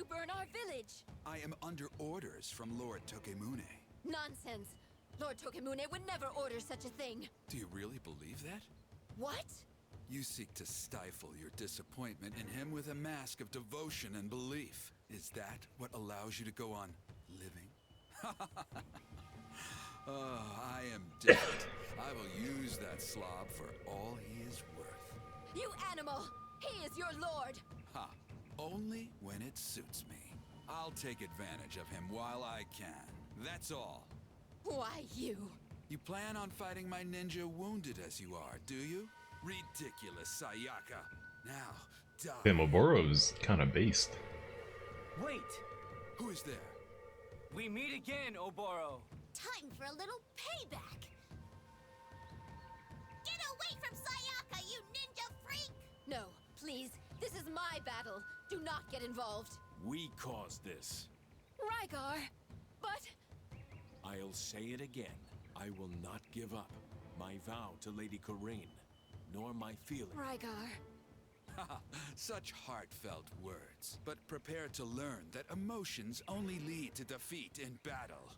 you burn our village? I am under orders from Lord Tokemune. Nonsense. Lord Tokemune would never order such a thing. Do you really believe that? What? You seek to stifle your disappointment in him with a mask of devotion and belief. Is that what allows you to go on living? Oh, I am different. I will use that slob for all he is worth. You animal! He is your lord! Ha! Only when it suits me. I'll take advantage of him while I can. That's all. Why you? You plan on fighting my ninja wounded as you are, do you? Ridiculous, Sayaka. Now, die. Damn, Oboro's kind of based. Wait! Who is there? We meet again, Oboro! Time for a little payback! Get away from Sayaka, you ninja freak! No, please. This is my battle. Do not get involved. We caused this. Rygar! But... I'll say it again. I will not give up my vow to Lady Corinne, nor my feeling. Rygar... Such heartfelt words, but prepare to learn that emotions only lead to defeat in battle.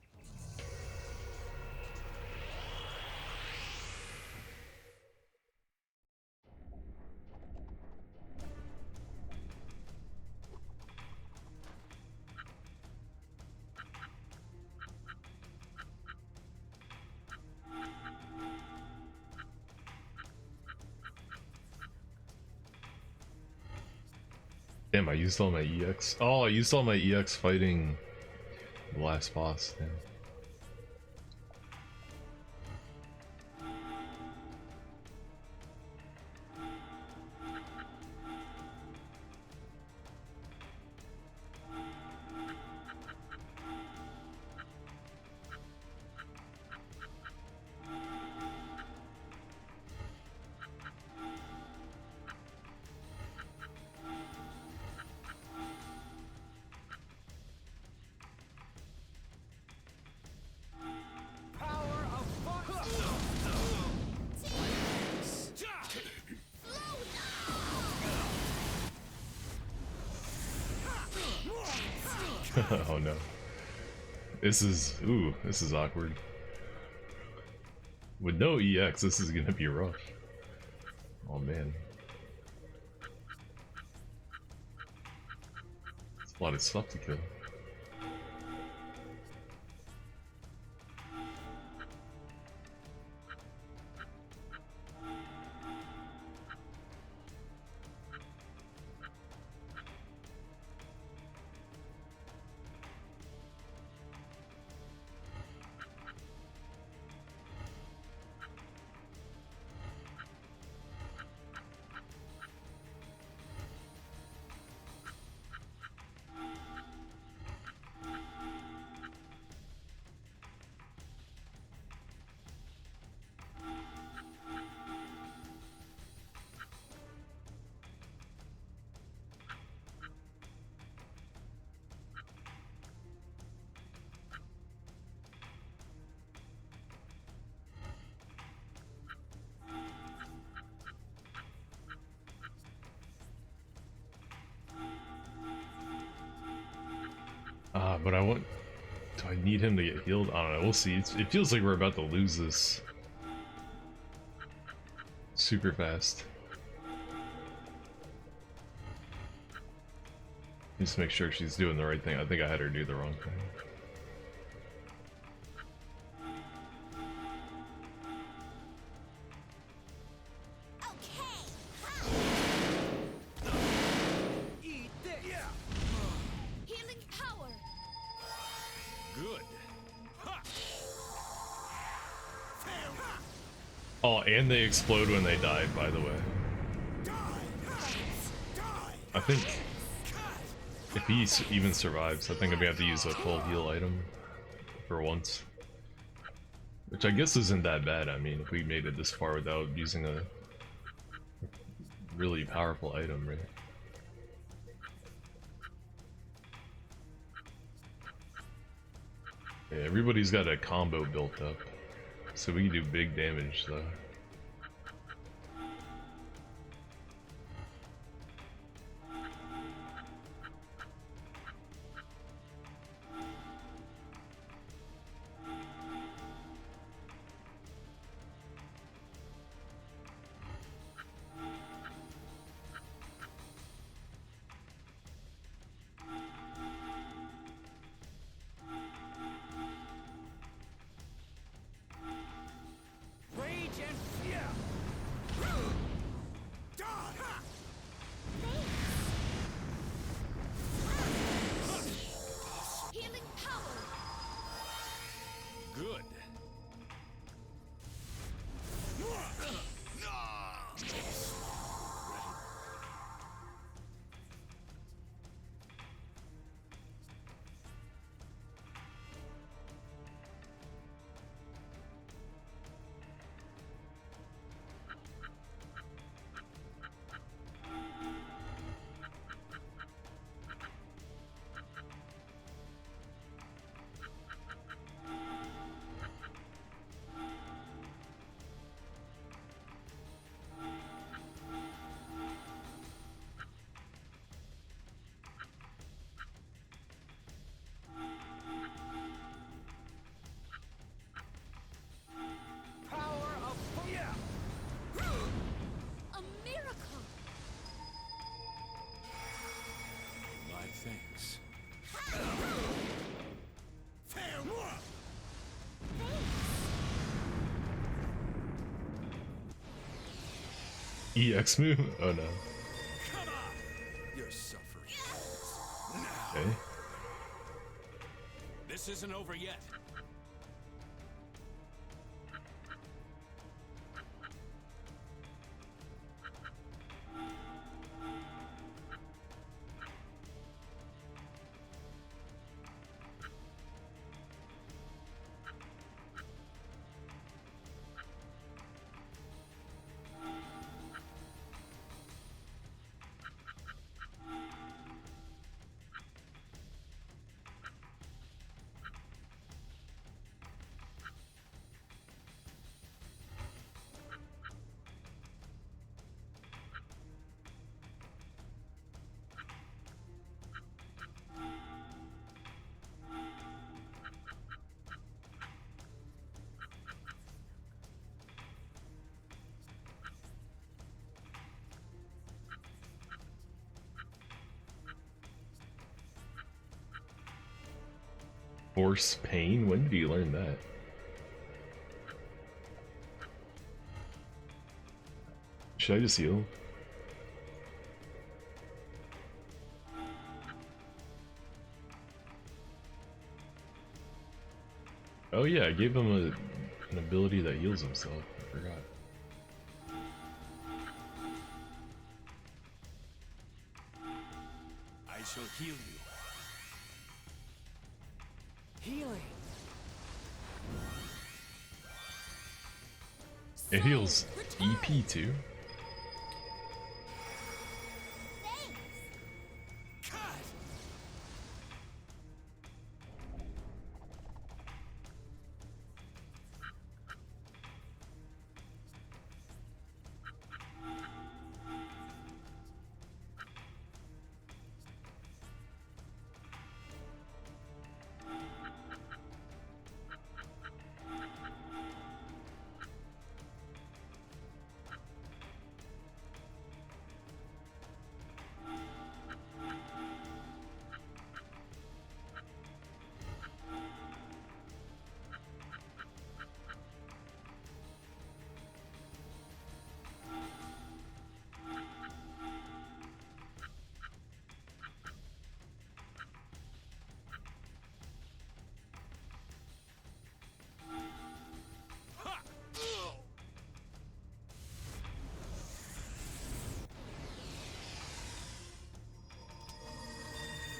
Damn, I used all my EX. Oh, I used all my EX fighting the last boss. Damn. Power of Oh no. This is awkward. With no EX, this is gonna be rough. Oh man. It's a lot of stuff to kill. But I want... Do I need him to get healed? I don't know, we'll see. It feels like we're about to lose this super fast. Just make sure she's doing the right thing. I think I had her do the wrong thing. Oh, and they explode when they died, by the way. I think if he even survives, I think I'm gonna have to use a full heal item for once. Which I guess isn't that bad. I mean, if we made it this far without using a really powerful item, right? Yeah, everybody's got a combo built up. So we can do big damage though. Thanks. EX move? Oh no. Your suffering. Okay. This isn't over yet. Force pain? When did you learn that? Should I just heal? Oh yeah, I gave him an ability that heals himself. I forgot. I shall heal you. Healing. It heals EP too.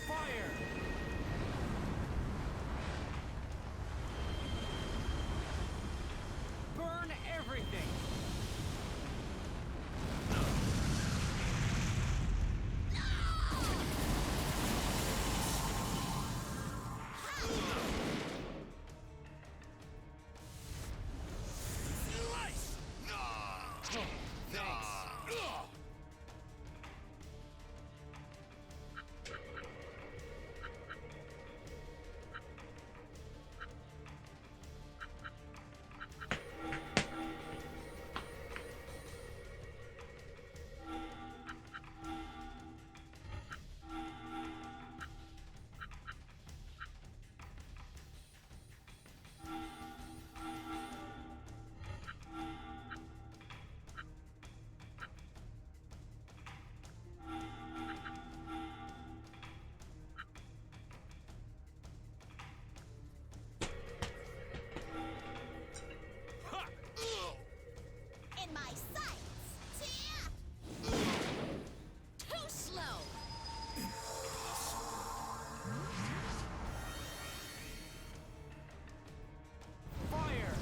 Fire. Burn everything. In my sights. Too slow. Fire.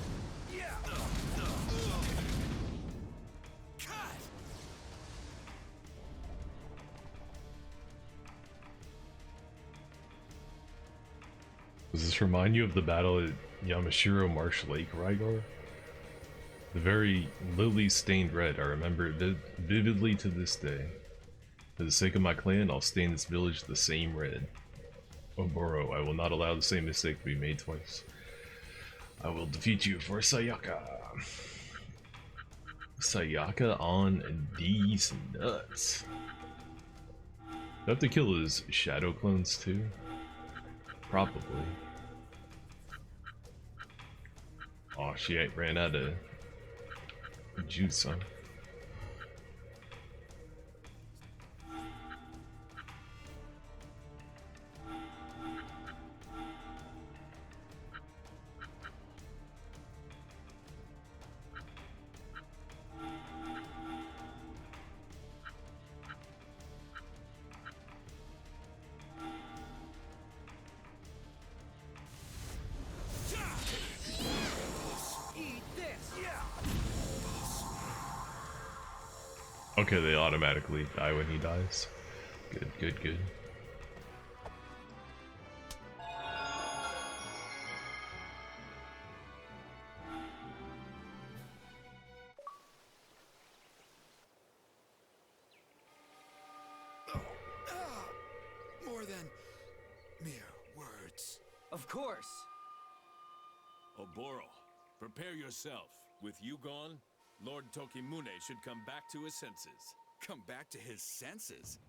Does this remind you of the battle at Yamashiro Marsh Lake, Rygar? The very lily stained red, I remember it vividly to this day. For the sake of my clan, I'll stain this village the same red. Oboro, I will not allow the same mistake to be made twice. I will defeat you for Sayaka. Sayaka on these nuts. have to kill his shadow clones too? Probably. Oh, she ran out of juice, huh? Eat this. Okay, they automatically die when he dies. Good, good, good. More than mere words. Of course. Oboro, prepare yourself. With you gone, Lord Tokimune should come back to his senses. Come back to his senses?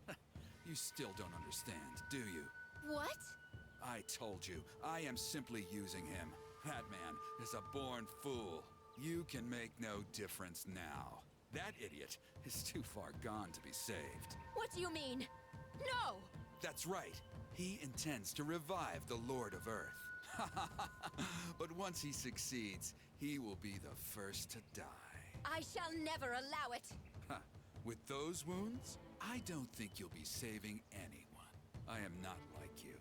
You still don't understand, do you? What? I told you, I am simply using him. That man is a born fool. You can make no difference now. That idiot is too far gone to be saved. What do you mean? No! That's right. He intends to revive the Lord of Earth. But once he succeeds, he will be the first to die. I shall never allow it. With those wounds, I don't think you'll be saving anyone. I am not like you.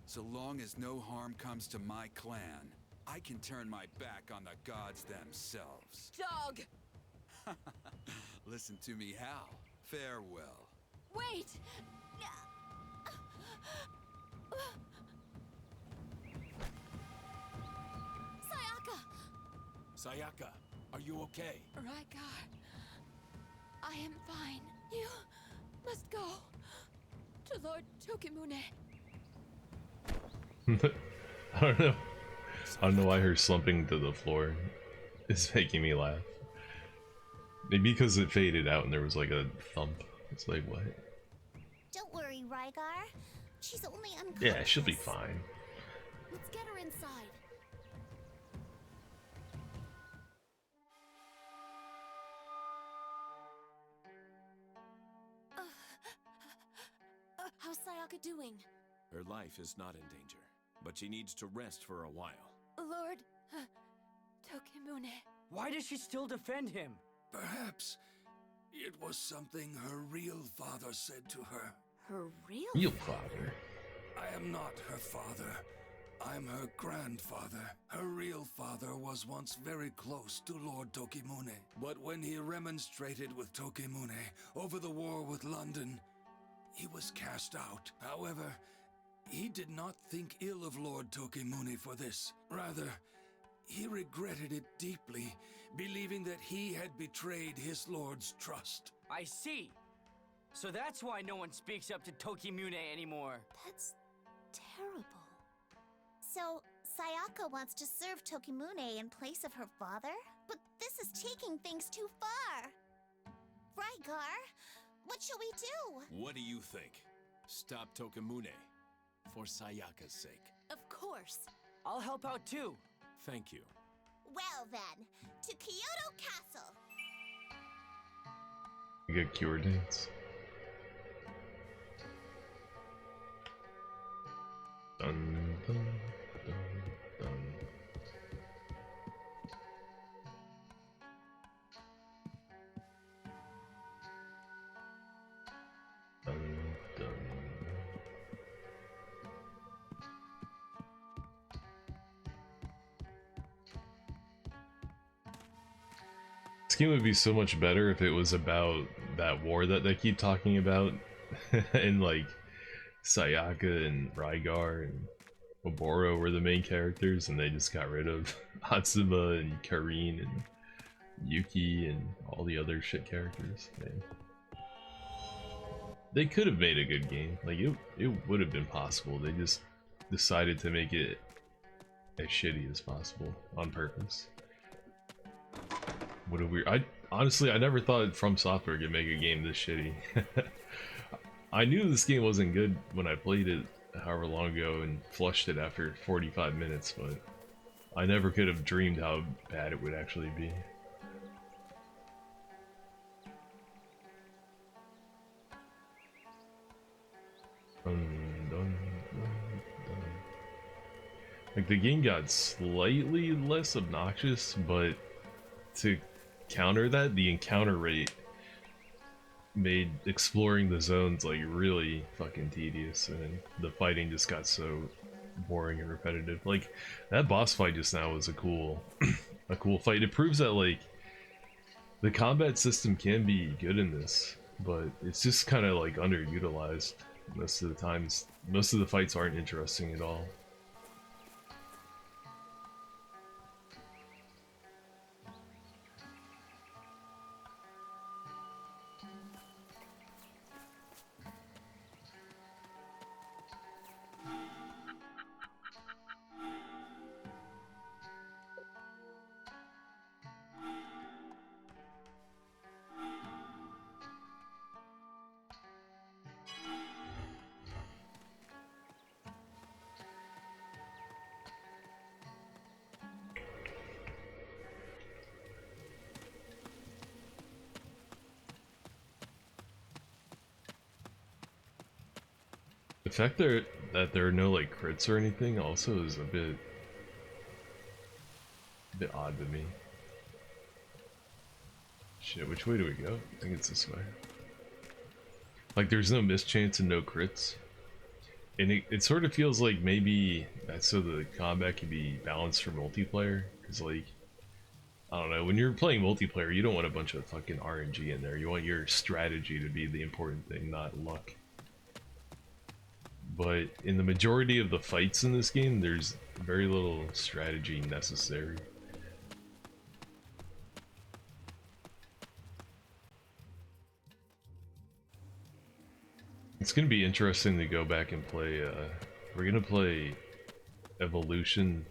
So long as no harm comes to my clan, I can turn my back on the gods themselves. Dog! Listen to me howl. Farewell. Wait! Sayaka! Sayaka, are you okay? Rygar, I am fine. You must go to Lord Tokimune. I don't know. I don't know why her slumping to the floor is making me laugh. Maybe because it faded out and there was like a thump. It's like, what? Don't worry, Rygar. She's only unconscious. Yeah, she'll be fine. Let's get her inside. How's Sayaka doing? Her life is not in danger, but she needs to rest for a while. Lord Tokimune. Why does she still defend him? Perhaps it was something her real father said to her. Her real Real father. I am not her father. I'm her grandfather. Her real father was once very close to Lord Tokimune. But when he remonstrated with Tokimune over the war with London, he was cast out. However, he did not think ill of Lord Tokimune for this. Rather, he regretted it deeply, believing that he had betrayed his lord's trust. I see. So that's why no one speaks up to Tokimune anymore. That's terrible. So, Sayaka wants to serve Tokimune in place of her father? But this is taking things too far. Rygar, what shall we do? What do you think? Stop Tokimune, for Sayaka's sake. Of course. I'll help out too. Thank you. Well then, to Kyoto Castle. You get cure dance. Dun, dun, dun, dun. Dun, dun. This game would be so much better if it was about that war that they keep talking about and like Sayaka and Rygar and Oboro were the main characters and they just got rid of Hatsuma and Karin and Yuki and all the other shit characters. Man. They could have made a good game. Like it would have been possible. They just decided to make it as shitty as possible on purpose. What a weird. I honestly never thought From Software could make a game this shitty. I knew this game wasn't good when I played it however long ago and flushed it after 45 minutes, but I never could have dreamed how bad it would actually be. Like, the game got slightly less obnoxious, but to counter that, the encounter rate made exploring the zones like really fucking tedious, and the fighting just got so boring and repetitive. Like, that boss fight just now was a cool a cool fight. It proves that like the combat system can be good in this, but it's just kind of like underutilized most of the times. Most of the fights aren't interesting at all. The fact that there are no like crits or anything also is a bit odd to me. Shit, which way do we go? I think it's this way. Like, there's no mischance and no crits. And it sort of feels like maybe that's so the combat can be balanced for multiplayer. Because, like, I don't know, when you're playing multiplayer, you don't want a bunch of fucking RNG in there. You want your strategy to be the important thing, not luck. But in the majority of the fights in this game, there's very little strategy necessary. It's gonna be interesting to go back and play, we're gonna play Evolution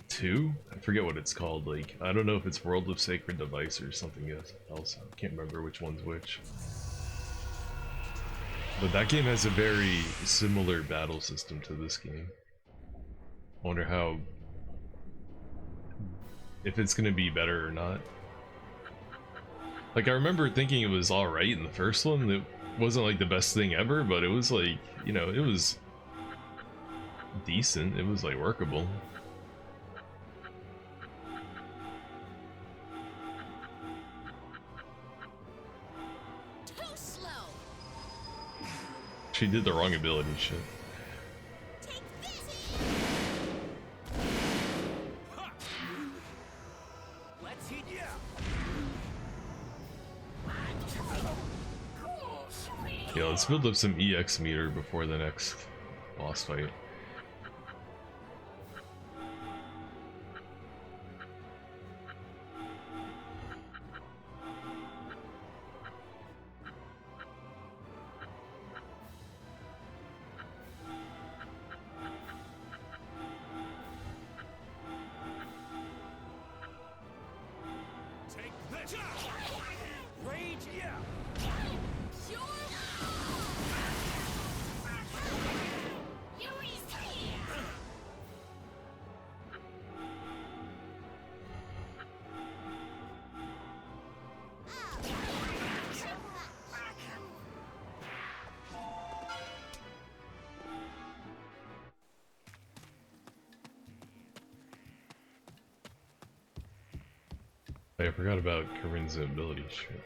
2? I forget what it's called, like, I don't know if it's World of Sacred Device or something else, I can't remember which one's which. But that game has a very similar battle system to this game. I wonder how... if it's gonna be better or not. Like, I remember thinking it was alright in the first one. It wasn't like the best thing ever, but it was like, you know, it was decent. It was like workable. Too slow. She did the wrong ability shit. Take this. Let's hit ya. Yeah, let's build up some EX meter before the next boss fight. Take this! Rage, yeah! I forgot about Corinne's ability shit.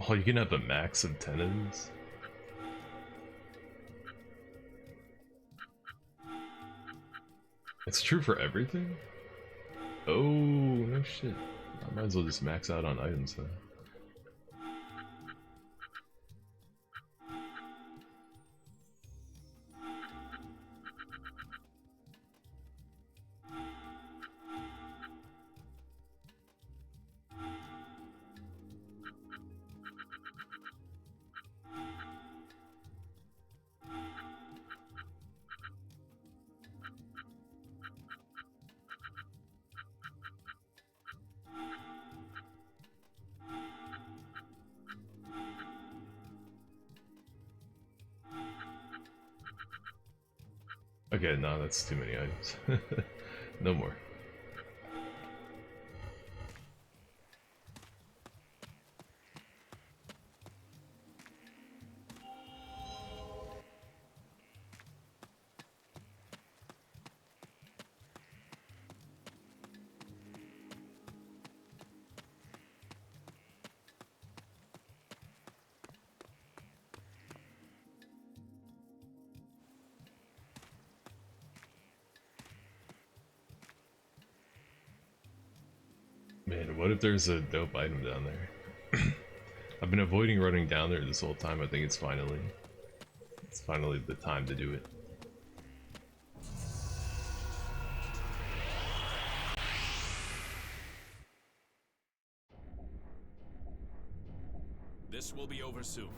Oh, you can have a max of 10 of these? It's true for everything? Oh, no shit. I might as well just max out on items then. Okay, no, that's too many items. No more. Man, what if there's a dope item down there? I've been avoiding running down there this whole time. I think it's finally the time to do it. This will be over soon.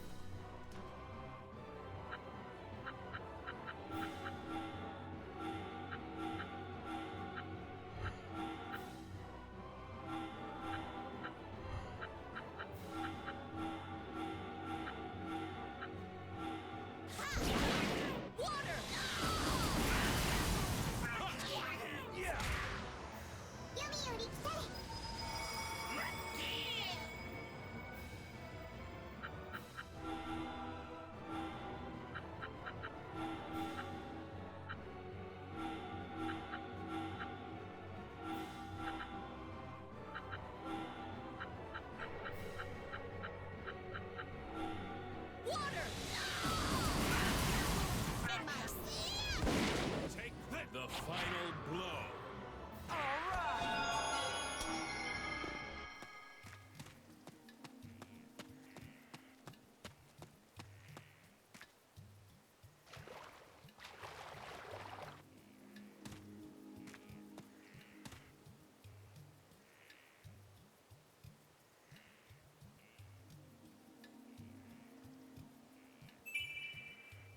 The final blow.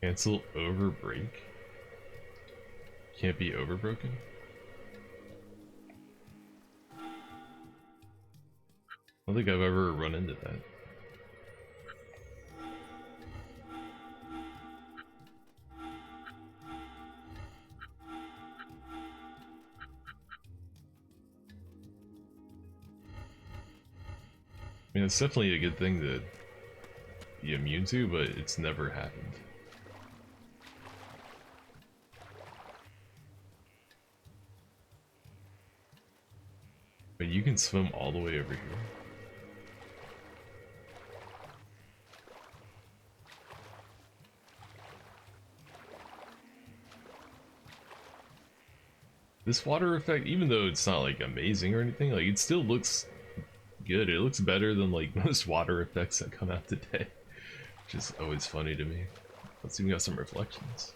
Cancel over break? Can't be overbroken? I don't think I've ever run into that. I mean, it's definitely a good thing to be immune to, but it's never happened. But you can swim all the way over here. This water effect, even though it's not like amazing or anything, like it still looks good. It looks better than like most water effects that come out today, which is always funny to me. Let's see, we got some reflections.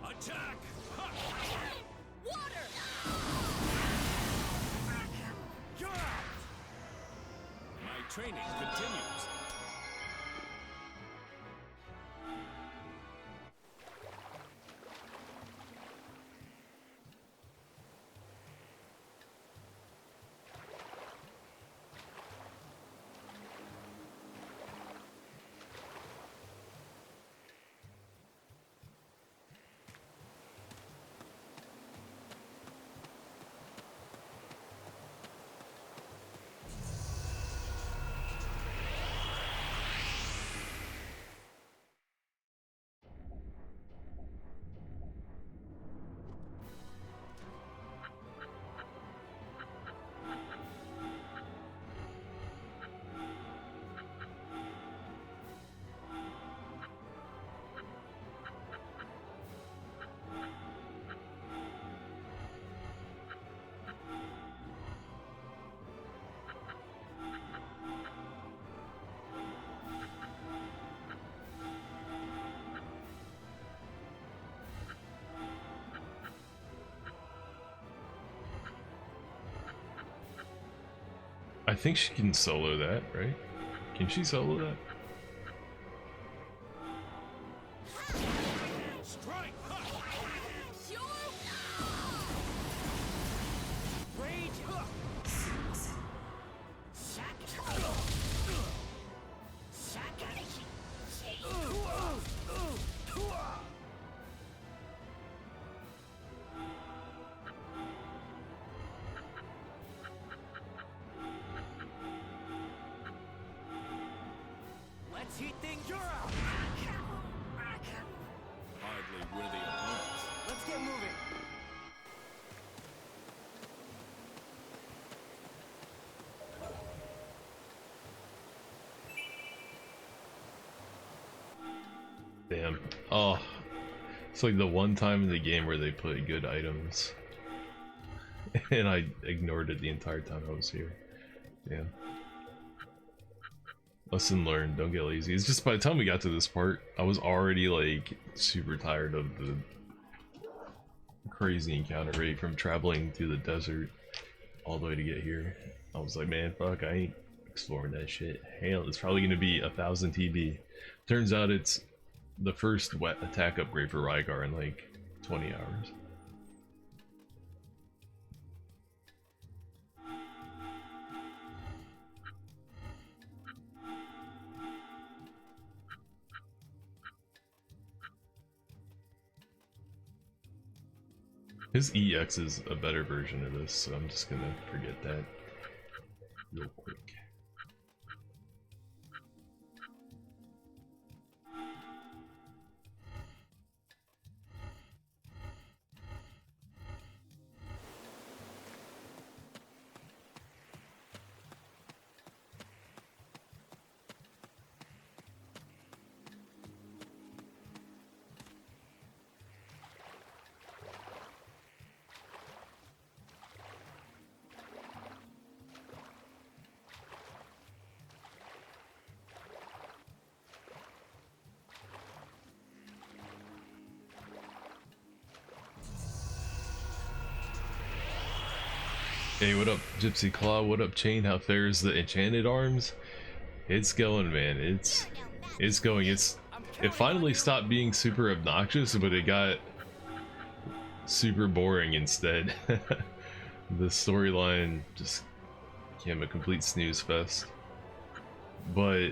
Attack! Water! You're out! My training continues. I think she can solo that, right? Can she solo that? Strike! Let's heat things. You're out. Hardly worthy opponents. Let's get moving. Damn. Oh. It's like the one time in the game where they put good items. And I ignored it the entire time I was here. Damn. Lesson learned, don't get lazy. It's just by the time we got to this part, I was already like super tired of the crazy encounter rate from traveling through the desert all the way to get here. I was like, man, fuck, I ain't exploring that shit. Hell, it's probably gonna be 1000 TB. Turns out it's the first wet attack upgrade for Rygar in like 20 hours. His EX is a better version of this, so I'm just gonna forget that real quick. Hey, what up, Gypsy Claw? What up, Chain? How fares the Enchanted Arms? It's going, man. It's going. It finally stopped being super obnoxious, but it got super boring instead. The storyline just became a complete snooze fest. But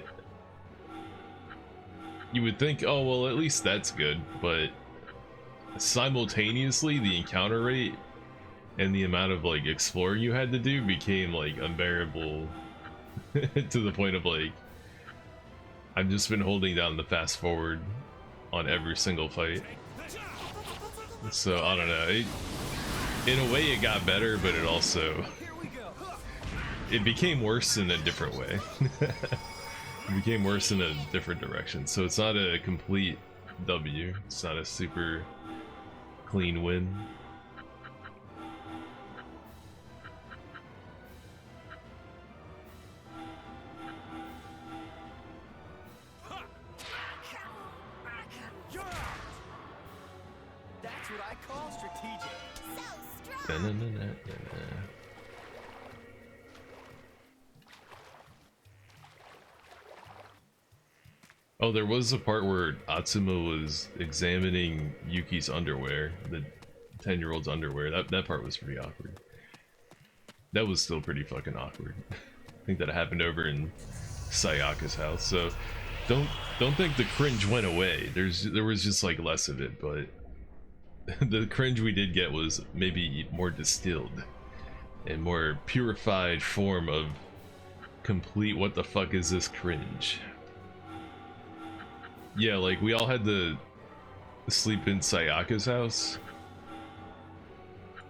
you would think, oh well, at least that's good. But simultaneously, the encounter rate and the amount of like exploring you had to do became like unbearable to the point of like I've just been holding down the fast forward on every single fight. So I don't know, in a way it got better, but it also it became worse in a different way. It became worse in a different direction. So it's not a complete W, it's not a super clean win. That's what I call strategic. So strong. Oh, there was a part where Atsuma was examining Yuki's underwear, the 10-year-old's underwear. That part was pretty awkward. That was still pretty fucking awkward. I think that happened over in Sayaka's house, so don't think the cringe went away. There was just like less of it, but the cringe we did get was maybe more distilled and more purified form of complete what the fuck is this cringe. Yeah, like we all had to sleep in Sayaka's house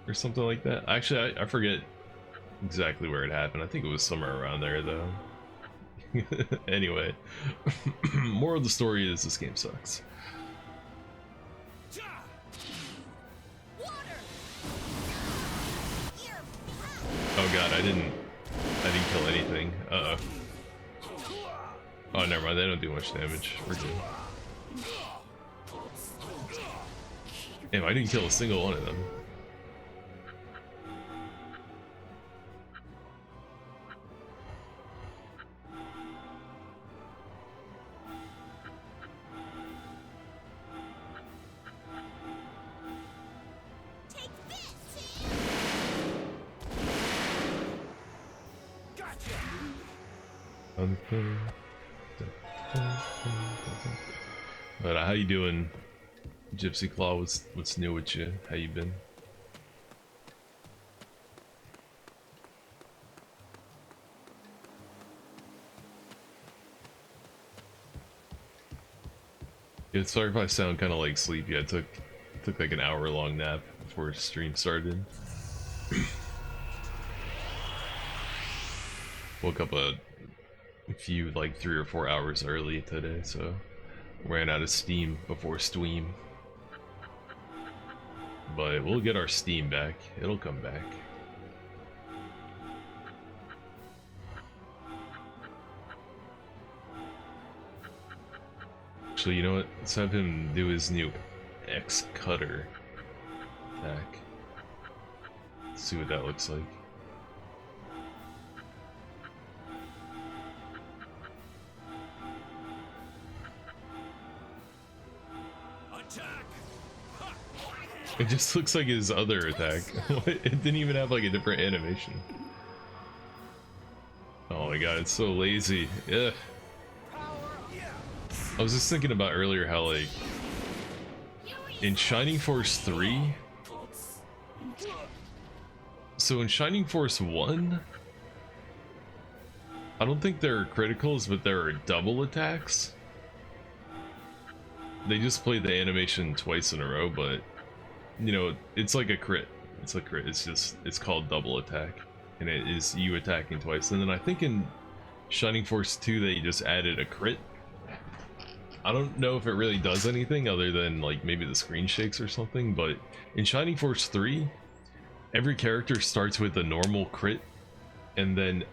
or something like that. Actually, I forget exactly where it happened. I think it was somewhere around there though. Anyway, moral of the story is this game sucks. Oh god, I didn't kill anything. Uh-oh. Oh, never mind, they don't do much damage. We're good. Damn, I didn't kill a single one of them. But how you doing, Gypsy Claw? What's new with you? How you been? Yeah, sorry if I sound kind of like sleepy. I took like an hour-long nap before stream started. Woke up a few, like 3 or 4 hours early today, so ran out of steam before Steam. But we'll get our steam back. It'll come back. Actually, you know what? Let's have him do his new X Cutter attack. Let's see what that looks like. It just looks like his other attack. It didn't even have like a different animation. Oh my god, it's so lazy. Ugh. I was just thinking about earlier how like in Shining Force 3, so in Shining Force 1, I don't think there are criticals, but there are double attacks. They just played the animation twice in a row, but you know, it's like a crit. It's a crit. It's called double attack, and it is you attacking twice. And then I think in Shining Force 2 they just added a crit. I don't know if it really does anything other than like maybe the screen shakes or something, but in Shining Force 3, every character starts with a normal crit, and then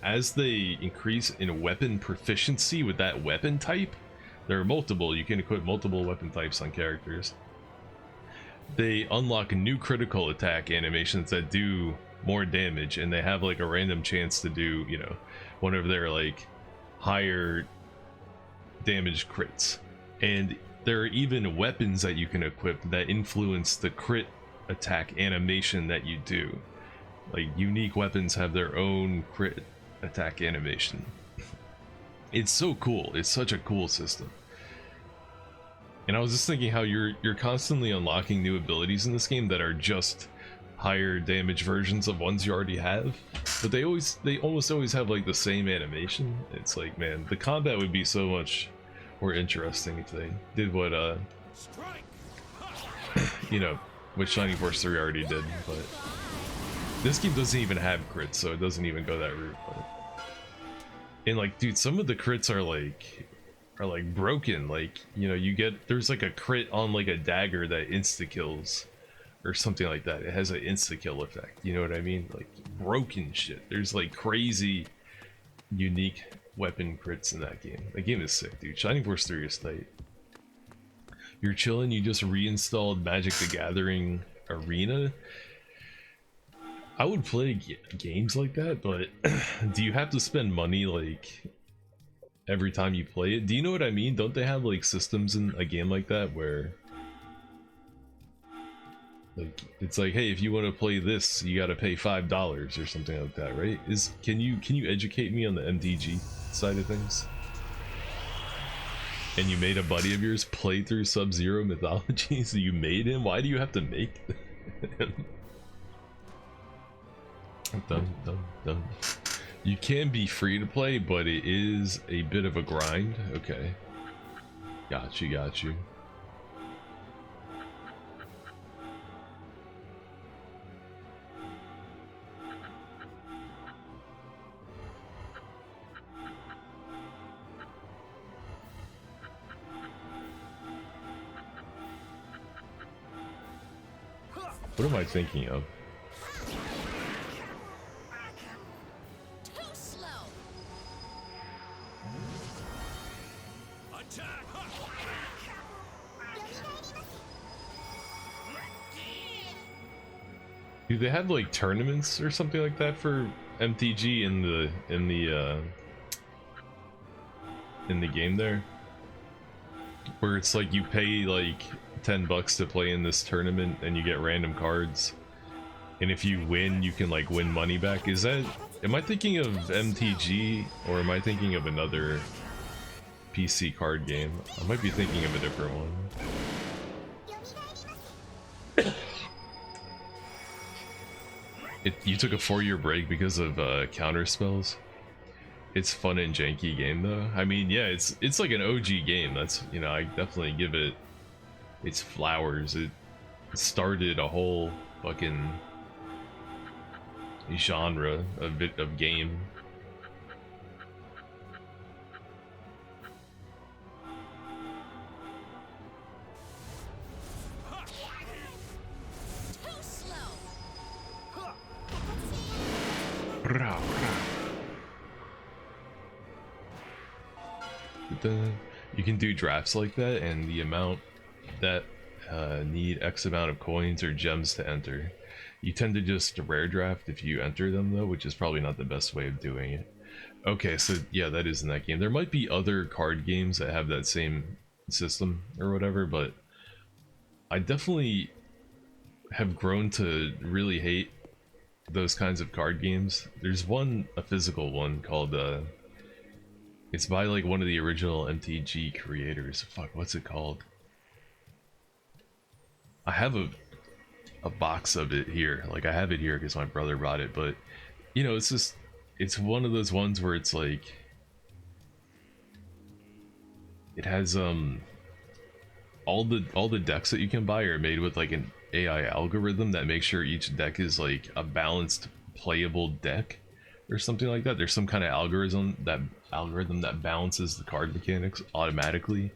as they increase in weapon proficiency with that weapon type, there are multiple, you can equip multiple weapon types on characters. They unlock new critical attack animations that do more damage, and they have like a random chance to do, you know, one of their like higher damage crits. And there are even weapons that you can equip that influence the crit attack animation that you do. Like unique weapons have their own crit attack animation. It's so cool. It's such a cool system. And I was just thinking how you're constantly unlocking new abilities in this game that are just higher damage versions of ones you already have, but they almost always have like the same animation. It's like, man, the combat would be so much more interesting if they did what you know, what Shining Force 3 already did. But this game doesn't even have crits, so it doesn't even go that route. But, and like, dude, some of the crits are like broken. Like, you know, there's like a crit on like a dagger that insta kills or something like that. It has an insta kill effect, you know what I mean? Like broken shit. There's like crazy unique weapon crits in that game. That game is sick, dude. Shining Force 3 is tight. You're chilling, you just reinstalled Magic the Gathering Arena. I would play games like that, but do you have to spend money like every time you play it? Do you know what I mean? Don't they have like systems in a game like that where like it's like, hey, if you want to play this, you got to pay $5 or something like that, right? Can you educate me on the MTG side of things? And you made a buddy of yours play through Sub-Zero Mythology, so you made him? Why do you have to make him? Done. You can be free to play, but it is a bit of a grind. Okay. Got you. What am I thinking of? Too slow. Do they have like tournaments or something like that for MTG in the game there? Where it's like you pay like $10 to play in this tournament and you get random cards and if you win, you can like win money back. Is that? Am I thinking of MTG or am I thinking of another PC card game? I might be thinking of a different one. You took a 4-year break because of counter spells. It's fun and janky game though. I mean, yeah, it's like an OG game. That's, you know, I definitely give it its flowers. It started a whole fucking genre of game. Too slow. You can do drafts like that, and the amount that need X amount of coins or gems to enter. You tend to just rare draft if you enter them though, which is probably not the best way of doing it. Okay, so yeah, that is in that game. There might be other card games that have that same system or whatever, but I definitely have grown to really hate those kinds of card games. There's one, a physical one called it's by like one of the original MTG creators. Fuck, what's it called? I have a box of it here. Like I have it here because my brother brought it, but you know, it's just, it's one of those ones where it's like it has all the decks that you can buy are made with like an AI algorithm that makes sure each deck is like a balanced playable deck or something like that. There's some kind of algorithm that balances the card mechanics automatically,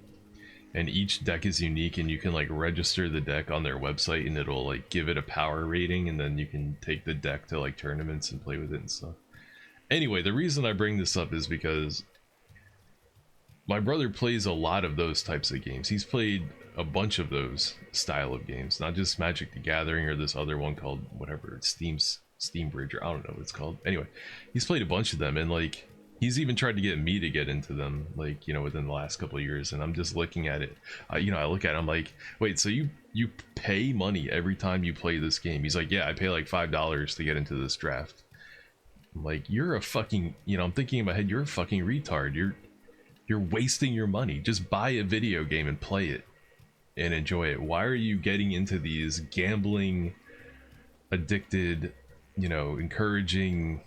and each deck is unique, and you can like register the deck on their website and it'll like give it a power rating, and then you can take the deck to like tournaments and play with it and stuff. Anyway, the reason I bring this up is because my brother plays a lot of those types of games. He's played a bunch of those style of games, not just Magic the Gathering or this other one called whatever, it's Steam Bridge, or I don't know what it's called. Anyway, he's played a bunch of them, and like he's even tried to get me to get into them, like, you know, within the last couple of years. And I'm just looking at it, you know, I look at it, I'm like, wait, so you pay money every time you play this game? He's like, yeah, I pay like $5 to get into this draft. I'm like, you're a fucking, you know, I'm thinking in my head, you're a fucking retard. You're wasting your money. Just buy a video game and play it and enjoy it. Why are you getting into these gambling addicted, you know, encouraging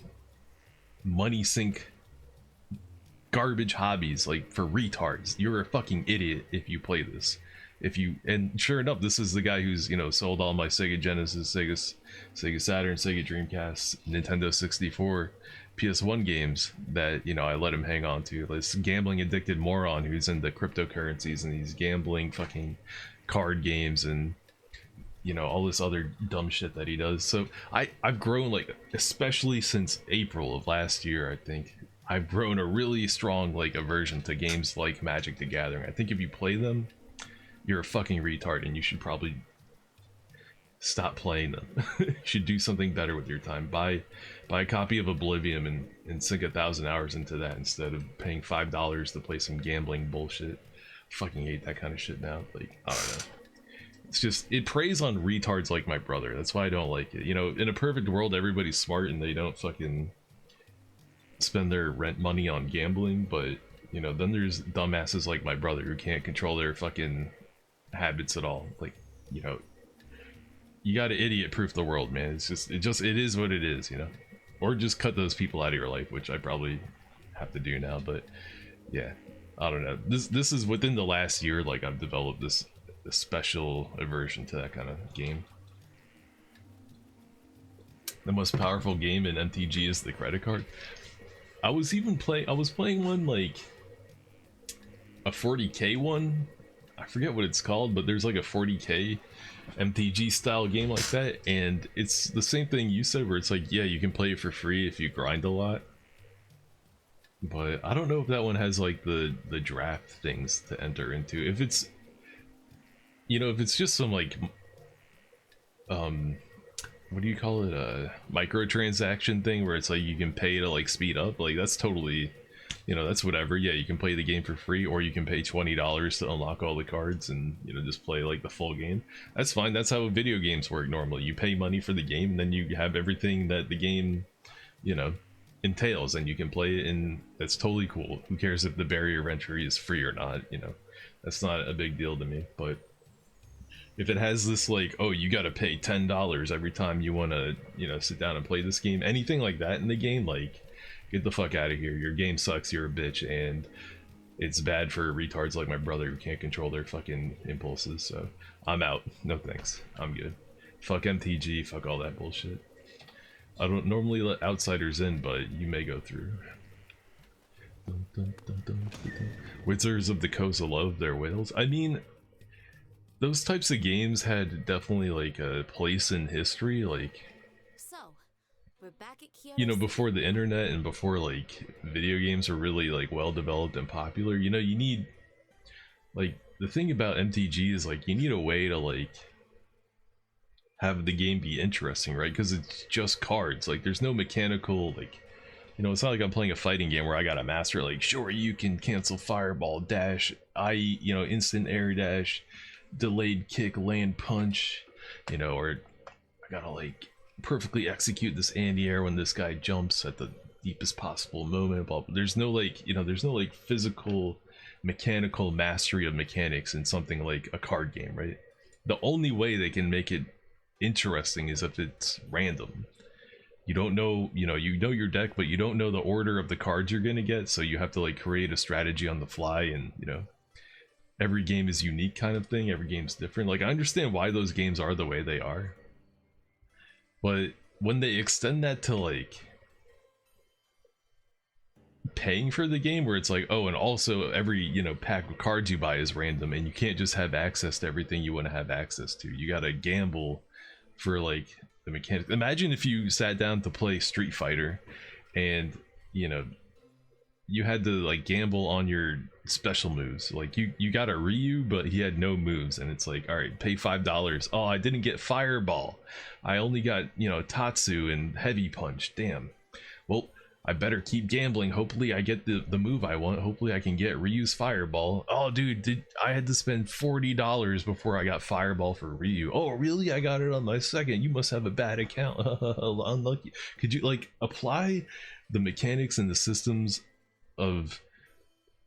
money sink garbage hobbies like for retards? You're a fucking idiot if you play this. And sure enough, this is the guy who's, you know, sold all my Sega Genesis, Sega Saturn, Sega Dreamcast, Nintendo 64, PS1 games that, you know, I let him hang on to. This gambling addicted moron who's into cryptocurrencies and these gambling fucking card games and, you know, all this other dumb shit that he does. So I've grown, like, especially since April of last year, I think I've grown a really strong like aversion to games like Magic the Gathering. I think if you play them, you're a fucking retard and you should probably stop playing them. You should do something better with your time. Buy a copy of Oblivion and sink 1,000 hours into that instead of paying $5 to play some gambling bullshit. Fucking hate that kind of shit now. Like, I don't know. It's just, it preys on retards like my brother. That's why I don't like it. You know, in a perfect world, everybody's smart and they don't fucking spend their rent money on gambling, but, you know, then there's dumbasses like my brother who can't control their fucking habits at all. Like, you know, you gotta idiot proof the world, man. It is what it is, you know. Or just cut those people out of your life, which I probably have to do now. But yeah, I don't know. This is within the last year, like, I've developed this special aversion to that kind of game. The most powerful game in MTG is the credit card. I was playing one like a 40k one. I forget what it's called, but there's like a 40k MTG style game like that, and it's the same thing you said, where it's like, yeah, you can play it for free if you grind a lot, but I don't know if that one has like the draft things to enter into. If it's, you know, if it's just some like what do you call it, a microtransaction thing where it's like you can pay to like speed up, like that's totally you know, that's whatever. Yeah, you can play the game for free, or you can pay $20 to unlock all the cards and, you know, just play like the full game. That's fine. That's how video games work normally. You pay money for the game, and then you have everything that the game, you know, entails, and you can play it, and that's totally cool. Who cares if the barrier of entry is free or not? You know, that's not a big deal to me. But if it has this like, oh, you got to pay $10 every time you want to, you know, sit down and play this game, anything like that in the game, like, get the fuck out of here. Your game sucks, you're a bitch, and it's bad for retards like my brother who can't control their fucking impulses. So I'm out. No thanks. I'm good. Fuck MTG, fuck all that bullshit. I don't normally let outsiders in, but you may go through. Wizards of the Coast love their whales. I mean, those types of games had definitely like a place in history, like, So, we're back at Kyoto. you know, before the internet and before like video games were really like well developed and popular. You know, you need, like, the thing about MTG is like you need a way to like have the game be interesting, right? Because it's just cards. Like, there's no mechanical, like, you know, it's not like I'm playing a fighting game where I gotta master, like, sure, you can cancel fireball, dash, you know, instant air dash, delayed kick, land punch, you know, or I gotta like perfectly execute this anti-air when this guy jumps at the deepest possible moment. Blah, blah. There's no like, you know, there's no like physical mechanical mastery of mechanics in something like a card game, right? The only way they can make it interesting is if it's random. You don't know, you know your deck, but you don't know the order of the cards you're gonna get, so you have to like create a strategy on the fly, and you know, every game is unique kind of thing. Every game's different. Like, I understand why those games are the way they are, but when they extend that to like paying for the game, where it's like, oh, and also every, you know, pack of cards you buy is random, and you can't just have access to everything you want to have access to. You gotta gamble for like the mechanics. Imagine if you sat down to play Street Fighter and, you know, you had to like gamble on your special moves. Like, you got a Ryu, but he had no moves, and it's like, all right, pay $5. Oh, I didn't get Fireball, I only got, you know, Tatsu and Heavy Punch. Damn. Well, I better keep gambling. Hopefully I get the move I want. Hopefully I can get Ryu's Fireball. Oh, dude, I had to spend $40 before I got Fireball for Ryu. Oh, really? I got it on my second. You must have a bad account. Unlucky. Could you like apply the mechanics and the systems of,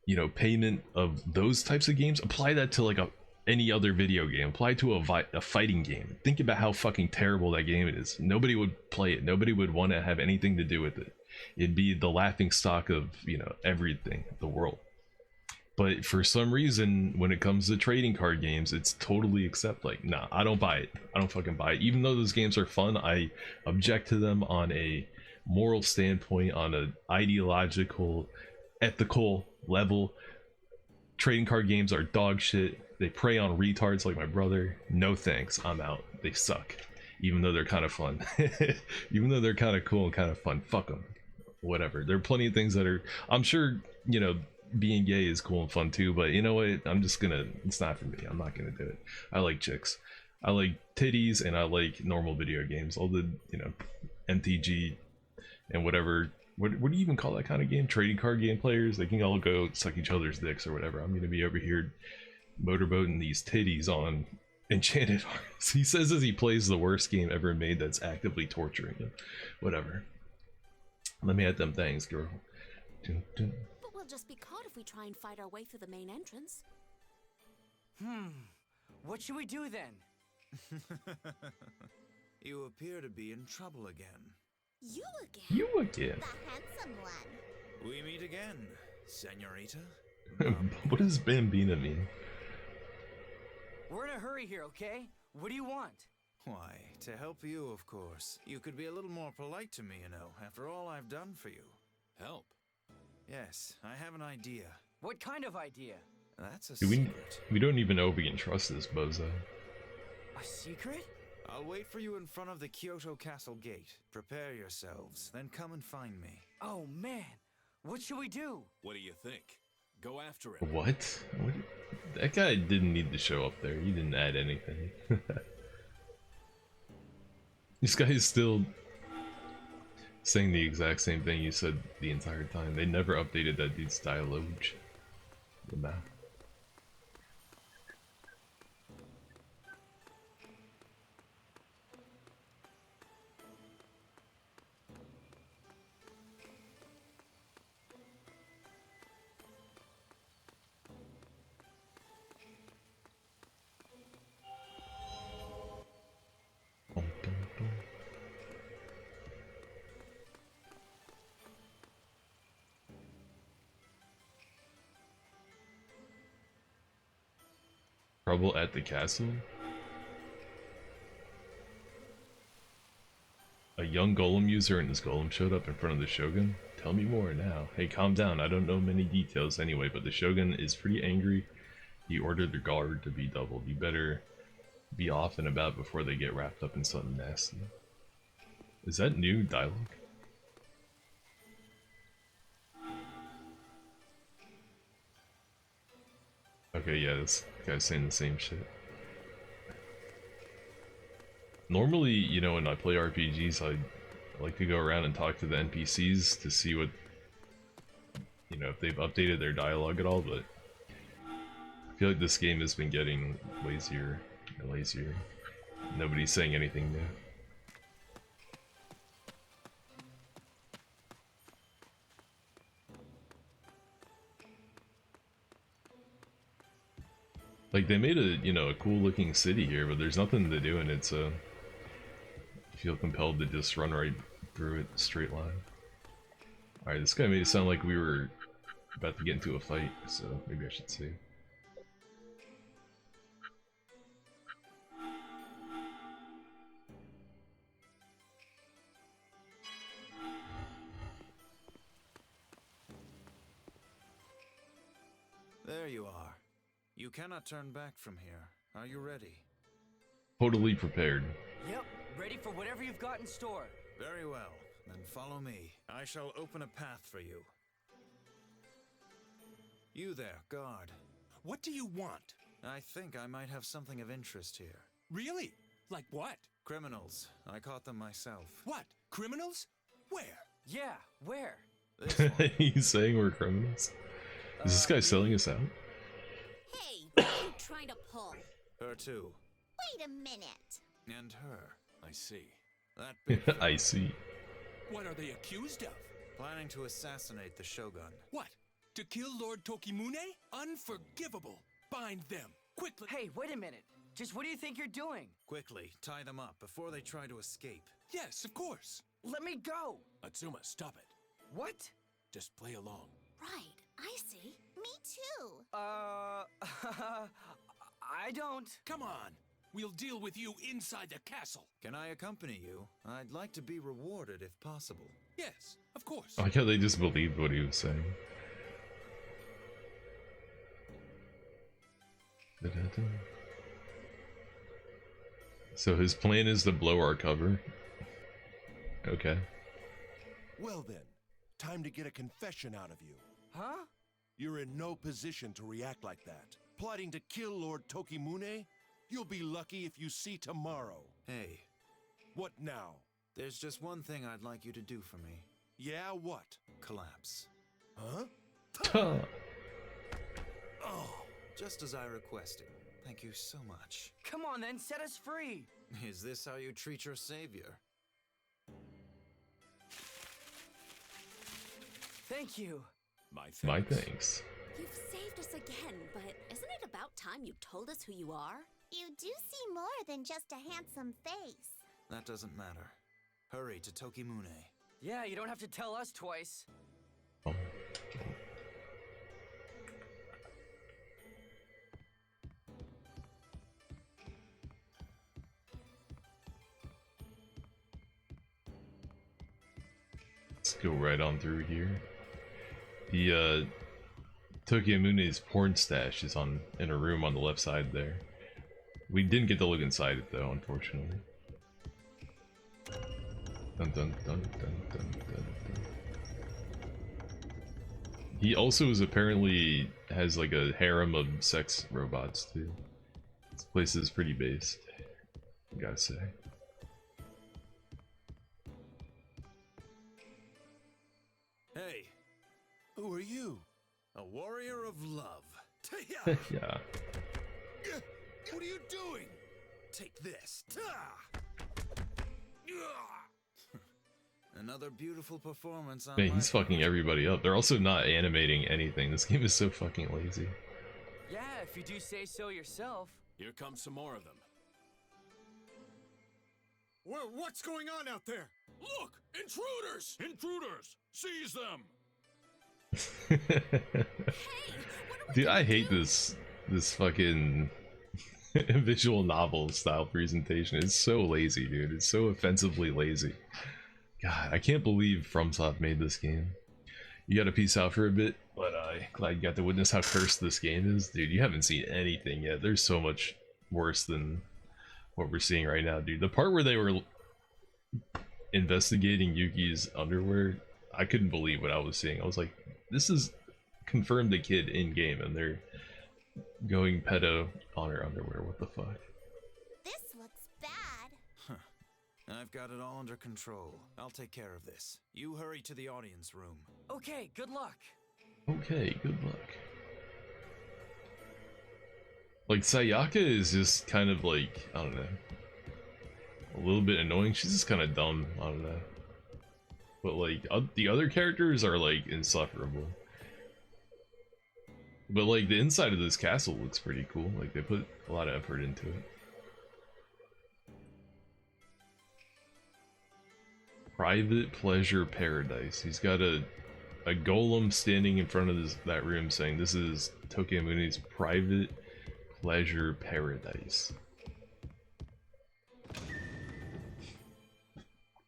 you know, payment of those types of games? Apply that to like any other video game. Apply to a fighting game. Think about how fucking terrible that game is. Nobody would play it. Nobody would want to have anything to do with it. It'd be the laughing stock of, you know, everything, the world. But for some reason, when it comes to trading card games, it's totally accept. Like, nah, I don't buy it. I don't fucking buy it. Even though those games are fun, I object to them on a moral standpoint, on an ideological, ethical level. Trading card games are dog shit. They prey on retards like my brother. No thanks. I'm out. They suck. Even though they're kind of fun. Even though they're kind of cool and kind of fun. Fuck them. Whatever. There are plenty of things that are, I'm sure, you know, being gay is cool and fun too, but you know what, I'm just gonna, it's not for me. I'm not gonna do it. I like chicks, I like titties, and I like normal video games. All the, you know, MTG and whatever, what do you even call that kind of game? Trading card game players, they can all go suck each other's dicks or whatever. I'm gonna be over here motorboating these titties on Enchanted Arms. He says as he plays the worst game ever made that's actively torturing him. Whatever. Let me at them things, girl. Dun, dun. But we'll just be caught if we try and fight our way through the main entrance. What should we do then? You appear to be in trouble again. You again? You again? The handsome one. We meet again, senorita. What does Bambina mean? We're in a hurry here, okay? What do you want? Why, to help you, of course. You could be a little more polite to me, you know, after all I've done for you. Help. Yes, I have an idea. What kind of idea? That's a Do secret. we don't even know if we can trust this bozo. A secret? I'll wait for you in front of the Kyoto Castle gate. Prepare yourselves, then come and find me. Oh man, what should we do? What do you think? Go after him. What? That guy didn't need to show up there. He didn't add anything. This guy is still saying the exact same thing you said the entire time. They never updated that dude's dialogue. The map. Trouble at the castle? A young golem user and his golem showed up in front of the Shogun? Tell me more now. Hey, calm down, I don't know many details anyway, but the Shogun is pretty angry. He ordered the guard to be doubled. You better be off and about before they get wrapped up in something nasty. Is that new dialogue? Okay, yeah, this guy's saying the same shit. Normally, you know, when I play RPGs, I like to go around and talk to the NPCs to see what, you know, if they've updated their dialogue at all, but I feel like this game has been getting lazier and lazier. Nobody's saying anything new. Like, they made a, you know, a cool looking city here, but there's nothing to do, and it's I feel compelled to just run right through it, straight line. Alright, this guy made it sound like we were about to get into a fight, so maybe I should save. There you are. You cannot turn back from here. Are you ready? Totally prepared. Yep, ready for whatever you've got in store. Very well. Then follow me. I shall open a path for you. You there, guard. What do you want? I think I might have something of interest here. Really? Like what? Criminals. I caught them myself. What? Criminals? Where? Yeah, where? This one. He's saying we're criminals. Is this guy selling us out? Hey, what are you trying to pull? Her too. Wait a minute. And her. I see. That big I see. What are they accused of? planning to assassinate the Shogun. What? To kill Lord Tokimune? Unforgivable. Bind them. Quickly. Hey, wait a minute. Just what do you think you're doing? Quickly, tie them up before they try to escape. Yes, of course. Let me go! Atsuma, stop it. What? Just play along. Right, I see. Me too. I don't. Come on. We'll deal with you inside the castle. Can I accompany you? I'd like to be rewarded if possible. Yes, of course. I like how they just believed what he was saying. So his plan is to blow our cover. Okay. Well then, time to get a confession out of you. Huh? You're in no position to react like that. Plotting to kill Lord Tokimune? You'll be lucky if you see tomorrow. Hey, What now? there's just one thing I'd like you to do for me. Yeah, what? Collapse. Huh? Oh, just as I requested. Thank you so much. Come on then, set us free! Is this how you treat your savior? Thank you. My thanks. My thanks. You've saved us again, but isn't it about time you told us who you are? You do see more than just a handsome face. That doesn't matter. Hurry to Tokimune. Yeah, you don't have to tell us twice. Oh. Let's go right on through here. The Tokimune's porn stash is in a room on the left side there. We didn't get to look inside it though, unfortunately. Dun, dun, dun, dun, dun, dun, dun. He also apparently has like a harem of sex robots too. This place is pretty based, I gotta say. you? A warrior of love. Yeah. What are you doing? Take this. Another beautiful performance on Man, my he's part. fucking everybody up. They're also not animating anything. This game is so fucking lazy. Yeah, if you do say so yourself. Here come some more of them. What's going on out there? Look! Intruders! Intruders! Seize them! Dude, I hate this fucking visual novel style presentation. It's so lazy, dude. It's so offensively lazy. God, I can't believe FromSoft made this game. You gotta peace out for a bit, but glad you got to witness how cursed this game is. Dude, you haven't seen anything yet. There's so much worse than what we're seeing right now, dude. The part where they were investigating Yuki's underwear, I couldn't believe what I was seeing. I was like, this is confirmed a kid in game, and they're going pedo on her underwear. What the fuck? This looks bad. I've got it all under control. I'll take care of this. You hurry to the audience room. Okay, good luck. Okay, good luck. Like, Sayaka is just kind of like, I don't know, a little bit annoying. She's just kind of dumb, I don't know. But like, the other characters are like insufferable. But like, the inside of this castle looks pretty cool. Like, they put a lot of effort into it. Private pleasure paradise. He's got a golem standing in front of that room saying, this is Tokimune's private pleasure paradise.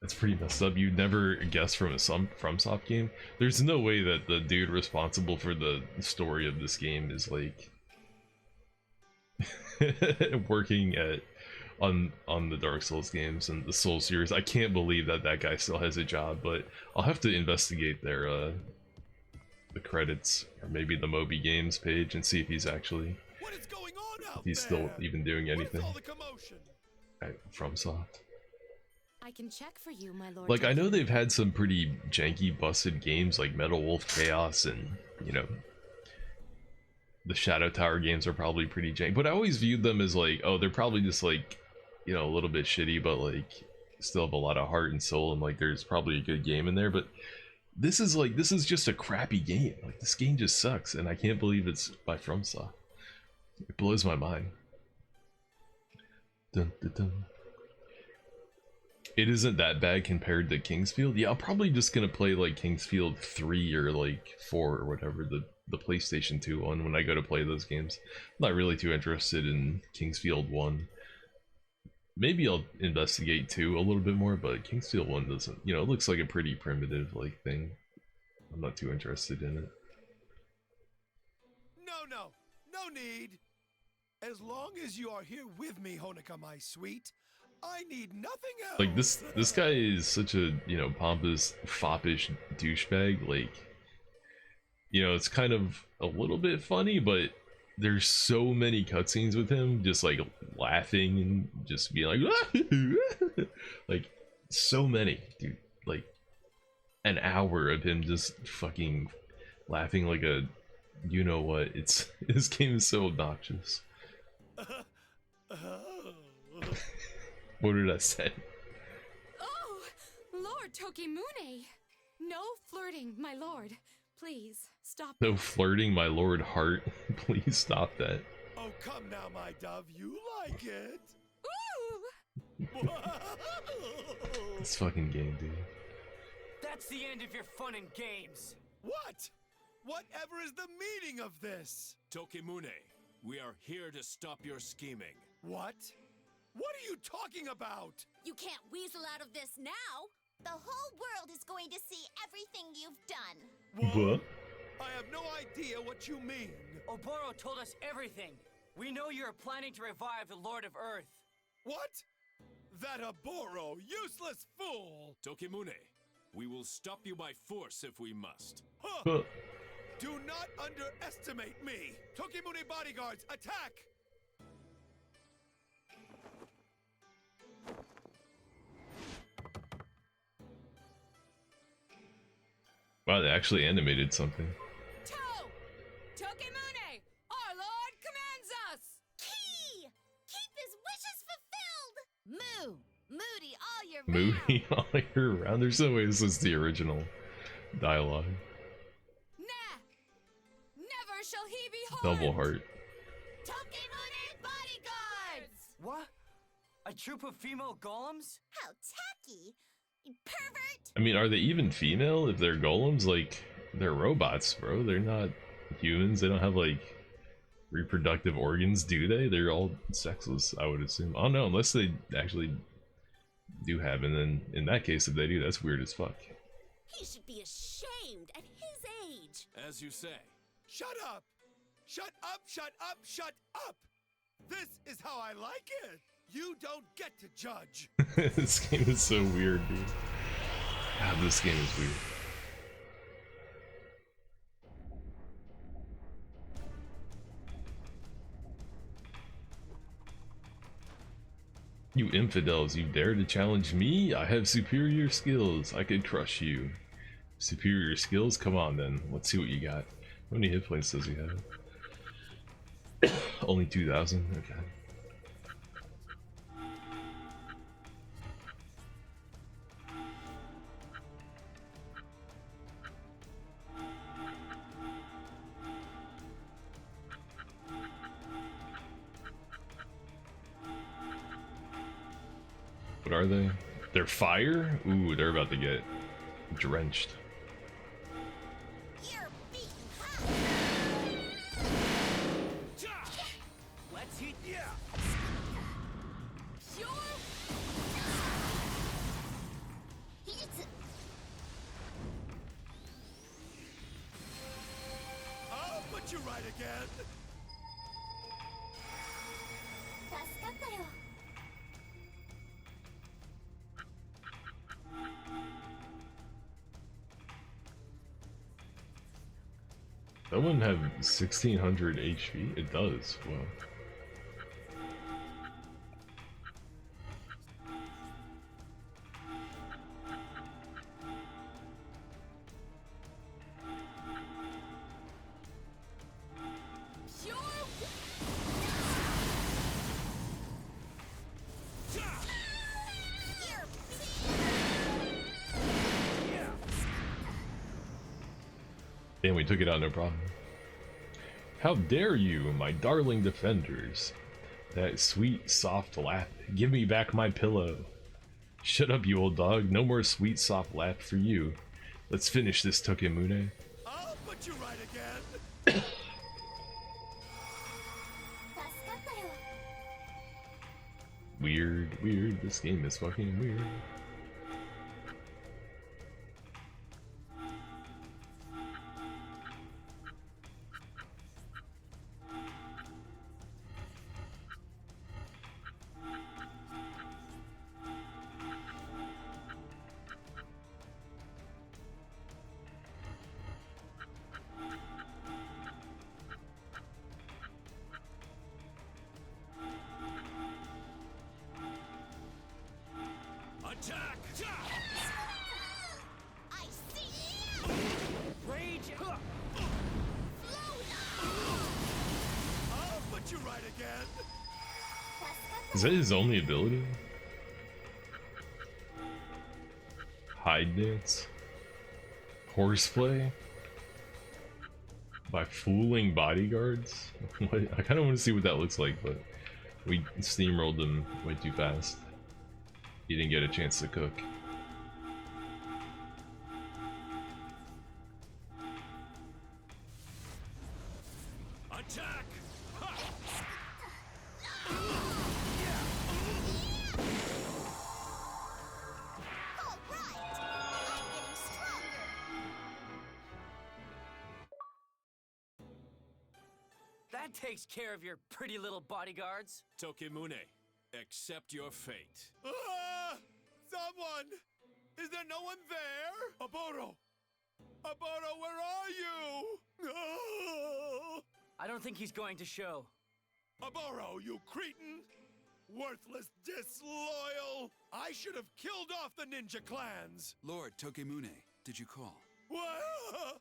That's pretty messed up. You'd never guess from a FromSoft game. There's no way that the dude responsible for the story of this game is like working on the Dark Souls games and the Souls series. I can't believe that guy still has a job, but I'll have to investigate their the credits or maybe the Moby Games page and see if he's actually still even doing anything at FromSoft. I can check for you, my lord. Like, I know they've had some pretty janky, busted games like Metal Wolf Chaos and, you know, the Shadow Tower games are probably pretty janky, but I always viewed them as like, oh, they're probably just like, you know, a little bit shitty, but like still have a lot of heart and soul, and like there's probably a good game in there. But this is just a crappy game. Like, this game just sucks, and I can't believe it's by FromSoft. It blows my mind. Dun, dun, dun. It isn't that bad compared to Kingsfield. Yeah, I'm probably just gonna play like Kingsfield 3 or like 4 or whatever, the PlayStation 2 one, when I go to play those games. I'm not really too interested in Kingsfield 1. Maybe I'll investigate 2 a little bit more, but Kingsfield 1 doesn't, you know, it looks like a pretty primitive like thing. I'm not too interested in it. No need. As long as you are here with me, Honoka, my sweet, I need nothing else. Like, this guy is such a, you know, pompous, foppish douchebag. Like, you know, it's kind of a little bit funny, but there's so many cutscenes with him just like laughing and just being like like, so many, dude. Like, an hour of him just fucking laughing like a, you know what. It's, this game is so obnoxious. What did I say? Oh, Lord Tokimune! No flirting, my lord. Please, stop. No flirting, my lord Heart. Please stop that. Oh, come now, my dove. You like it? Ooh! This fucking game, dude. That's the end of your fun and games. What? Whatever is the meaning of this? Tokimune, we are here to stop your scheming. What? What are you talking about? You can't weasel out of this now. The whole world is going to see everything you've done. What? I have no idea what you mean. Oboro told us everything. We know you're planning to revive the Lord of Earth. What? That Oboro, useless fool! Tokimune, we will stop you by force if we must. Huh. Do not underestimate me! Tokimune bodyguards, attack! Wow, they actually animated something. Moo! Moody all year Movie all year round. There's no way this is the original dialogue. Nah! Never shall he be harmed! Double heart. Tokimune bodyguards! What? A troop of female golems? How tacky! You pervert! I mean, are they even female if they're golems? Like, they're robots, bro. They're not humans. They don't have, like, reproductive organs, do they? They're all sexless, I would assume. I don't know, unless they actually do have, and then in that case, if they do, that's weird as fuck. He should be ashamed at his age. As you say. Shut up! Shut up, shut up, shut up! This is how I like it! You don't get to judge! This game is so weird, dude. God, this game is weird. You infidels, you dare to challenge me? I have superior skills. I could crush you. Superior skills? Come on then. Let's see what you got. How many hit points does he have? Only 2,000? Okay. What are they? They're fire? Ooh, they're about to get drenched. You're beaten, Let's eat. Yeah. I'll put you right again! 助かったよ。 That one have 1600 HP? It does. Wow. Damn, we took it out, no problem. How dare you, my darling defenders? That sweet, soft lap. Give me back my pillow. Shut up, you old dog. No more sweet, soft lap for you. Let's finish this, Tokimune. I'll put you right again! 助かったよ。 Weird, weird. This game is fucking weird. Attack! I see you! Rage. I'll put you right again! 助かった Is that his only ability? Hide dance? Horseplay? By fooling bodyguards? What? I kind of want to see what that looks like, but we steamrolled him way too fast. He didn't get a chance to cook. Attack! Ha! All right! I'm getting stronger! That takes care of your pretty little bodyguards. Tokimune, accept your fate. Ah! Someone! Is there no one there? Aboro! Aboro, where are you? Oh! I don't think he's going to show. Aboro, you cretin! Worthless, disloyal! I should have killed off the ninja clans! Lord Tokimune, did you call? What?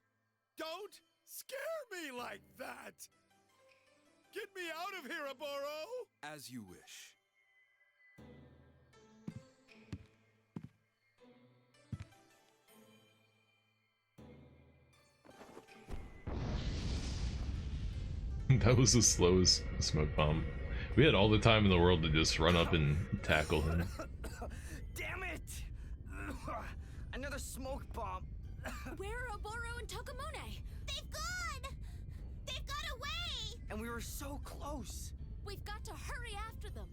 Don't scare me like that! Get me out of here, Aboro! As you wish. That was the slowest smoke bomb. We had all the time in the world to just run up and tackle him. Damn it! Another smoke bomb. Where are Oboro and Tokamune? They've gone! They've got away! And we were so close. We've got to hurry after them.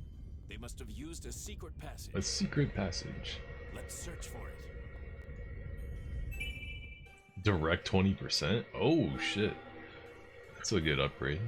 They must have used a secret passage. A secret passage. Let's search for it. Direct 20%? Oh shit. That's a good upgrade.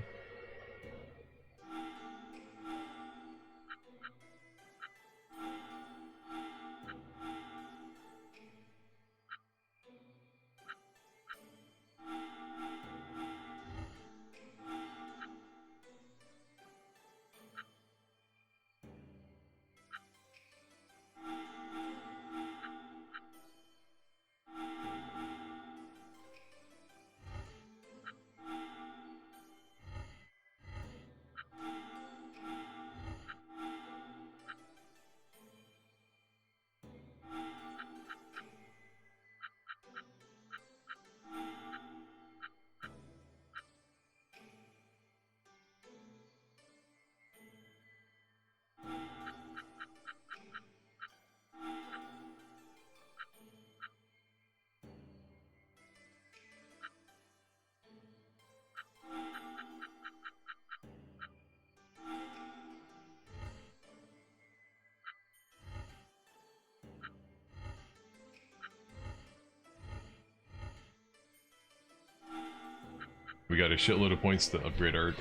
We got a shitload of points to upgrade our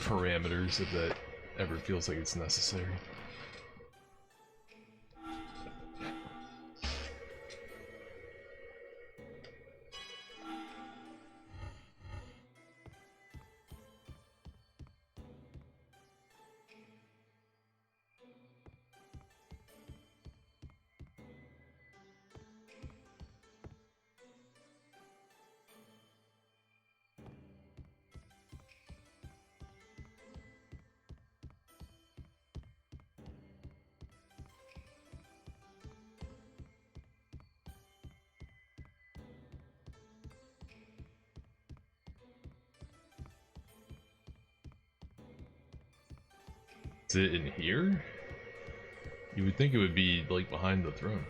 parameters if that ever feels like it's necessary. Is it in here? You would think it would be like behind the throne.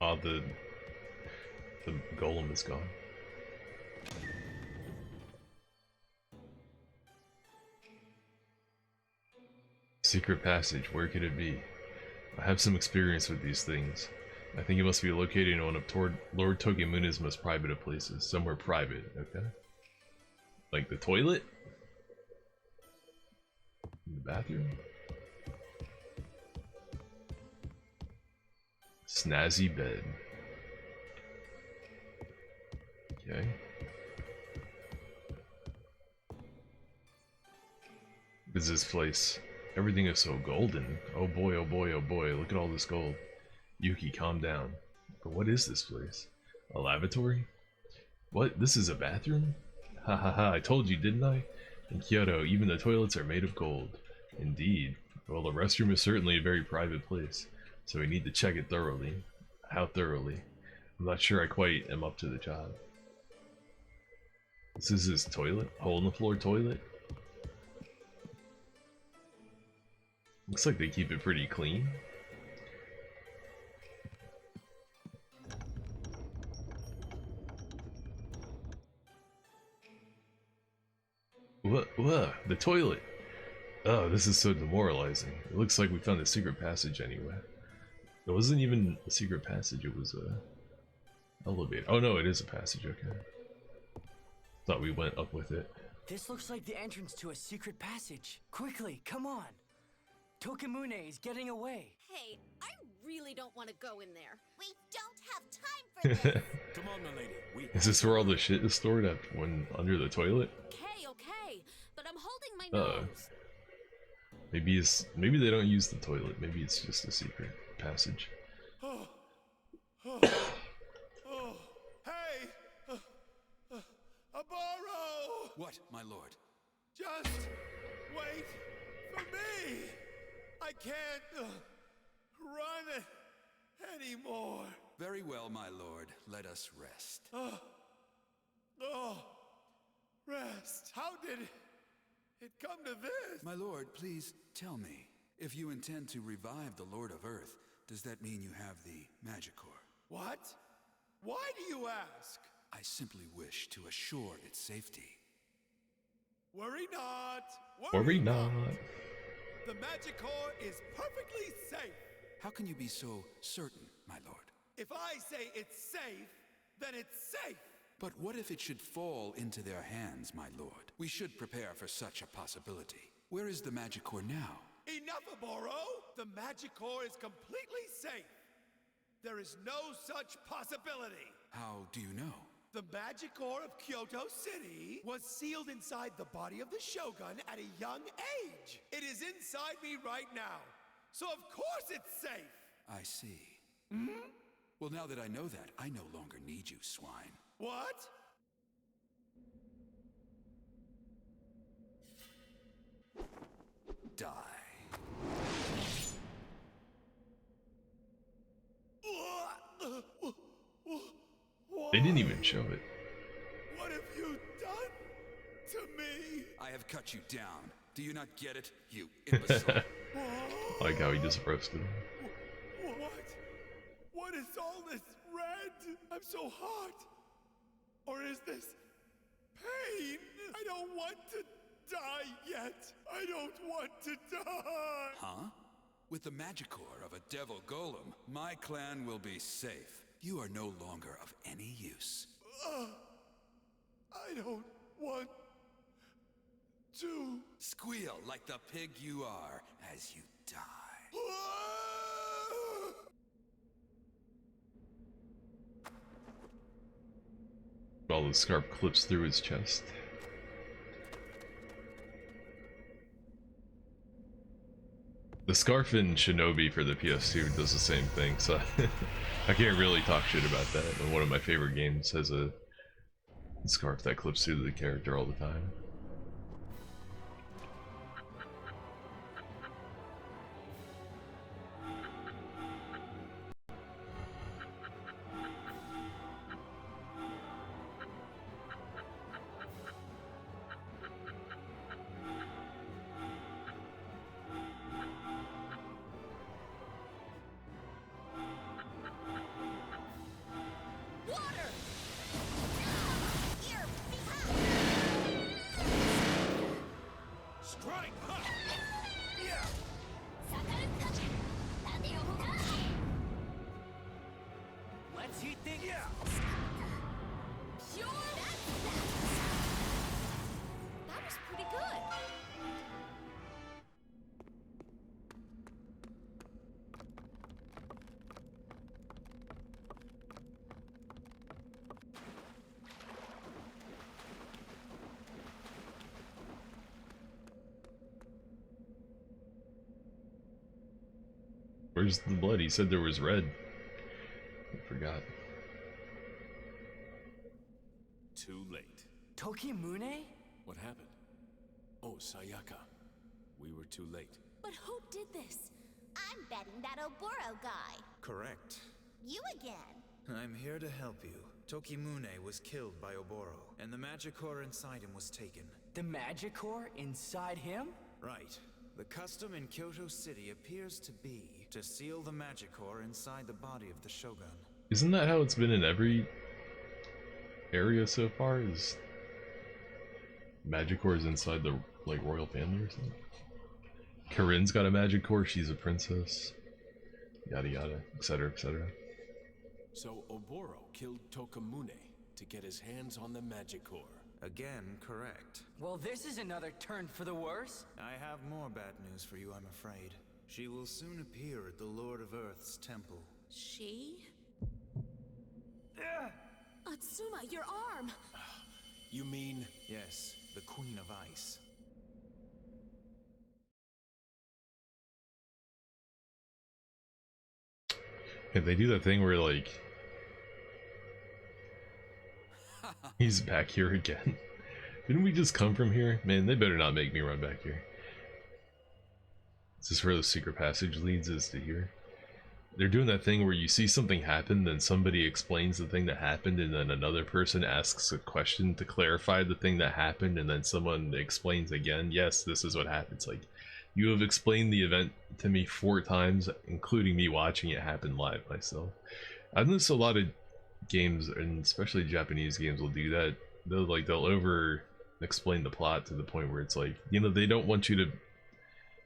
Oh, the golem is gone. Secret passage, where could it be? I have some experience with these things. I think it must be located in one of Lord Tokimune's most private of places. Somewhere private, okay? Like the toilet? In the bathroom? Snazzy bed. Okay. What is this place? Everything is so golden. Oh boy, oh boy, oh boy, look at all this gold. Yuki, calm down. But what is this place? A lavatory? What? This is a bathroom? Ha ha ha, I told you, didn't I? In Kyoto, even the toilets are made of gold. Indeed. Well, the restroom is certainly a very private place, so we need to check it thoroughly. How thoroughly? I'm not sure I quite am up to the job. This is his toilet? Hole in the floor toilet? Looks like they keep it pretty clean. What? The toilet! Oh, this is so demoralizing. It looks like we found a secret passage anyway. It wasn't even a secret passage, it was a elevator. Oh no, it is a passage, okay. Thought we went up with it. This looks like the entrance to a secret passage. Quickly, come on. Tokimune is getting away. Hey, I really don't want to go in there. We don't have time for this. Come on, milady. We Is this where all the shit is stored at when under the toilet? Okay, but I'm holding my nose. Maybe they don't use the toilet. Maybe it's just a secret passage. Hey! Aboro! What, my lord? Just wait for me! I can't run anymore. Very well, my lord. Let us rest. Rest. How did it come to this? My lord, please tell me. If you intend to revive the Lord of Earth, does that mean you have the Magicore? What? Why do you ask? I simply wish to assure its safety. Worry not. Worry not. The Magicore is perfectly safe. How can you be so certain, my lord? If I say it's safe, then it's safe. But what if it should fall into their hands, my lord? We should prepare for such a possibility. Where is the Magicore now? Enough, Aboro! The Magicore is completely safe. There is no such possibility. How do you know? The Magicore of Kyoto City was sealed inside the body of the Shogun at a young age. It is inside me right now. So of course it's safe. I see. Well, now that I know that, I no longer need you, swine. What? Die. They didn't even show it. What have you done to me? I have cut you down. Do you not get it, you imbecile? I like how he just roasted him. What is all this red? I'm so hot. Or is this pain? I don't want to die yet. I don't want to die. Huh? With the Magicore of a devil golem, my clan will be safe. You are no longer of any use. I don't want to. Squeal like the pig you are as you die. While the scarf clips through his chest. The scarf in Shinobi for the PS2 does the same thing, so I can't really talk shit about that. But one of my favorite games has a scarf that clips through the character all the time. Let's heat things. That was pretty good. Where's the blood? He said there was red. I forgot. Too late. Tokimune? What happened? Oh, Sayaka. We were too late. But who did this? I'm betting that Oboro guy. Correct. You again. I'm here to help you. Tokimune was killed by Oboro, and the Magicore inside him was taken. The Magicore inside him? Right. The custom in Kyoto City appears to be to seal the Magicore inside the body of the Shogun. Isn't that how it's been in every area so far? Is Magicore's inside the royal family or something? Corinne's got a Magicore, she's a princess. Yada yada, etc. etc. So Oboro killed Tokimune to get his hands on the Magicore. Again, correct. Well, this is another turn for the worse. I have more bad news for you, I'm afraid. She will soon appear at the Lord of Earth's temple. She? Atsuma, your arm! You mean... Yes, the Queen of Ice. If they do that thing where, like, he's back here again. Didn't we just come from here? Man, they better not make me run back here. Is this where the secret passage leads us to here? They're doing that thing where you see something happen, then somebody explains the thing that happened, and then another person asks a question to clarify the thing that happened, and then someone explains again, yes, this is what happened. It's like, you have explained the event to me 4 times, including me watching it happen live myself. I've noticed a lot of games, and especially Japanese games, will do that. They'll over explain the plot to the point where it's like, you know, they don't want you to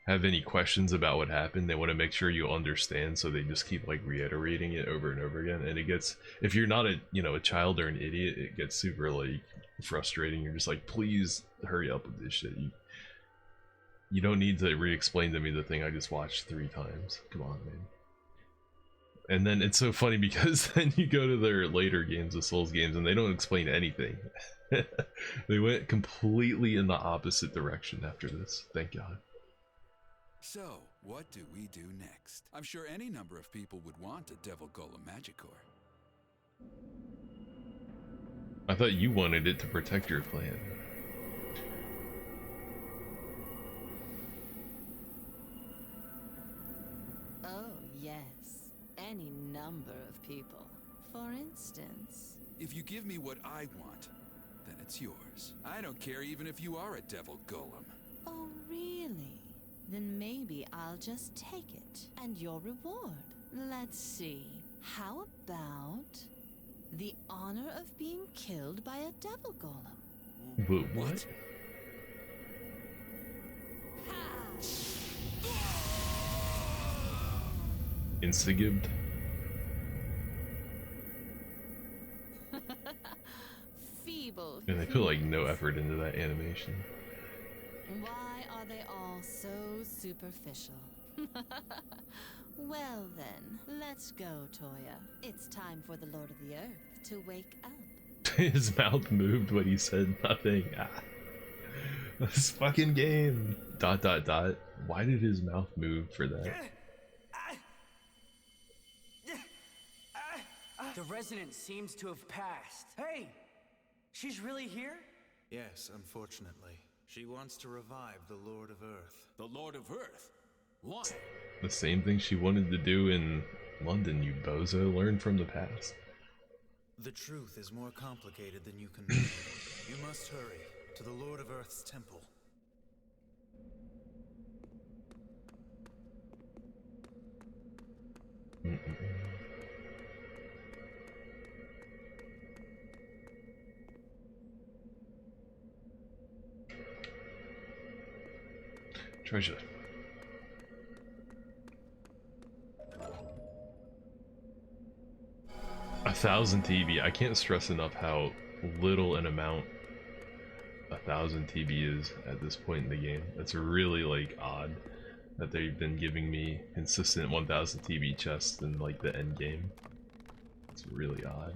have any questions about what happened. They want to make sure you understand, so they just keep like reiterating it over and over again. And it gets, if you're not a child or an idiot, it gets super like frustrating. You're just like, please hurry up with this shit. You don't need to re-explain to me the thing I just watched 3 times. Come on, man. And then it's so funny because then you go to their later games, the Souls games, and they don't explain anything. They went completely in the opposite direction after this. Thank God. So, what do we do next? I'm sure any number of people would want a Devil Golem Magicore. I thought you wanted it to protect your clan. Oh, yes. Any number of people. For instance... If you give me what I want, then it's yours. I don't care even if you are a Devil Golem. Oh, really? Then maybe I'll just take it. And your reward. Let's see. How about the honor of being killed by a Devil Golem? What? Instagibbed? Feeble. And they put like no effort into that animation. Why are they all so superficial? Well then, let's go, Toya. It's time for the Lord of the Earth to wake up. His mouth moved when he said nothing. This fucking game. ... Why did his mouth move for that? The resonance seems to have passed. Hey! She's really here? Yes, unfortunately. She wants to revive the Lord of Earth. The Lord of Earth? Why? The same thing she wanted to do in London, you bozo. Learn from the past. The truth is more complicated than you can know. You must hurry to the Lord of Earth's temple. Treasure. A 1,000 TB. I can't stress enough how little an amount 1,000 TB is at this point in the game. That's really like odd that they've been giving me consistent 1,000 TB chests in like the end game. It's really odd.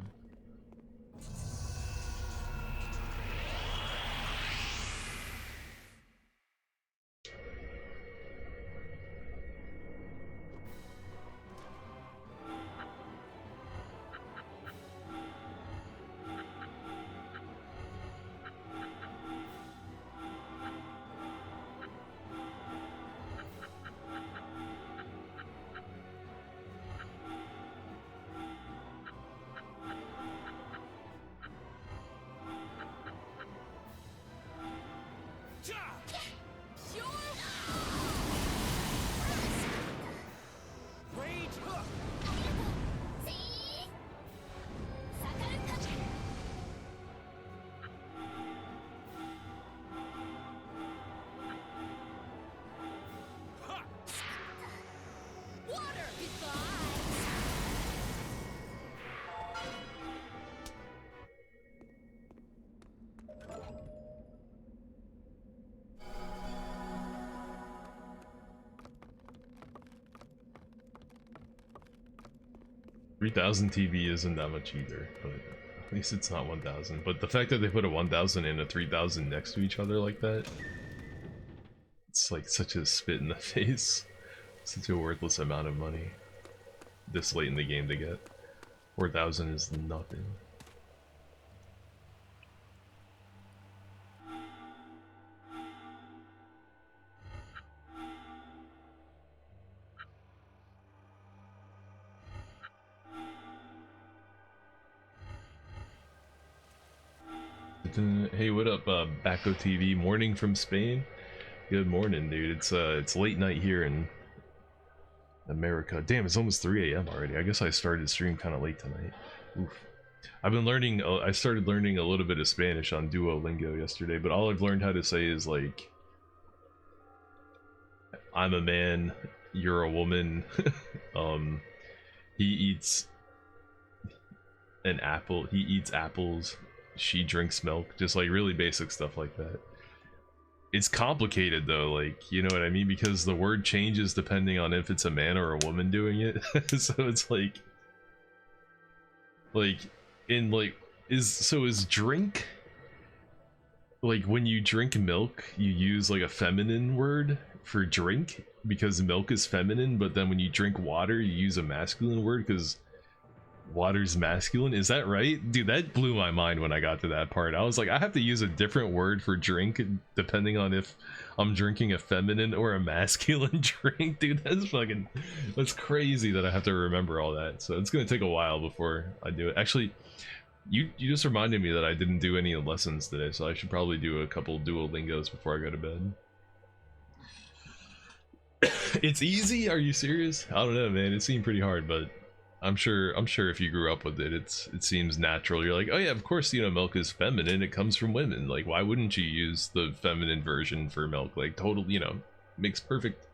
3,000 TV isn't that much either, but at least it's not 1,000. But the fact that they put a 1,000 and a 3,000 next to each other like that, it's like such a spit in the face. Such a worthless amount of money this late in the game to get. 4,000 is nothing. Hey, what up, Backo TV? Morning from Spain. Good morning, dude. It's late night here in America. Damn, it's almost 3 a.m. already. I guess I started stream kind of late tonight. Oof. I've been learning. I started learning a little bit of Spanish on Duolingo yesterday, but all I've learned how to say is like, "I'm a man, you're a woman." He eats an apple. He eats apples. She drinks milk. Just like really basic stuff like that. It's complicated though, like, you know what I mean? Because the word changes depending on if it's a man or a woman doing it. So it's like in like is drink, like when you drink milk you use like a feminine word for drink because milk is feminine, but then when you drink water you use a masculine word because water's masculine. Is that right? Dude, that blew my mind when I got to that part. I was like, I have to use a different word for drink depending on if I'm drinking a feminine or a masculine drink. Dude, that's crazy that I have to remember all that. So it's gonna take a while before I do it. Actually, you just reminded me that I didn't do any lessons today, so I should probably do a couple Duolingos before I go to bed. It's easy? Are you serious? I don't know, man. It seemed pretty hard, but I'm sure if you grew up with it, it seems natural. You're like, oh yeah, of course, you know, milk is feminine. It comes from women. Like, why wouldn't you use the feminine version for milk? Like, totally, you know, makes perfect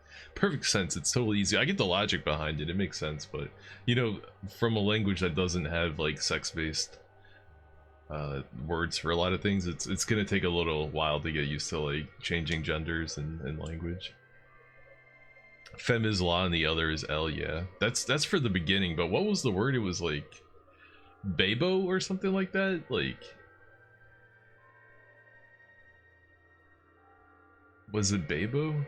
sense. It's totally easy. I get the logic behind it. It makes sense, but you know, from a language that doesn't have like sex-based words for a lot of things, it's gonna take a little while to get used to like changing genders and language. Fem is la and the other is L, yeah. That's for the beginning, but what was the word? It was like babo or something like that? Like, was it babo?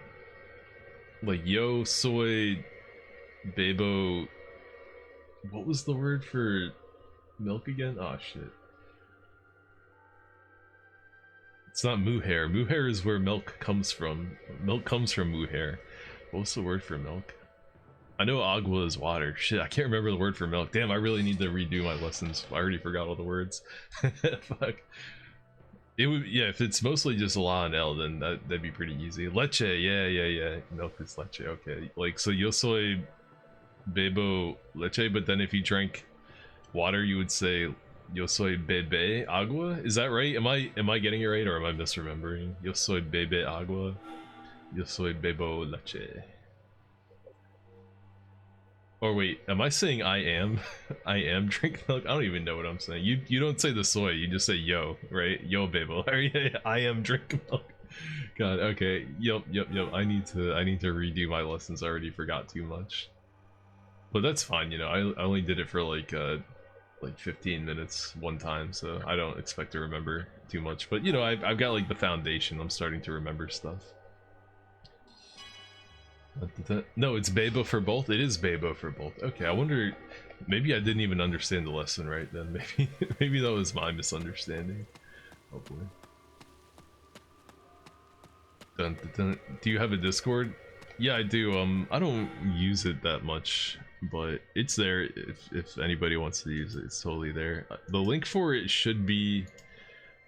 Like, yo soy babo. What was the word for milk again? Oh shit. It's not mujer. Mujer is where milk comes from. Milk comes from mujer. What's the word for milk? I know agua is water. Shit, I can't remember the word for milk. Damn, I really need to redo my lessons. I already forgot all the words. Fuck. It would, yeah, if it's mostly just la and L, then that'd be pretty easy. Leche, yeah. Milk is leche, okay. Like, so yo soy bebo leche, but then if you drank water, you would say yo soy bebe agua? Is that right? Am I getting it right, or am I misremembering? Yo soy bebe agua. Yo soy bebo leche. Or wait, am I saying I am? I am drink milk? I don't even know what I'm saying. You don't say the soy, you just say yo, right? Yo bebo. I am drink milk. God, okay. Yup. I need to redo my lessons. I already forgot too much. But that's fine, you know. I only did it for like 15 minutes one time, so I don't expect to remember too much. But you know, I've got like the foundation. I'm starting to remember stuff. No, it's Bebo for both. It is Bebo for both. Okay, I wonder. Maybe I didn't even understand the lesson right then. Maybe that was my misunderstanding. Hopefully. Dun, dun, dun. Do you have a Discord? Yeah, I do. I don't use it that much, but it's there if anybody wants to use it. It's totally there. The link for it should be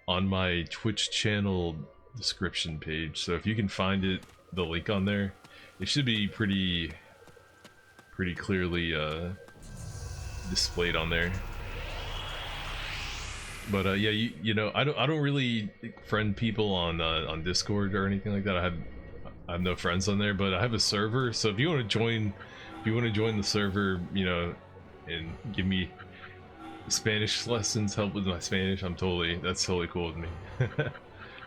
on my Twitch channel description page. So if you can find it, the link on there. It should be pretty clearly displayed on there. But yeah, you know, I don't really friend people on Discord or anything like that. I have no friends on there, but I have a server. So if you want to join the server, you know, and give me Spanish lessons, help with my Spanish, that's totally cool with me.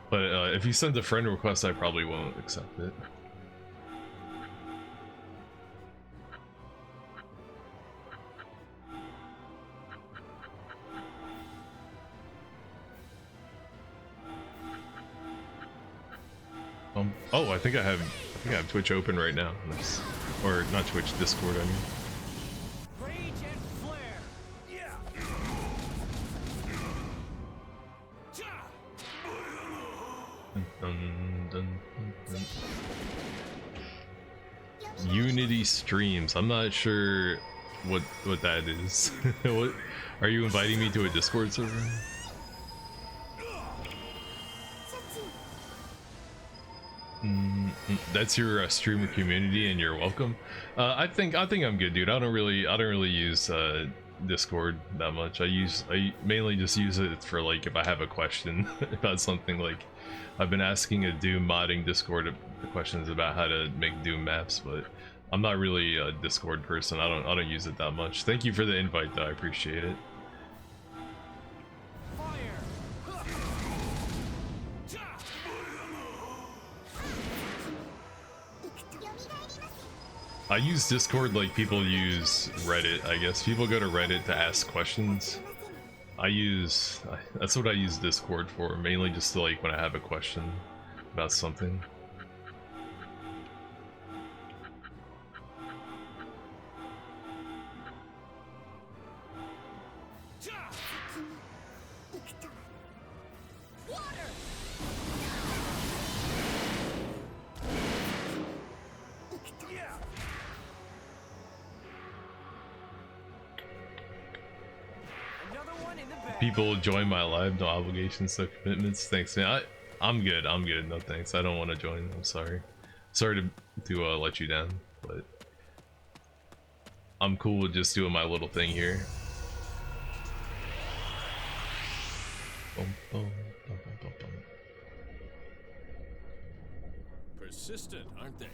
But if you send a friend request, I probably won't accept it. Oh, I think I have Twitch open right now. Nice. Or not Twitch, Discord, I mean. Rage and flare. Yeah. Dun, dun, dun, dun. Unity streams. I'm not sure what that is. What are you inviting me to a Discord server? That's your streamer community, and you're welcome. I think I'm good, dude. I don't really use Discord that much. I mainly just use it for like if I have a question about something. Like I've been asking a Doom modding Discord questions about how to make Doom maps, but I'm not really a Discord person. I don't use it that much. Thank you for the invite, though. I appreciate it. I use Discord like people use Reddit, I guess. People go to Reddit to ask questions. That's what I use Discord for, mainly just to, like, when I have a question about something. People join my live, no obligations, no commitments. Thanks, man. I'm good. No thanks. I don't want to join. I'm sorry. Sorry to let you down, but I'm cool with just doing my little thing here. Persistent, aren't they?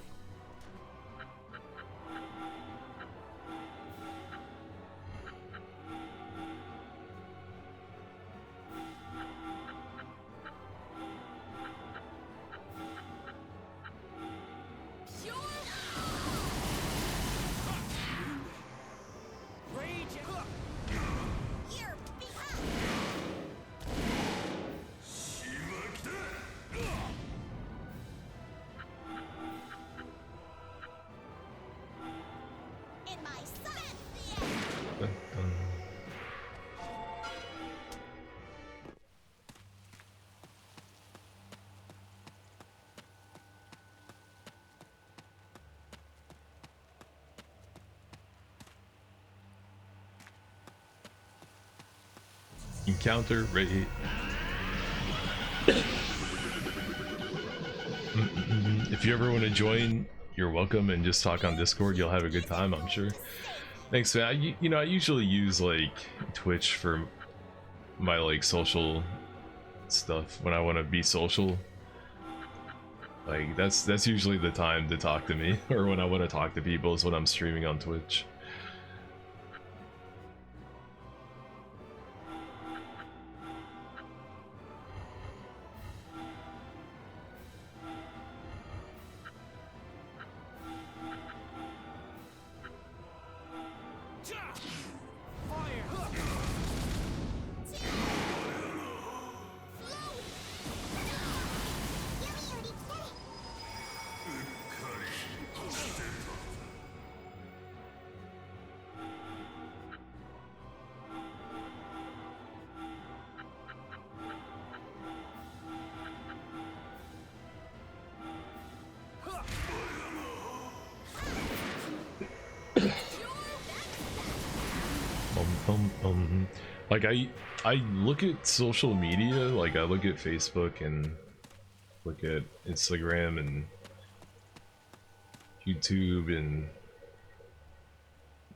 Encounter rate. If you ever want to join, you're welcome, and just talk on Discord. You'll have a good time, I'm sure. Thanks, man. I usually use like Twitch for my like social stuff when I want to be social. Like that's usually the time to talk to me, or when I want to talk to people is when I'm streaming on Twitch. Like I look at social media, like I look at Facebook and look at Instagram and YouTube and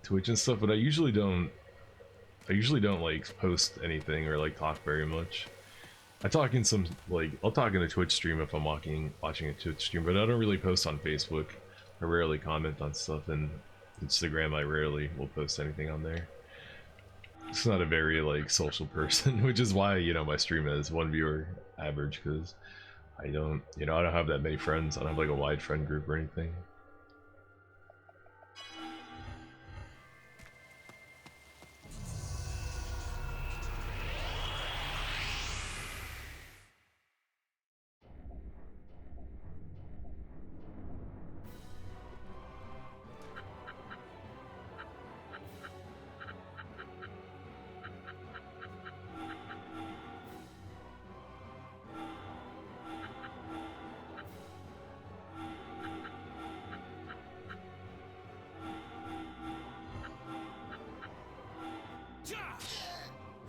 Twitch and stuff, but I usually don't like post anything or like talk very much. I talk in some, like, I'll talk in a Twitch stream if I'm watching a Twitch stream, but I don't really post on Facebook. I rarely comment on stuff, and Instagram I rarely will post anything on there. It's not a very like social person, which is why, you know, my stream has 1 viewer average, because I don't have that many friends. I don't have like a wide friend group or anything.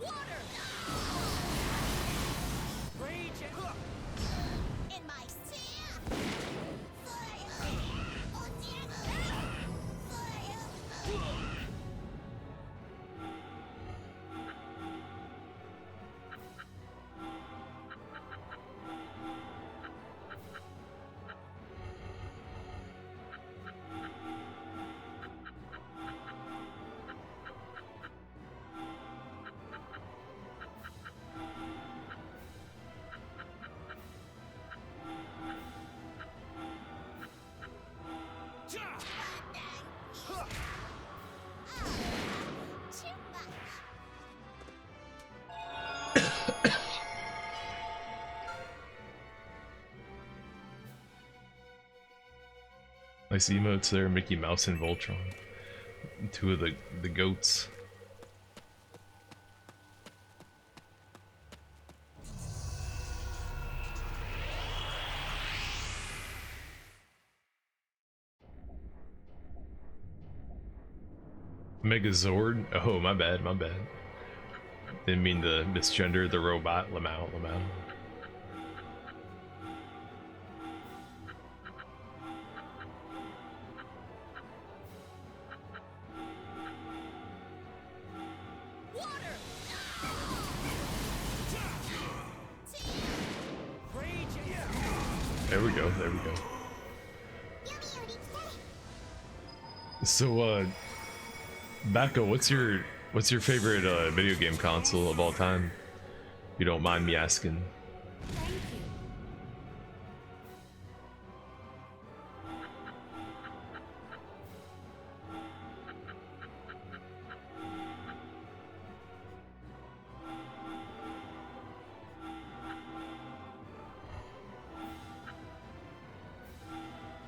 Water! Rage and... In my sea! Fire! Oh dear! Fire! Too much! Nice emotes there, Mickey Mouse and Voltron. Two of the goats. Megazord? Oh, my bad, my bad. Didn't mean to misgender the robot. Lamau. Water! Rage and... There we go. So, Bacco, what's your favorite video game console of all time? If you don't mind me asking. Thank you.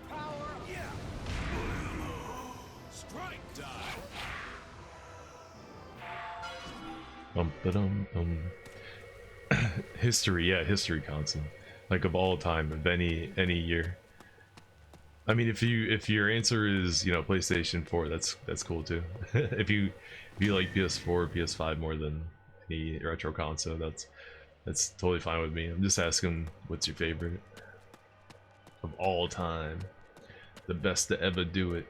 Power! Yeah! Strike die! History, yeah, history console. Like of all time, of any year. I mean, if your answer is, you know, PlayStation 4, that's cool too. if you like PS4, PS5 more than any retro console, that's totally fine with me. I'm just asking, what's your favorite of all time? The best to ever do it.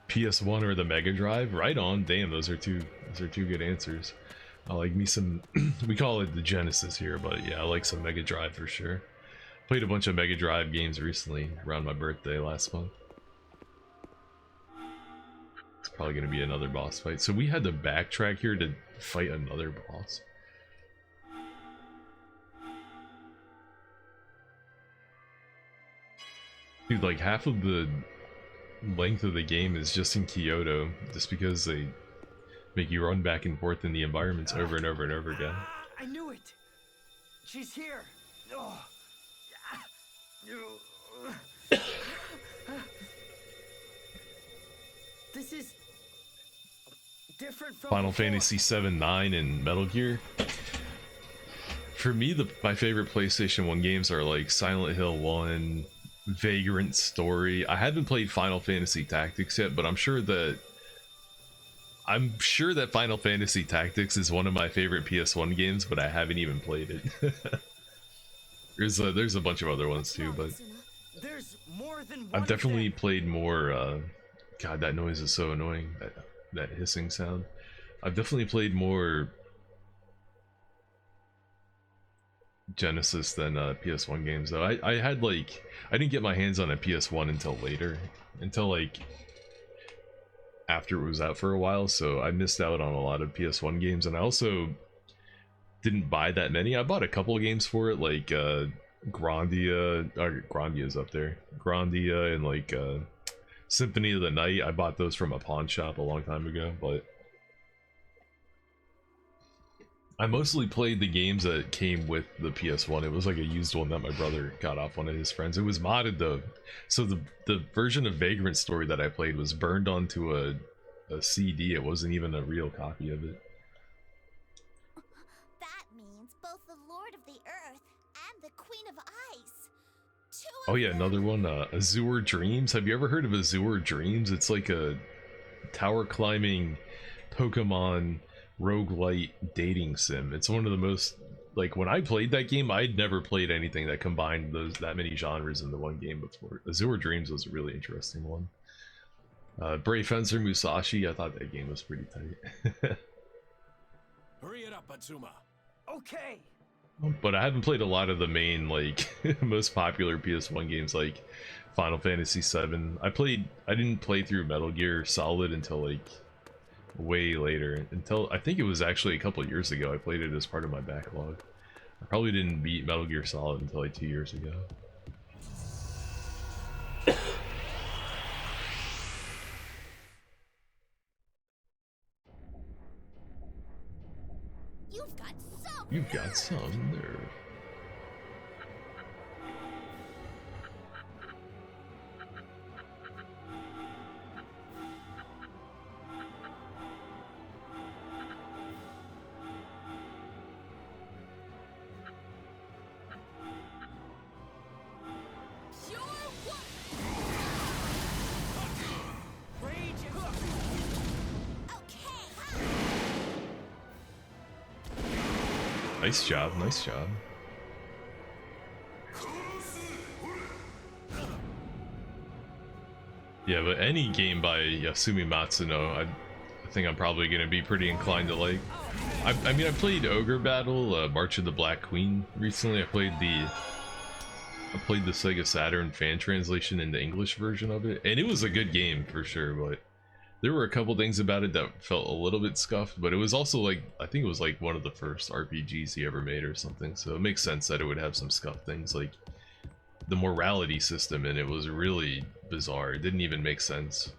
PS1 or the Mega Drive? Right on. Damn, those are two good answers. I like me some we call it the Genesis here, but yeah, I like some Mega Drive for sure. Played a bunch of Mega Drive games recently around my birthday last month. It's probably gonna be another boss fight. So we had to backtrack here to fight another boss. Dude, like half of the length of the game is just in Kyoto, just because they make you run back and forth in the environments over and over and over again. I knew it! She's here! Oh. This is different from Final before. Fantasy 7, 9, and Metal Gear. For me, my favorite PlayStation 1 games are like Silent Hill 1, Vagrant Story. I haven't played Final Fantasy Tactics yet, but I'm sure that Final Fantasy Tactics is one of my favorite PS1 games, but I haven't even played it. There's a bunch of other ones too, but There's more than one I've definitely event. played more. God, that noise is so annoying. That hissing sound. I've definitely played more Genesis than PS1 games though. I had like, I didn't get my hands on a PS1 until later, until like after it was out for a while, so I missed out on a lot of PS1 games, and I also didn't buy that many. I bought a couple of games for it, like Grandia, Grandia's up there, Grandia, and like Symphony of the Night. I bought those from a pawn shop a long time ago, but I mostly played the games that came with the PS1. It was like a used one that my brother got off one of his friends. It was modded though. So the version of Vagrant Story that I played was burned onto a CD. It wasn't even a real copy of it. That means both the Lord of the Earth and the Queen of Ice. Oh yeah, another one, Azure Dreams. Have you ever heard of Azure Dreams? It's like a tower climbing Pokemon roguelite dating sim. It's one of the most, like, when I played that game, I'd never played anything that combined that many genres in the one game before. Azure Dreams was a really interesting one. Brave Fencer Musashi, I thought that game was pretty tight. Hurry it up, Atsuma. Okay. But I haven't played a lot of the main, like, most popular PS1 games like Final Fantasy VII. I didn't play through Metal Gear Solid until like way later. Until I think it was actually a couple years ago. I played it as part of my backlog. I probably didn't beat Metal Gear Solid until like 2 years ago. You've got some nerve. Nice job, nice job. Yeah, but any game by Yasumi Matsuno, I think I'm probably going to be pretty inclined to like. I mean, I played Ogre Battle, March of the Black Queen recently. I played the Sega Saturn fan translation in the English version of it, and it was a good game for sure, but there were a couple things about it that felt a little bit scuffed, but it was also like, I think it was like one of the first RPGs he ever made or something, so it makes sense that it would have some scuffed things. Like, the morality system in it was really bizarre. It didn't even make sense.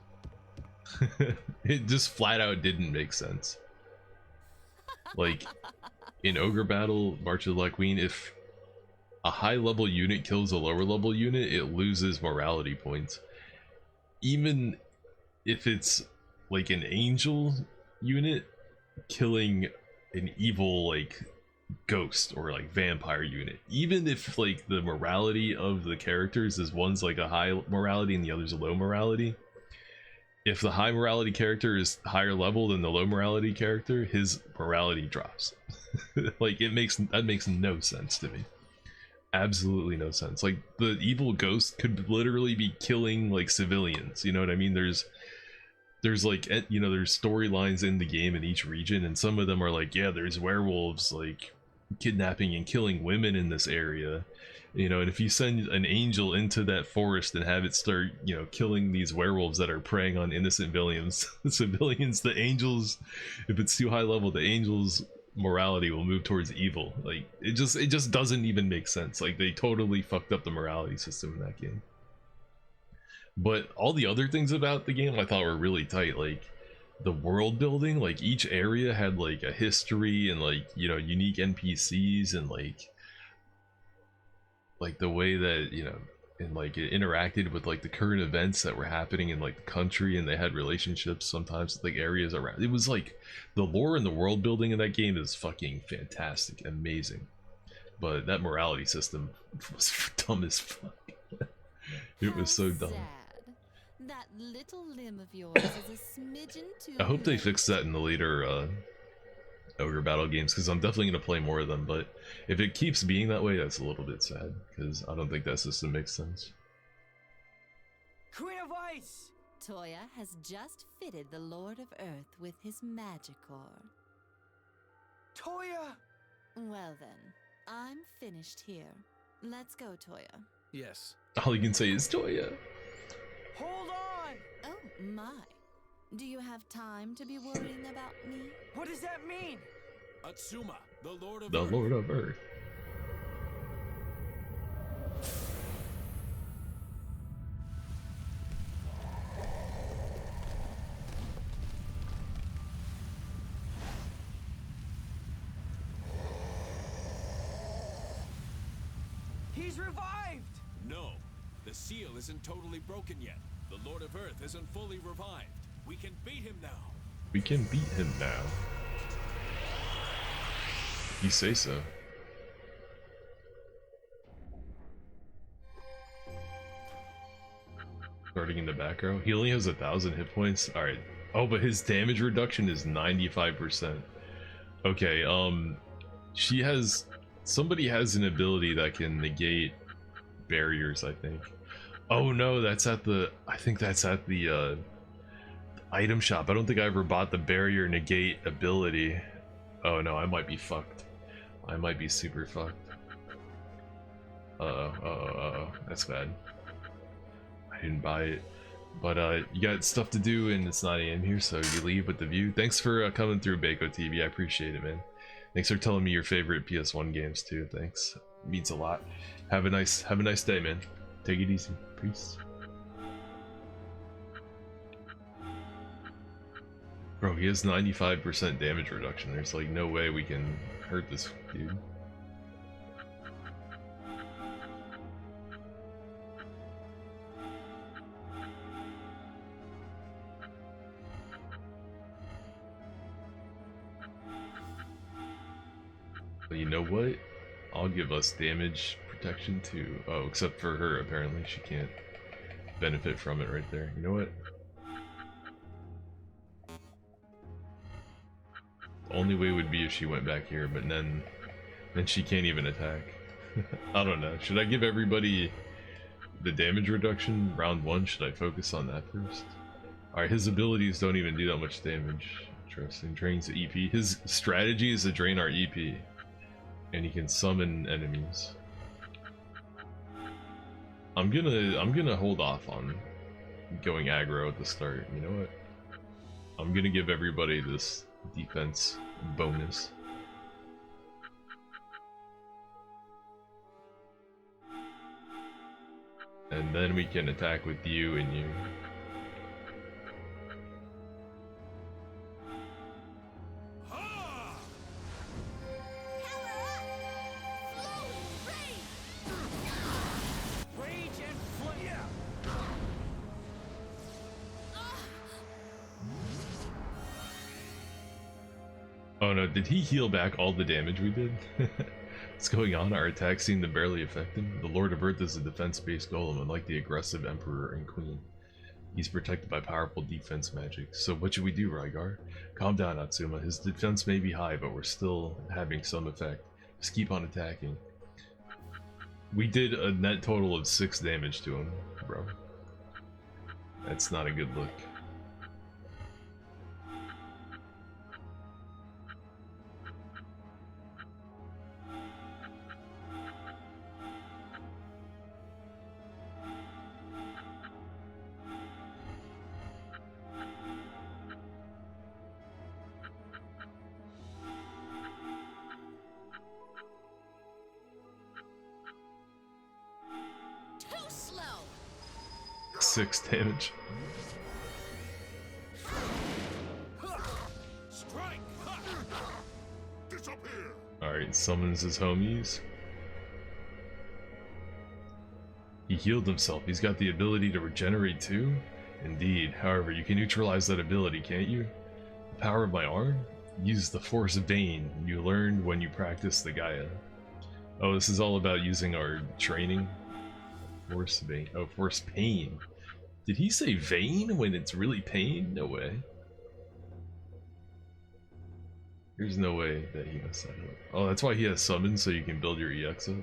It just flat out didn't make sense. Like, in Ogre Battle, March of the Black Queen, if a high level unit kills a lower level unit, it loses morality points. Even if it's like an angel unit killing an evil like ghost or like vampire unit, even if like the morality of the characters is one's like a high morality and the other's a low morality, if the high morality character is higher level than the low morality character, his morality drops. Like, that makes no sense to me. Absolutely no sense. Like, the evil ghost could literally be killing like civilians, you know what I mean? There's like, you know, there's storylines in the game in each region, and some of them are like, yeah, there's werewolves like kidnapping and killing women in this area, you know, and if you send an angel into that forest and have it start, you know, killing these werewolves that are preying on innocent civilians, the angels, if it's too high level, the angels morality will move towards evil. Like, it just doesn't even make sense. Like, they totally fucked up the morality system in that game. But all the other things about the game I thought were really tight. Like, the world building, like each area had like a history and like, you know, unique NPCs, and like the way that, you know, and like it interacted with like the current events that were happening in like the country, and they had relationships sometimes with like areas around. It was like, the lore and the world building in that game is fucking fantastic, amazing. But that morality system was dumb as fuck. It was so dumb. That little limb of yours is a smidgen too. I hope they fix that in the later Ogre Battle games, because I'm definitely going to play more of them, but if it keeps being that way, that's a little bit sad, because I don't think that system makes sense. Queen of Ice! Toya has just fitted the Lord of Earth with his Magicore. Toya! Well then, I'm finished here. Let's go, Toya. Yes. All you can say is Toya. Hold on! Oh my. Do you have time to be worrying about me? What does that mean? Atsuma, the Lord of The Earth. Lord of Earth. He's revived! No, the seal isn't totally broken yet. The Lord of Earth isn't fully revived. We can beat him now. We can beat him now. You say so. Starting in the back row. He only has 1,000 hit points. Alright. Oh, but his damage reduction is 95%. Okay, she has... Somebody has an ability that can negate barriers, I think. Oh no, that's at the... I think that's at the, item shop. I don't think I ever bought the barrier negate ability. Oh no, I might be fucked. I might be super fucked. Uh-oh. That's bad. I didn't buy it. But, you got stuff to do and it's 9 AM here, so you leave with the view. Thanks for coming through, Bako TV. I appreciate it, man. Thanks for telling me your favorite PS1 games, too. Thanks. It means a lot. Have a nice day, man. Take it easy. Peace. Bro, he has 95% damage reduction. There's like no way we can hurt this dude. But you know what? I'll give us damage protection too. Oh, except for her, apparently. She can't benefit from it right there. You know what? The only way would be if she went back here, but then she can't even attack. I don't know. Should I give everybody the damage reduction round 1? Should I focus on that first? Alright, his abilities don't even do that much damage. Interesting. Drains the EP. His strategy is to drain our EP. And he can summon enemies. I'm gonna hold off on going aggro at the start. You know what? I'm gonna give everybody this defense bonus. And then we can attack with you and you. Oh no, did he heal back all the damage we did? What's going on? Our attacks seem to barely affect him. The Lord of Earth is a defense-based golem, unlike the aggressive Emperor and Queen. He's protected by powerful defense magic. So what should we do, Rygar? Calm down, Atsuma. His defense may be high, but we're still having some effect. Just keep on attacking. We did a net total of 6 damage to him, bro. That's not a good look. Too slow. 6 damage. Strike! Disappear! Alright, summons his homies. He healed himself. He's got the ability to regenerate too? Indeed. However, you can neutralize that ability, can't you? The power of my arm? Use the Force Bane you learned when you practiced the Gaia. Oh, this is all about using our training. Force Bane. Oh, Force Pain. Did he say vein when it's really pain? No way. There's no way that he messed that up. Oh, that's why he has summon, so you can build your EX up.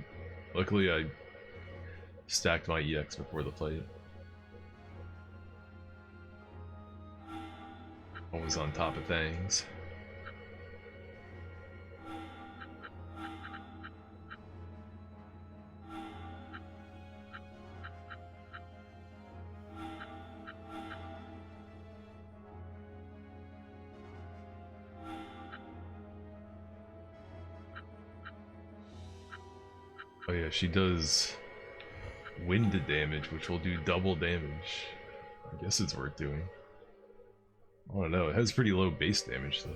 Luckily, I stacked my EX before the fight. Always on top of things. Oh yeah, she does wind damage, which will do double damage. I guess it's worth doing. I don't know, it has pretty low base damage though.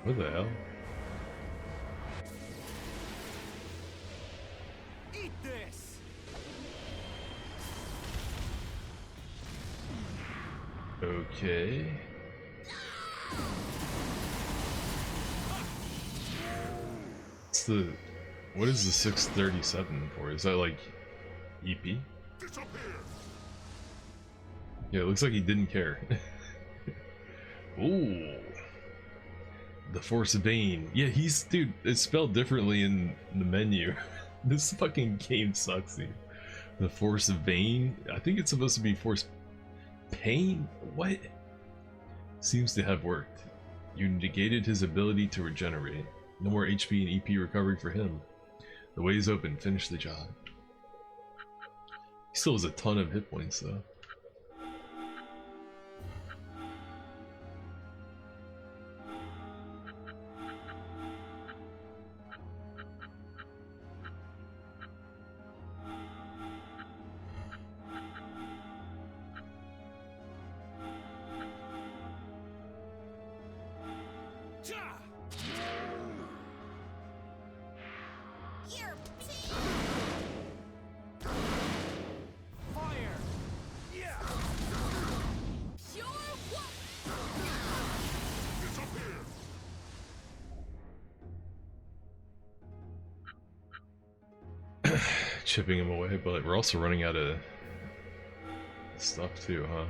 What the hell? Eat this! Okay. What is the 637 for? Is that like EP? Yeah, it looks like he didn't care. Ooh. The Force of Bane. Yeah, dude, it's spelled differently in the menu. This fucking game sucks, dude. The Force of Bane? I think it's supposed to be Force Pain? What? Seems to have worked. You negated his ability to regenerate. No more HP and EP recovery for him. The way is open. Finish the job. He still has a ton of hit points, though. Chipping him away, but we're also running out of stuff too, huh?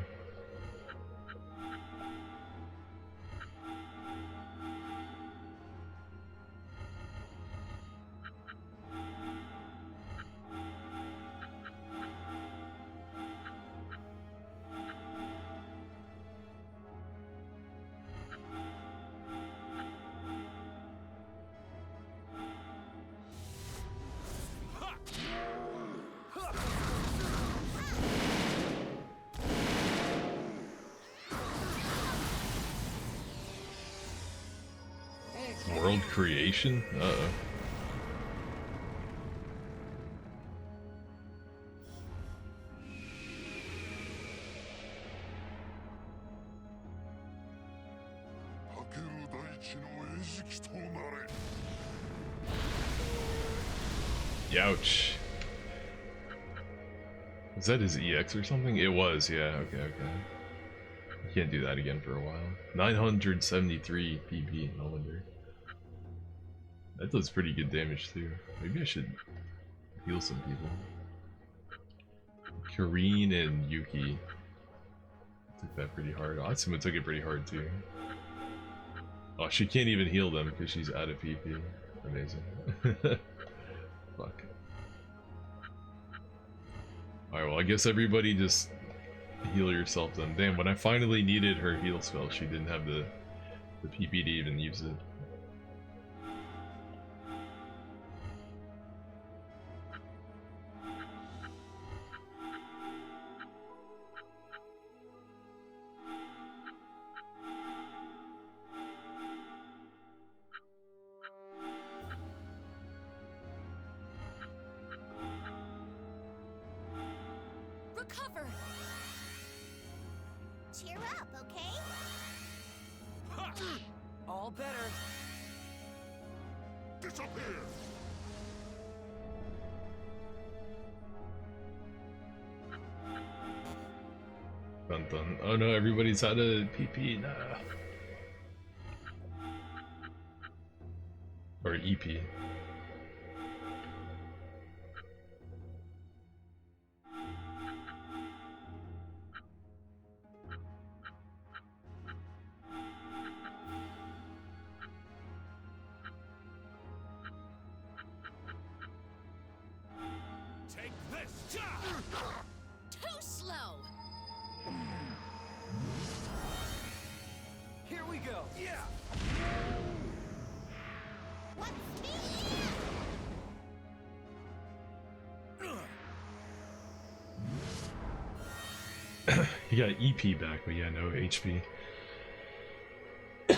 World creation? Uh-oh. Youch. Is that his EX or something? It was, yeah, okay. Can't do that again for a while. 973 PP, no wonder. That does pretty good damage too. Maybe I should heal some people. Kareen and Yuki took that pretty hard. Atsuma took it pretty hard too. Oh, she can't even heal them because she's out of PP. Amazing. Fuck. Alright, well I guess everybody just heal yourself then. Damn, when I finally needed her heal spell, she didn't have the PP to even use it. Recover! Cheer up, okay? All better. Disappear! Dun dun. Oh no, everybody's out of PP. Nah. Or EP. Take this! Too slow! Here we go. Yeah! What's me? He got EP back, but yeah, no HP. And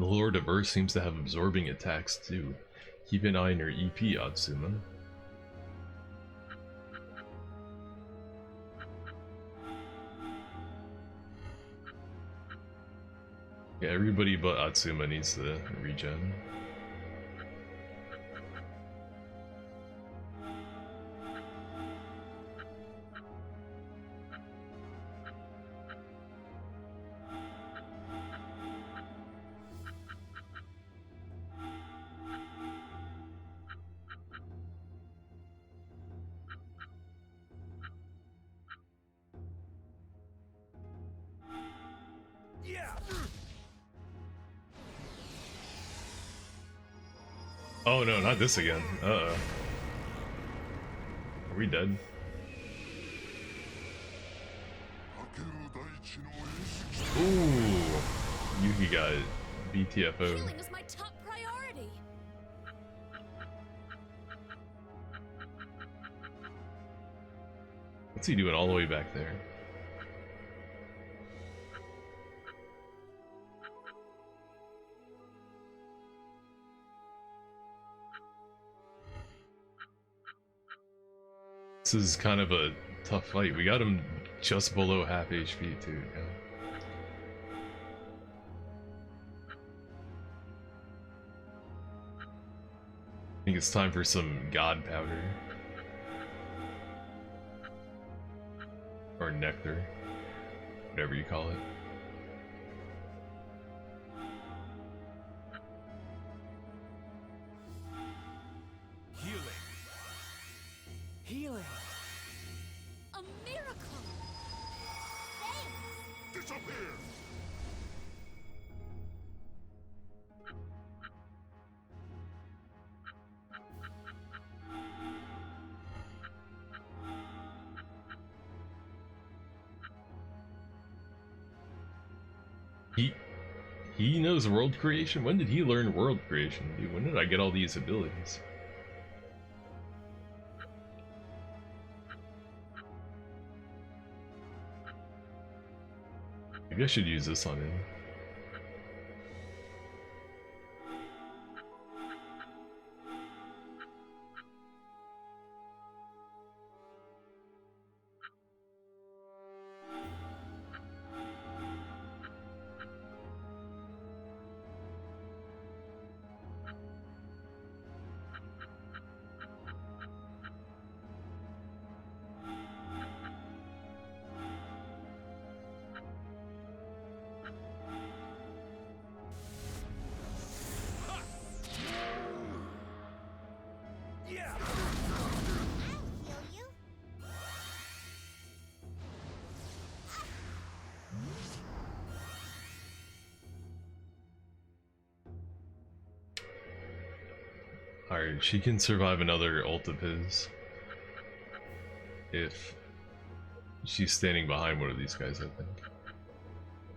the Lord of Earth seems to have absorbing attacks too. Keep an eye on your EP, Atsuma. Yeah, everybody but Atsuma needs to regen. Oh no, not this again. Uh-oh. Are we dead? Ooh! Yuki got BTFO. Healing is my top priority. What's he doing all the way back there? This is kind of a tough fight. We got him just below half HP too. Yeah. I think it's time for some god powder. Or nectar. Whatever you call it. Healing. A miracle. Disappear! He knows world creation? When did he learn world creation? Dude, when did I get all these abilities? Maybe I should use this on him. Alright, she can survive another ult of his if she's standing behind one of these guys, I think.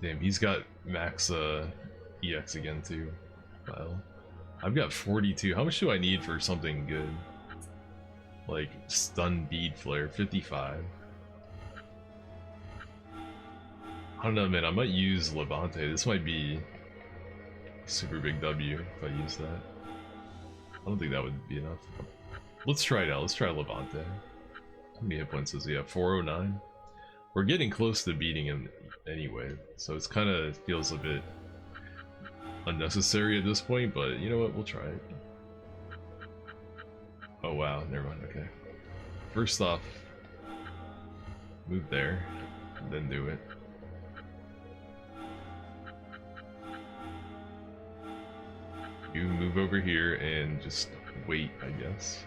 Damn, he's got max EX again too. Well, I've got 42. How much do I need for something good? Like stun bead flare, 55. I don't know, man. I might use Levante. This might be a super big W if I use that. I don't think that would be enough. Let's try it out. Let's try Levante. How many hit points does he have? 409? We're getting close to beating him anyway, so it's kind of feels a bit unnecessary at this point, but you know what? We'll try it. Oh wow, never mind. Okay. First off, move there, then do it. You move over here and just wait, I guess.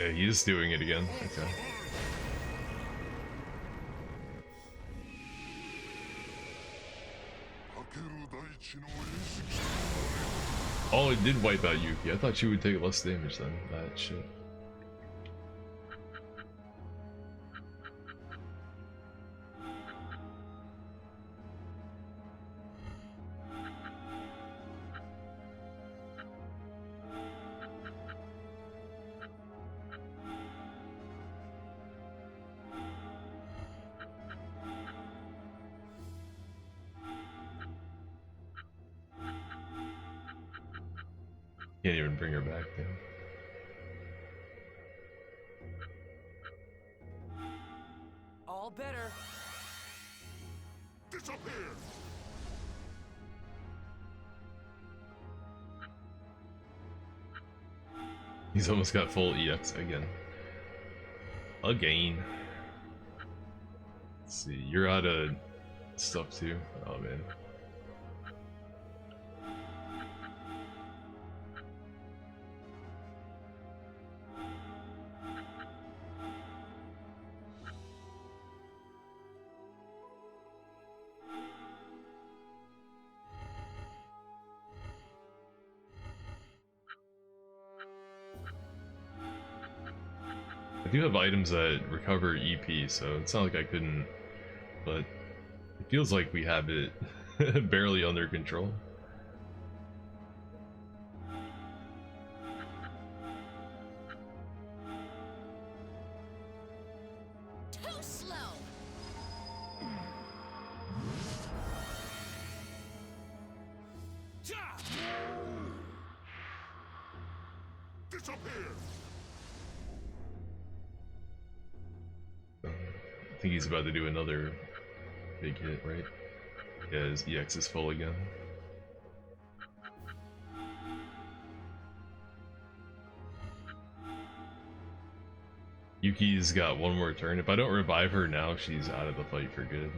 Yeah, he's doing it again. Okay. Oh, it did wipe out Yuki. I thought she would take less damage than that shit. Can't even bring her back then. All better. Disappear! He's almost got full EX again. Again. Let's see, you're out of stuff too. Oh man. I do have items that recover EP, so it's not like I couldn't, but it feels like we have it barely under control. Too slow. Disappear! I think he's about to do another big hit, right? Yeah, his EX is full again. Yuki's got one more turn. If I don't revive her now, she's out of the fight for good.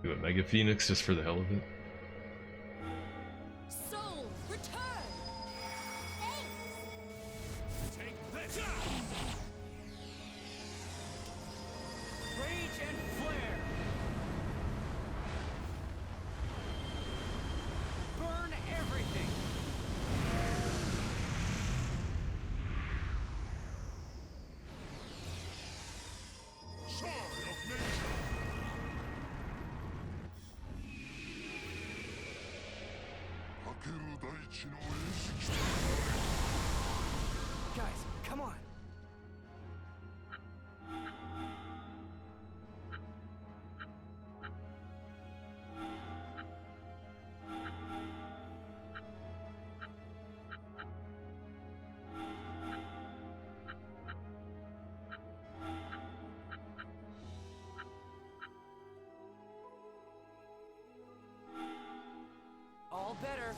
Do a Mega Phoenix just for the hell of it. Soul, return. Take this! Rage and flare. Burn everything. Sword of nature! Guys, come on. All better.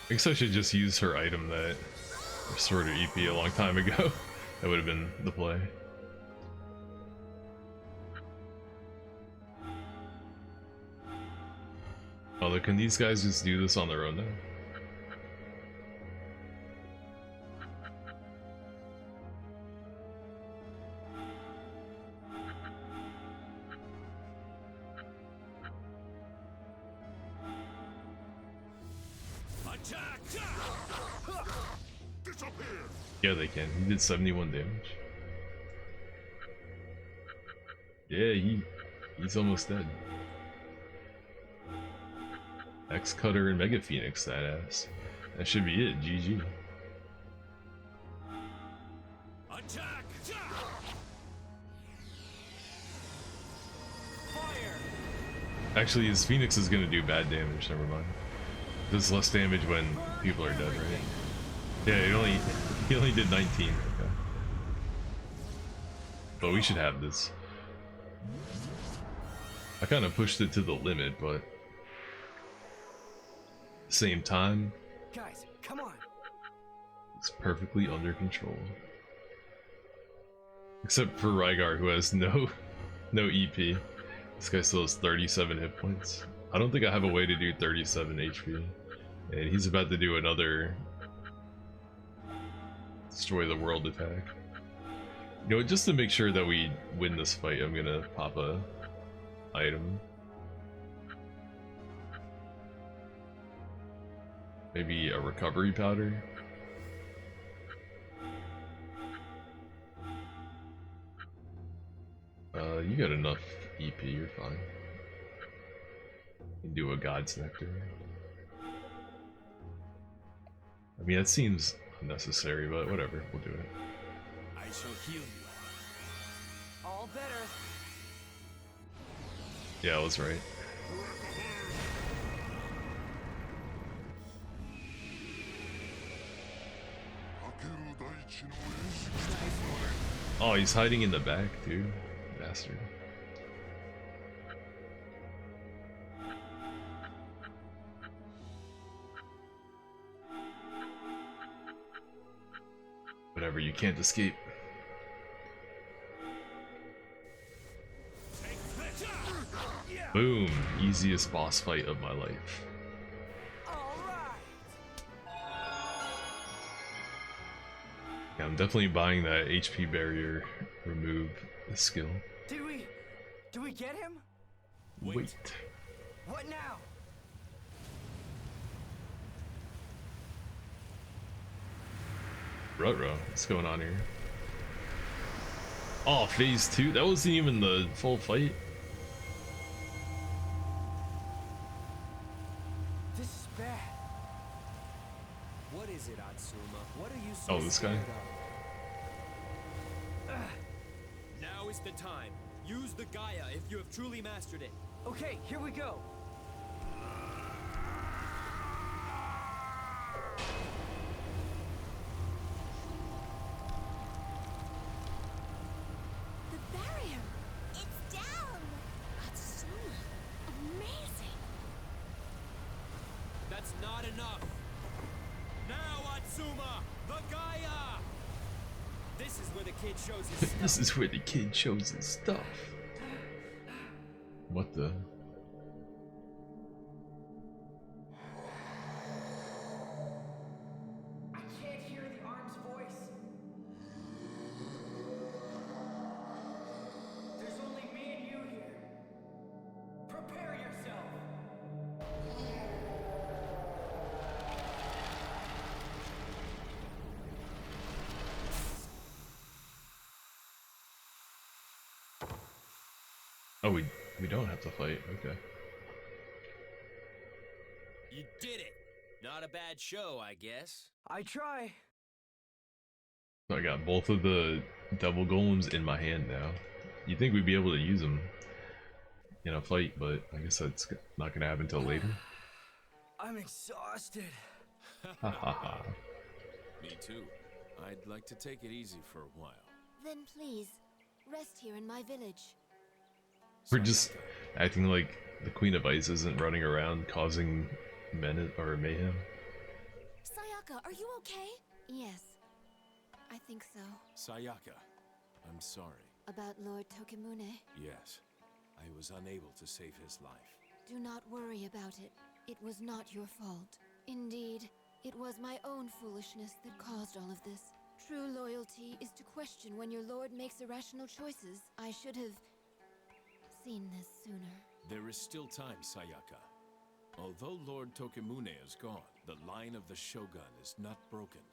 I guess I should just use her item that restored her EP a long time ago. That would have been the play. Although, can these guys just do this on their own now? Attack! Disappear! Yeah, they can. He did 71 damage. Yeah, he's almost dead. X Cutter and Mega Phoenix, that ass. That should be it. GG. Attack! Fire. Actually, his Phoenix is gonna do bad damage. Never mind. Does less damage when people are dead, right? Yeah, he only did 19. Okay. But we should have this. I kind of pushed it to the limit, but same time, Guys, come on. it's perfectly under control. Except for Rygar, who has no EP. This guy still has 37 hit points. I don't think I have a way to do 37 HP. And he's about to do another destroy the world attack. You know, just to make sure that we win this fight, I'm gonna pop a item. Maybe a recovery powder? You got enough EP, you're fine. You can do a God's Nectar. I mean, that seems unnecessary, but whatever, we'll do it. I shall heal you. All better. Yeah, I was right. Oh, he's hiding in the back, dude. Bastard. Whatever, you can't escape. Boom! Easiest boss fight of my life. Yeah, I'm definitely buying that HP barrier remove skill. Do we get him? Wait. What now? Ruh-roh, what's going on here? Oh, phase 2? That wasn't even the full fight? This is bad. What is it, Atsuma? What are you so Oh, this guy? Now is the time. Use the Gaia if you have truly mastered it. Okay, here we go. The barrier! It's down! Atsuma! Amazing! That's not enough. Now, Atsuma, the Gaia. This is where the kid shows his stuff. This is where the kid shows his stuff. What the? I can't hear the arm's voice. There's only me and you here. Prepare yourself. Oh, we don't have to fight. Okay. You did it. Not a bad show, I guess. I try. So I got both of the devil golems in my hand now. You'd think we'd be able to use them in a fight, but I guess that's not gonna happen until later. I'm exhausted. Ha ha ha. Me too. I'd like to take it easy for a while. Then please, rest here in my village. We're just acting like the Queen of Ice isn't running around causing menace or mayhem. Sayaka, are you okay? Yes, I think so. Sayaka, I'm sorry. About Lord Tokimune? Yes, I was unable to save his life. Do not worry about it. It was not your fault. Indeed, it was my own foolishness that caused all of this. True loyalty is to question when your lord makes irrational choices. I should have seen this sooner. There is still time, Sayaka. Although Lord Tokimune is gone, the line of the Shogun is not broken,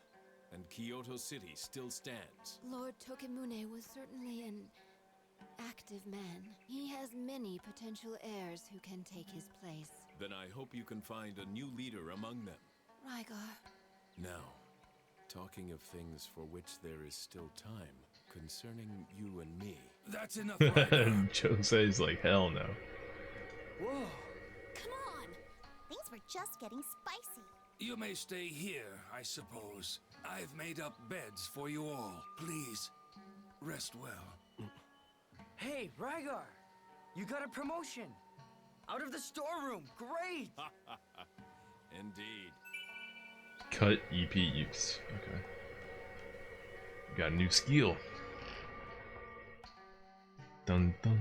and Kyoto City still stands. Lord Tokimune was certainly an active man. He has many potential heirs who can take his place. Then I hope you can find a new leader among them. Rygar. Now, talking of things for which there is still time, concerning you and me. That's enough. Rygar. Jose's like, hell no. Whoa. Come on! Things were just getting spicy. You may stay here, I suppose. I've made up beds for you all. Please, rest well. Hey, Rygar! You got a promotion! Out of the storeroom! Great! Indeed. Cut EP use. Okay. Got a new skill. Dun dun.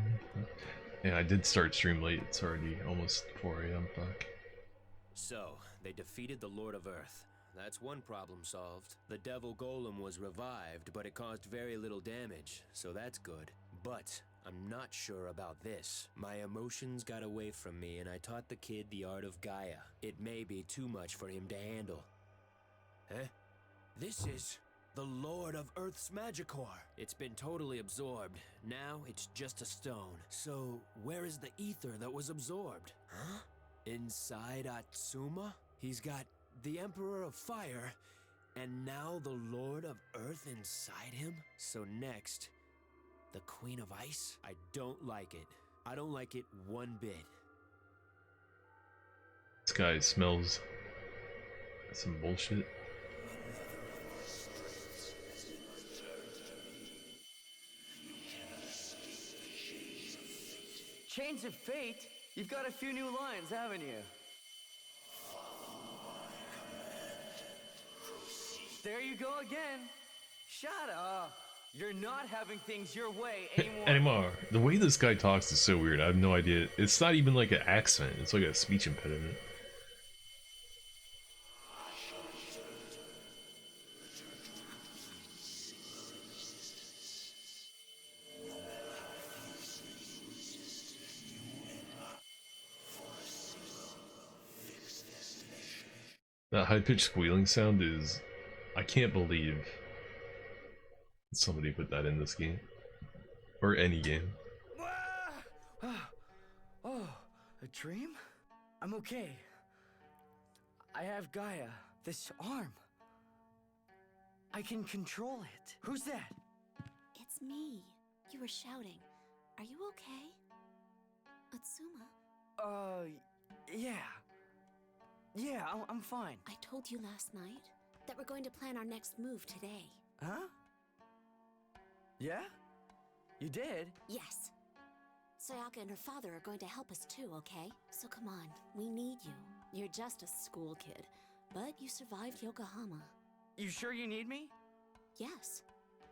Yeah, I did start stream late. It's already almost 4 AM. Fuck. So, they defeated the Lord of Earth. That's one problem solved. The Devil Golem was revived, but it caused very little damage, so that's good. But I'm not sure about this. My emotions got away from me and I taught the kid the art of Gaia. It may be too much for him to handle. Huh? This is the Lord of Earth's Magicore. It's been totally absorbed. Now it's just a stone. So where is the ether that was absorbed? Huh? Inside Atsuma? He's got the Emperor of Fire and now the Lord of Earth inside him? So next, the Queen of Ice? I don't like it. I don't like it one bit. This guy smells some bullshit. Chains of Fate? You've got a few new lines, haven't you? There you go again. Shut up. You're not having things your way anymore. The way this guy talks is so weird. I have no idea. It's not even like an accent. It's like a speech impediment. That high-pitched squealing sound is... I can't believe somebody put that in this game. Or any game. Oh, a dream? I'm okay. I have Gaia, this arm. I can control it. Who's that? It's me. You were shouting. Are you okay? Atsuma? Yeah. Yeah, I'm fine. I told you last night that we're going to plan our next move today. Huh? Yeah? You did? Yes. Sayaka and her father are going to help us too, okay? So come on, we need you. You're just a school kid, but you survived Yokohama. You sure you need me? Yes.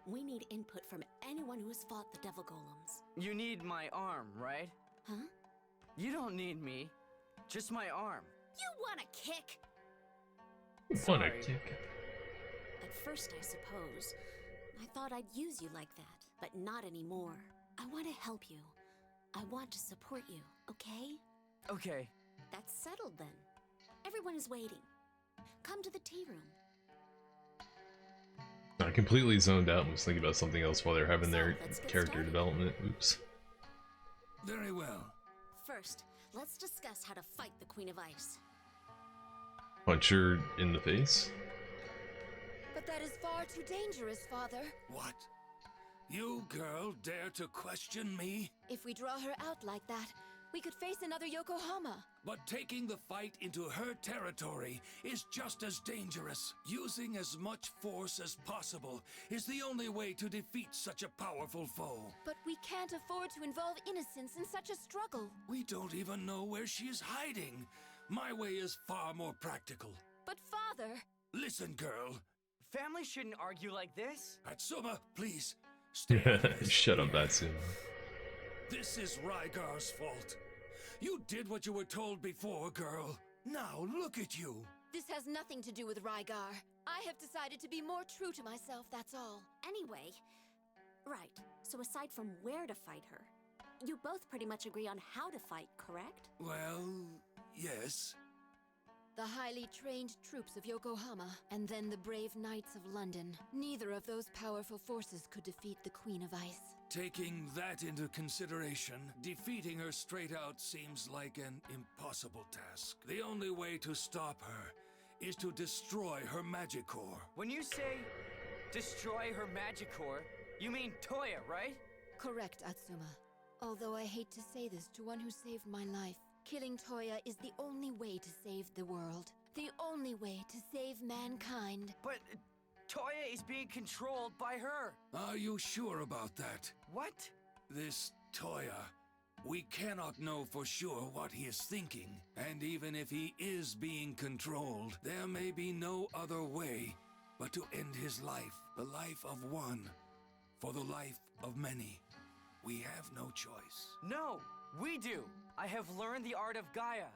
We need input from anyone who has fought the Devil Golems. You need my arm, right? Huh? You don't need me. Just my arm. You want a kick? What a kick. At first, I suppose. I thought I'd use you like that, but not anymore. I want to help you. I want to support you, okay? Okay. That's settled then. Everyone is waiting. Come to the tea room. I completely zoned out and was thinking about something else while they're having their character development. Oops. Very well. First, let's discuss how to fight the Queen of Ice. Punch her in the face? But that is far too dangerous, Father. What? You girl dare to question me? If we draw her out like that, we could face another Yokohama. But taking the fight into her territory is just as dangerous. Using as much force as possible is the only way to defeat such a powerful foe. But we can't afford to involve innocents in such a struggle. We don't even know where she is hiding. My way is far more practical. But Father... Listen, girl. Family shouldn't argue like this. Atsuma, please. Stay out of this. Shut up, Atsuma. This is Rygar's fault. You did what you were told before, girl. Now look at you. This has nothing to do with Rygar. I have decided to be more true to myself, that's all. Anyway, right, so aside from where to fight her, you both pretty much agree on how to fight, correct? Well, yes. The highly trained troops of Yokohama, and then the brave knights of London. Neither of those powerful forces could defeat the Queen of Ice. Taking that into consideration, defeating her straight out seems like an impossible task. The only way to stop her is to destroy her Magicore. When you say destroy her Magicore, you mean Toya, right? Correct, Atsuma. Although I hate to say this to one who saved my life, killing Toya is the only way to save the world. The only way to save mankind. But Toya is being controlled by her. Are you sure about that? What? This Toya. We cannot know for sure what he is thinking. And even if he is being controlled, there may be no other way but to end his life. The life of one for the life of many. We have no choice. No, we do. I have learned the art of Gaia.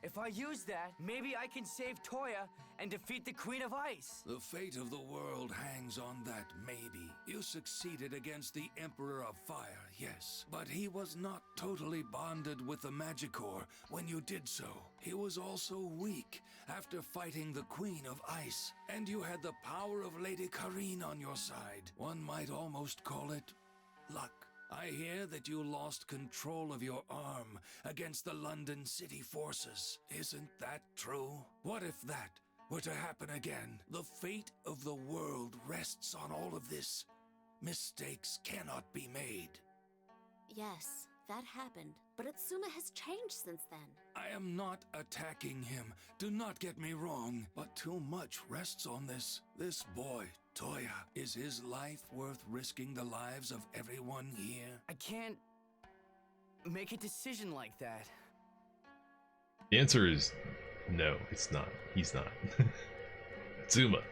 If I use that, maybe I can save Toya and defeat the Queen of Ice. The fate of the world hangs on that maybe. You succeeded against the Emperor of Fire, yes. But he was not totally bonded with the Magicore when you did so. He was also weak after fighting the Queen of Ice. And you had the power of Lady Karine on your side. One might almost call it luck. I hear that you lost control of your arm against the London City forces. Isn't that true? What if that were to happen again? The fate of the world rests on all of this. Mistakes cannot be made. Yes, that happened. But Atsuma has changed since then. I am not attacking him. Do not get me wrong. But too much rests on this. This boy, Toya. Is his life worth risking the lives of everyone here? I can't make a decision like that. The answer is no, it's not. He's not. Atsuma,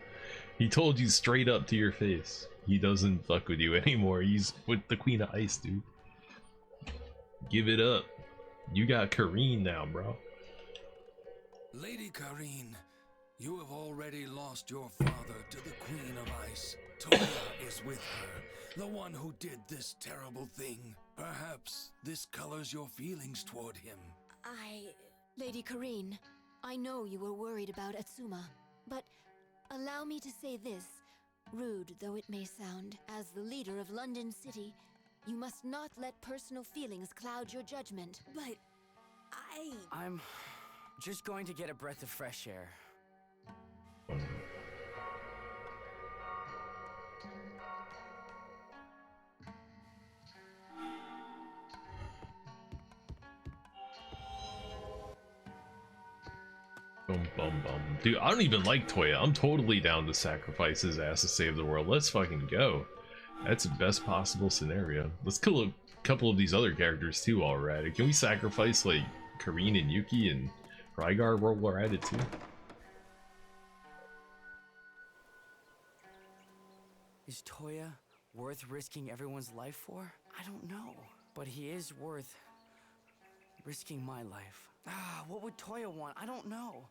he told you straight up to your face. He doesn't fuck with you anymore. He's with the Queen of Ice, dude. Give it up. You got Karine now, bro. Lady Karine, you have already lost your father to the Queen of Ice. Toya is with her, the one who did this terrible thing. Perhaps this colors your feelings toward him. Lady Karine, I know you were worried about Atsuma, but allow me to say this, rude though it may sound. As the leader of London City, you must not let personal feelings cloud your judgment. But I'm just going to get a breath of fresh air. Boom, boom, boom. Dude, I don't even like Toya. I'm totally down to sacrifice his ass to save the world. Let's fucking go. That's the best possible scenario. Let's kill a couple of these other characters too already. Can we sacrifice like Karine and Yuki and Rygar while we're at it too? Is Toya worth risking everyone's life for? I don't know. But he is worth risking my life. What would Toya want? I don't know.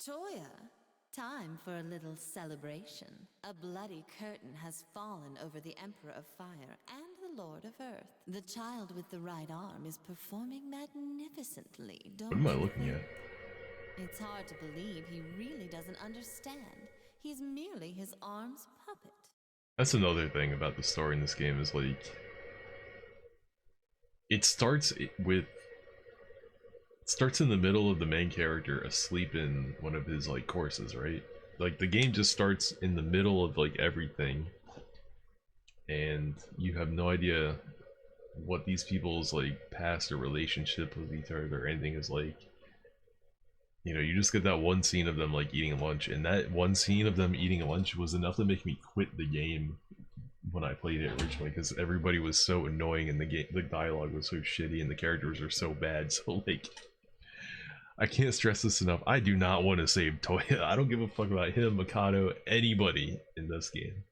Toya, time for a little celebration. A bloody curtain has fallen over the Emperor of Fire and the Lord of Earth. The child with the right arm is performing magnificently, don't you? What am I looking at? It's hard to believe he really doesn't understand. He's merely his arm's puppet. That's another thing about the story in this game is like it starts in the middle of the main character asleep in one of his like courses, right? Like the game just starts in the middle of like everything and you have no idea what these people's like past or relationship with each other or anything is like. You know, you just get that one scene of them like eating lunch, and that one scene of them eating lunch was enough to make me quit the game when I played it originally, because everybody was so annoying and the game, the dialogue was so shitty and the characters are so bad. So like, I can't stress this enough. I do not want to save Toya. I don't give a fuck about him, Mikado, anybody in this game.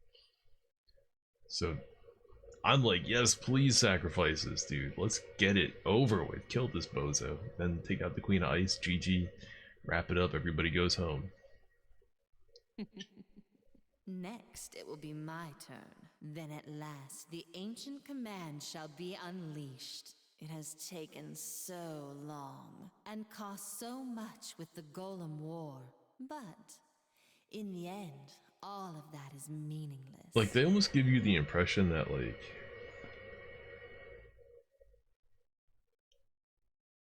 So I'm like, yes, please sacrifice this dude. Let's get it over with. Kill this bozo. Then take out the Queen of Ice, GG. Wrap it up, everybody goes home. Next, it will be my turn. Then at last, the ancient command shall be unleashed. It has taken so long, and cost so much with the Golem War. But, in the end, all of that is meaningless. Like, they almost give you the impression that, like,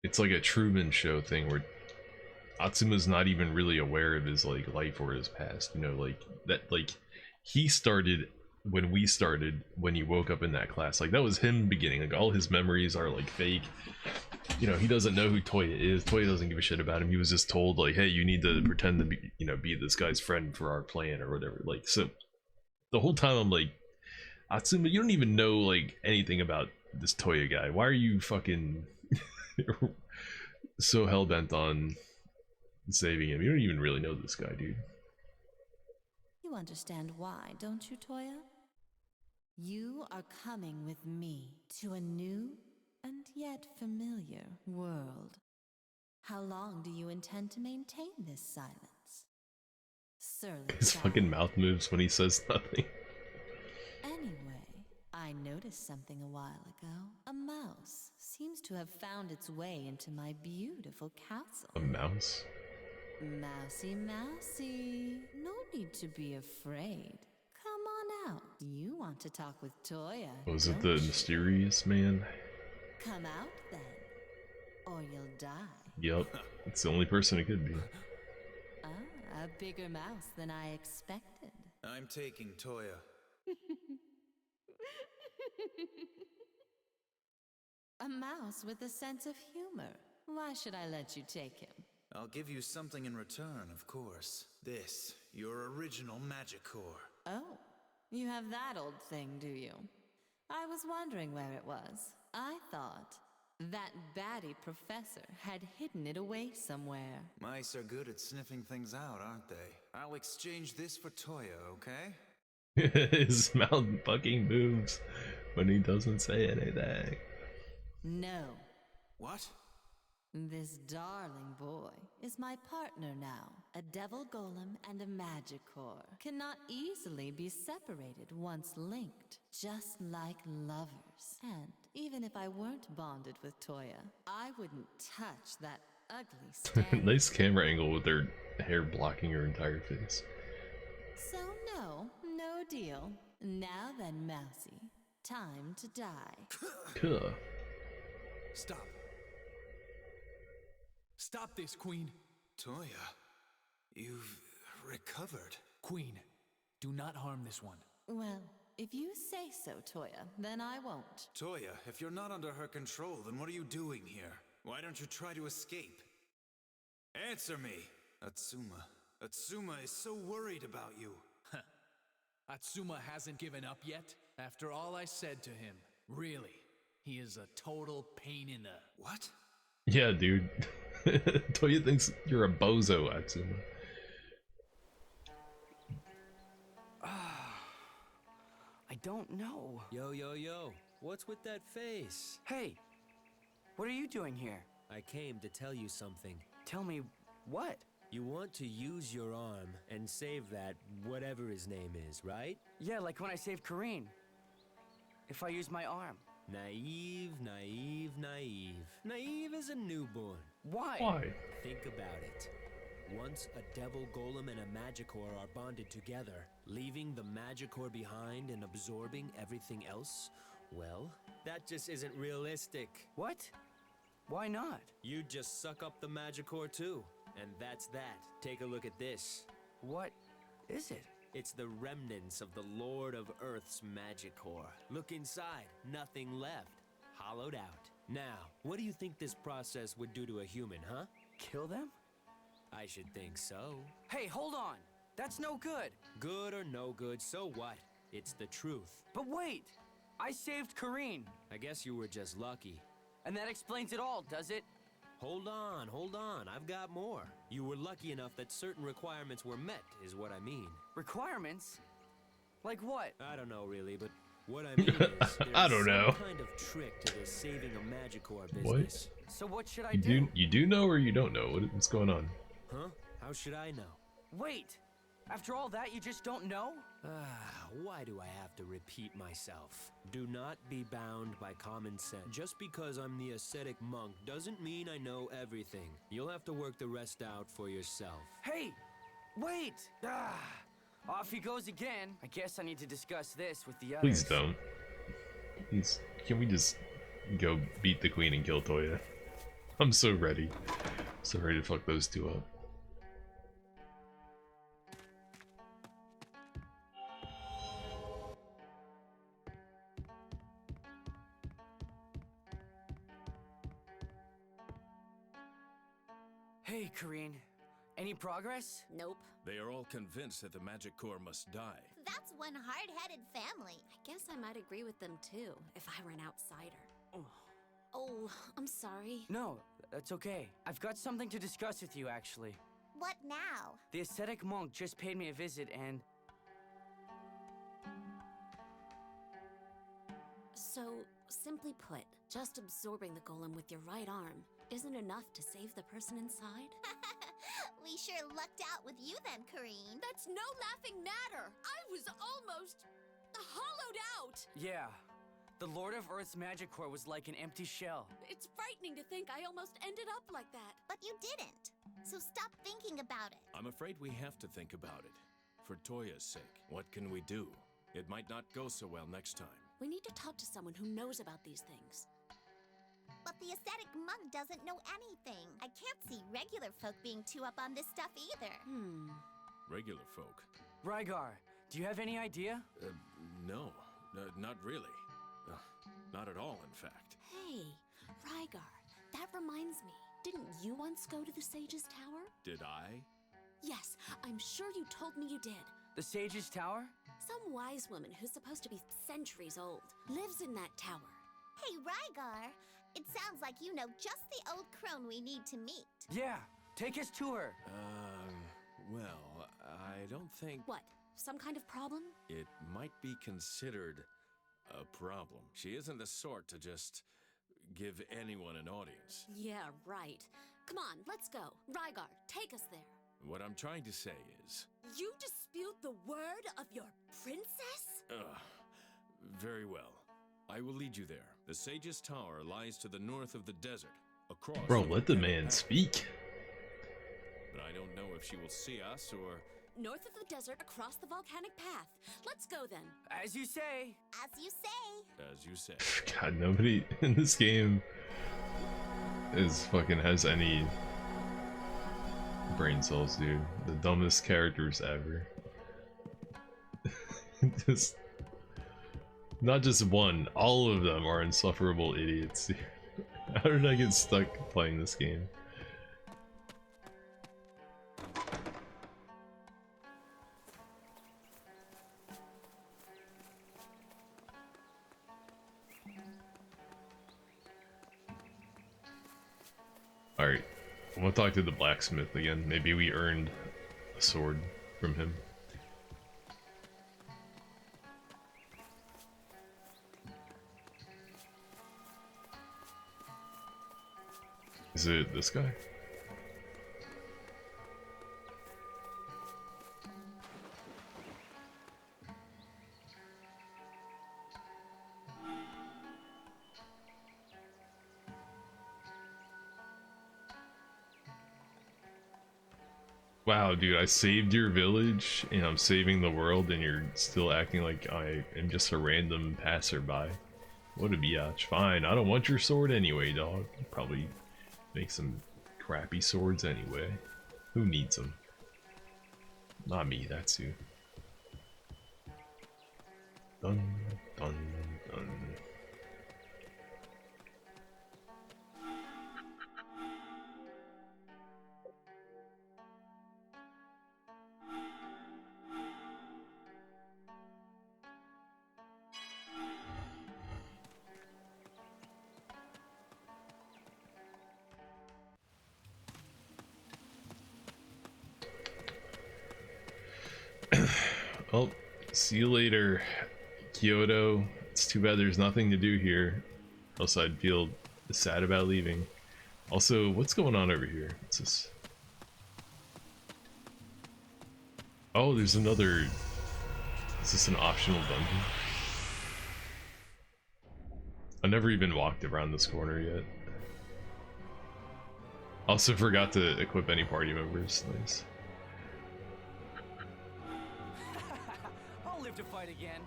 it's like a Truman Show thing where Atsuma's not even really aware of his like life or his past, you know, like that, like he started when we started, when he woke up in that class, like that was him beginning, like all his memories are like fake, you know, he doesn't know who Toya is. Toya doesn't give a shit about him. He was just told like, hey, you need to pretend to be, you know, be this guy's friend for our plan or whatever. Like, so the whole time I'm like, Atsuma, you don't even know like anything about this Toya guy. Why are you fucking so hell-bent on saving him. You don't even really know this guy, dude. You understand why, don't you, Toya? You are coming with me to a new and yet familiar world. How long do you intend to maintain this silence? Surly His child. fucking mouth moves when he says nothing. Anyway, I noticed something a while ago. A mouse seems to have found its way into my beautiful castle. A mouse? Mousy, mousy. No need to be afraid. Come on out. You want to talk with Toya, Was it don't the you? mysterious man? Come out then, or you'll die. Yup, it's the only person it could be. Ah, a bigger mouse than I expected. I'm taking Toya. A mouse with a sense of humor. Why should I let you take him? I'll give you something in return, of course. This, your original magic core. Oh, you have that old thing, do you? I was wondering where it was. I thought that batty professor had hidden it away somewhere. Mice are good at sniffing things out, aren't they? I'll exchange this for Toya, okay? His mouth fucking moves when he doesn't say anything. No. What? This darling boy is my partner now. A devil golem and a magicore cannot easily be separated once linked, just like lovers. And even if I weren't bonded with Toya, I wouldn't touch that ugly stand. Nice camera angle with their hair blocking her entire face. So no deal. Now then, Mousy, time to die. Cool. Stop. Stop this, Queen. Toya, you've recovered. Queen, do not harm this one. Well, if you say so, Toya, then I won't. Toya, if you're not under her control, then what are you doing here? Why don't you try to escape? Answer me! Atsuma. Atsuma is so worried about you. Atsuma hasn't given up yet, after all I said to him. Really, he is a total pain in the... What? Yeah, dude. Toya thinks you're a bozo, Atsuma. I don't know. Yo. What's with that face? Hey, what are you doing here? I came to tell you something. Tell me what? You want to use your arm and save that whatever his name is, right? Yeah, like when I saved Kareen. If I use my arm. Naive. Naive as a newborn. Why? Why? Think about it. Once a devil golem and a magicore are bonded together, leaving the magicore behind and absorbing everything else, well, that just isn't realistic. What? Why not? You just suck up the magicore too. And that's that. Take a look at this. What is it? It's the remnants of the Lord of Earth's magicore. Look inside. Nothing left. Hollowed out. Now, what do you think this process would do to a human, huh? Kill them? I should think so. Hey, hold on! That's no good! Good or no good, so what? It's the truth. But wait! I saved Kareen! I guess you were just lucky. And that explains it all, does it? Hold on. I've got more. You were lucky enough that certain requirements were met, is what I mean. Requirements? Like what? I don't know really, but what I mean is there's I don't know. some kind of trick to this saving a magicore business. What? So what should I do? You do know or you don't know? What's going on? Huh? How should I know? Wait! After all that, you just don't know? Why do I have to repeat myself? Do not be bound by common sense. Just because I'm the ascetic monk doesn't mean I know everything. You'll have to work the rest out for yourself. Hey! Wait! Off he goes again. I guess I need to discuss this with the others. Please don't. Please, can we just go beat the queen and kill Toya? I'm so ready. So ready to fuck those two up. Hey, Kareen. Any progress? Nope. They are all convinced that the magic core must die. That's one hard-headed family. I guess I might agree with them too, if I were an outsider. Oh, I'm sorry. No, that's okay. I've got something to discuss with you, actually. What now? The ascetic monk just paid me a visit and... So, simply put, just absorbing the golem with your right arm isn't enough to save the person inside? We sure lucked out with you then, Kareen. That's no laughing matter! I was almost... hollowed out! Yeah. The Lord of Earth's magic core was like an empty shell. It's frightening to think I almost ended up like that. But you didn't. So stop thinking about it. I'm afraid we have to think about it. For Toya's sake, what can we do? It might not go so well next time. We need to talk to someone who knows about these things. But the ascetic monk doesn't know anything. I can't see regular folk being too up on this stuff either. Regular folk? Rygar, do you have any idea? No. Not really. Not at all, in fact. Hey, Rygar, that reminds me. Didn't you once go to the Sage's Tower? Did I? Yes, I'm sure you told me you did. The Sage's Tower? Some wise woman who's supposed to be centuries old lives in that tower. Hey, Rygar, it sounds like you know just the old crone we need to meet. Yeah, take us to her. Well, I don't think... What? Some kind of problem? It might be considered a problem. She isn't the sort to just give anyone an audience. Yeah, right. Come on, let's go. Rygar, take us there. What I'm trying to say is... You dispute the word of your princess? Very well. I will lead you there. The Sage's Tower lies to the north of the desert, across... Bro, let the man speak. But I don't know if she will see us or... North of the desert, across the volcanic path. Let's go then. As you say. As you say. As you say. God, nobody in this game has any brain cells, dude. The dumbest characters ever. Not just one, all of them are insufferable idiots. How did I get stuck playing this game? Alright, we'll talk to the blacksmith again. Maybe we earned a sword from him. Is it this guy? Wow, dude, I saved your village and I'm saving the world and you're still acting like I am just a random passerby. What a biatch. Fine, I don't want your sword anyway, dog. Probably make some crappy swords anyway. Who needs them? Not me, that's you. Dun, dun, dun. Well, see you later, Kyoto. It's too bad there's nothing to do here, else I'd feel sad about leaving. Also, what's going on over here? What's this? Oh, there's another... Is this an optional dungeon? I never even walked around this corner yet. Also forgot to equip any party members. Nice. I'll live to fight again.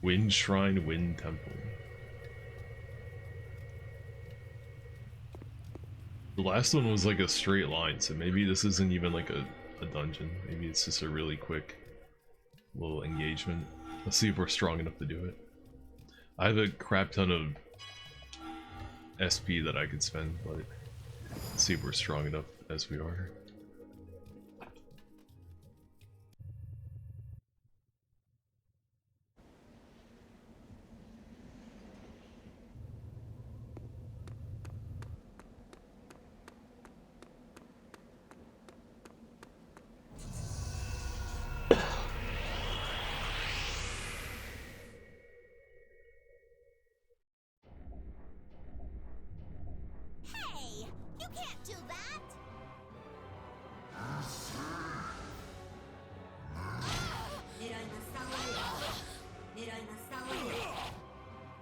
Wind Shrine, Wind Temple. The last one was like a straight line, so maybe this isn't even like a dungeon. Maybe it's just a really quick little engagement. Let's see if we're strong enough to do it. I have a crap ton of SP that I could spend, but let's see if we're strong enough as we are. Hey, you can't do that.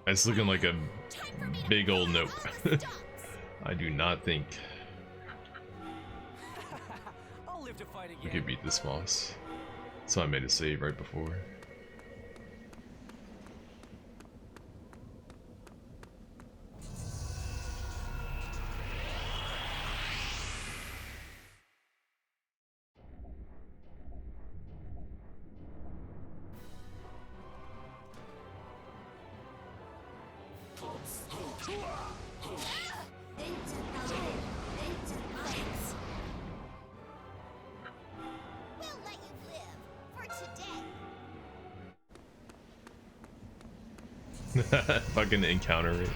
It's looking like a big old nope. I do not think I'll live to fight we again. could beat this boss. So I made a save right before. We'll let you live for today. Fucking encounter it.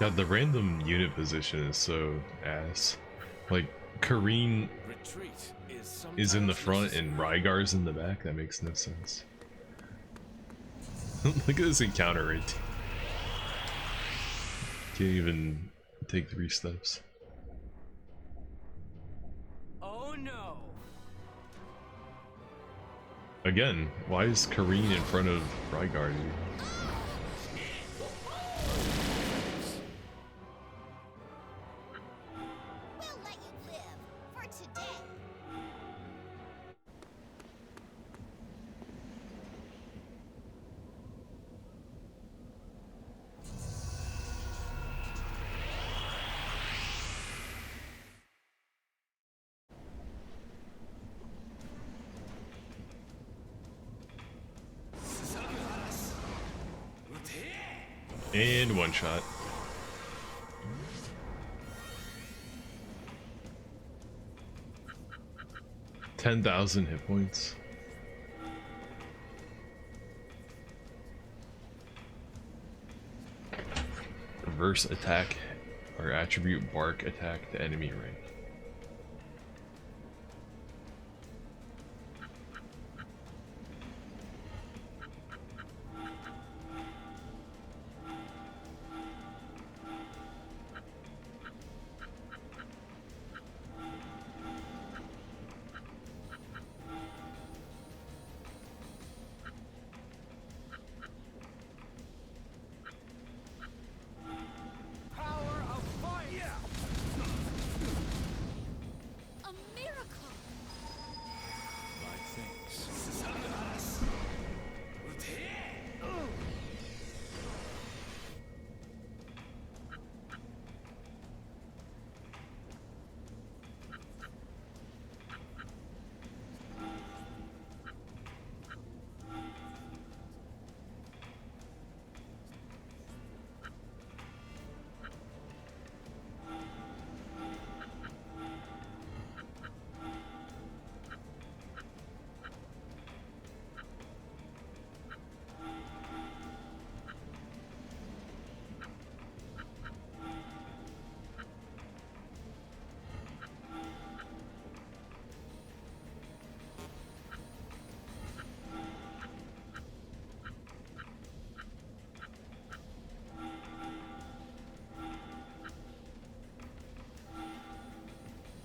God, the random unit position is so ass. Like, Kareen is in the front and Rygar's in the back. That makes no sense. Look at this encounter rate. Can't even take 3 steps. Oh no! Again, why is Kareen in front of Rygar, dude? We'll let you live for today. And one shot. $10,000 hit points. Reverse attack or attribute bark attack to enemy rank. Power of fire! A miracle! My thanks.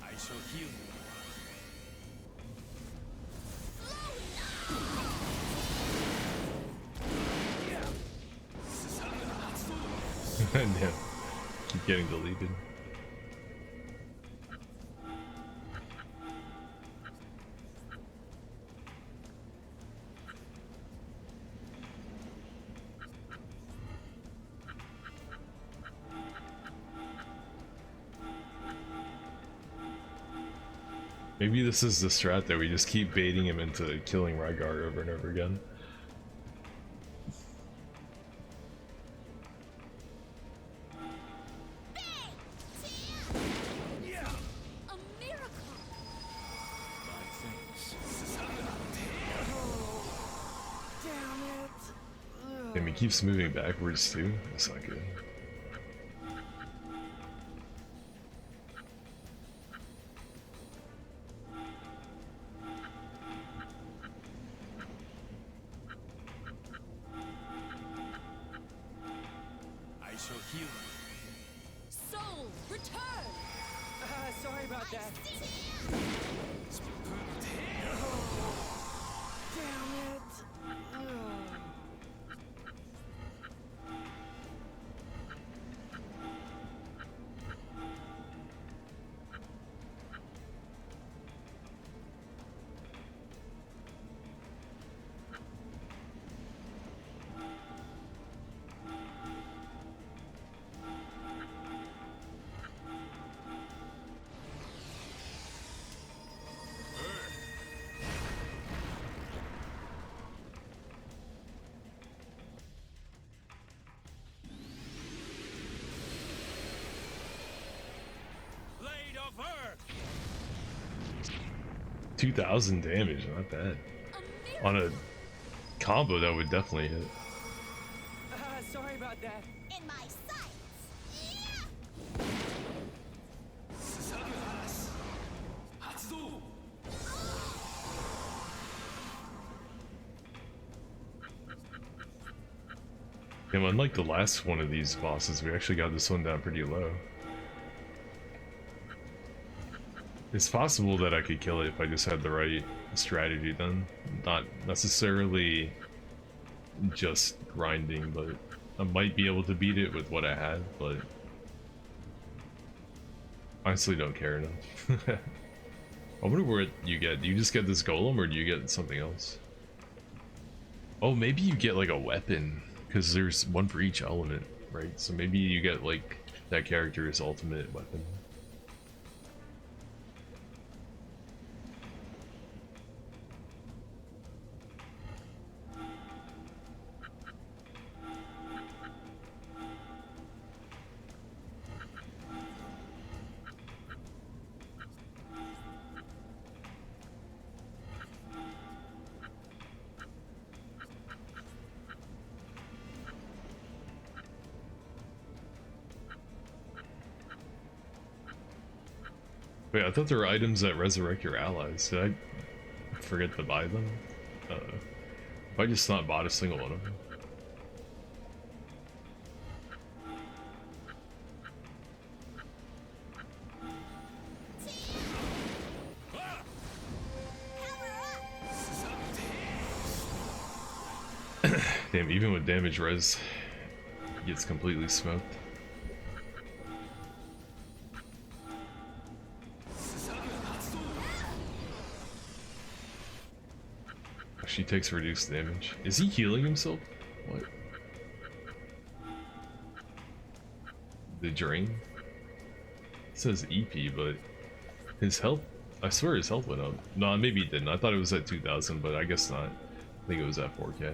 I shall heal you. Damn. Keep getting deleted. Maybe this is the strat that we just keep baiting him into killing Rygar over and over again. A miracle! My thanks. And he keeps moving backwards too. That's not good. I shall heal you. Soul, return! Sorry about that. Damn it. Blade of Earth! 2,000 damage, not bad. On a combo that would definitely hit. Sorry about that. In my sights. And unlike the last one of these bosses, we actually got this one down pretty low. It's possible that I could kill it if I just had the right strategy then. Not necessarily just grinding, but I might be able to beat it with what I have, but honestly don't care enough. I wonder what you get. Do you just get this golem or do you get something else? Oh, maybe you get like a weapon, because there's one for each element, right? So maybe you get like that character's ultimate weapon. Wait, I thought there were items that resurrect your allies. Did I forget to buy them? If I just not bought a single one of them. Damn, even with damage res, it gets completely smoked. She takes reduced damage. Is he healing himself? What? The drain? It says EP, but his health, I swear his health went up. No, maybe it didn't. I thought it was at 2,000, but I guess not. I think it was at 4K.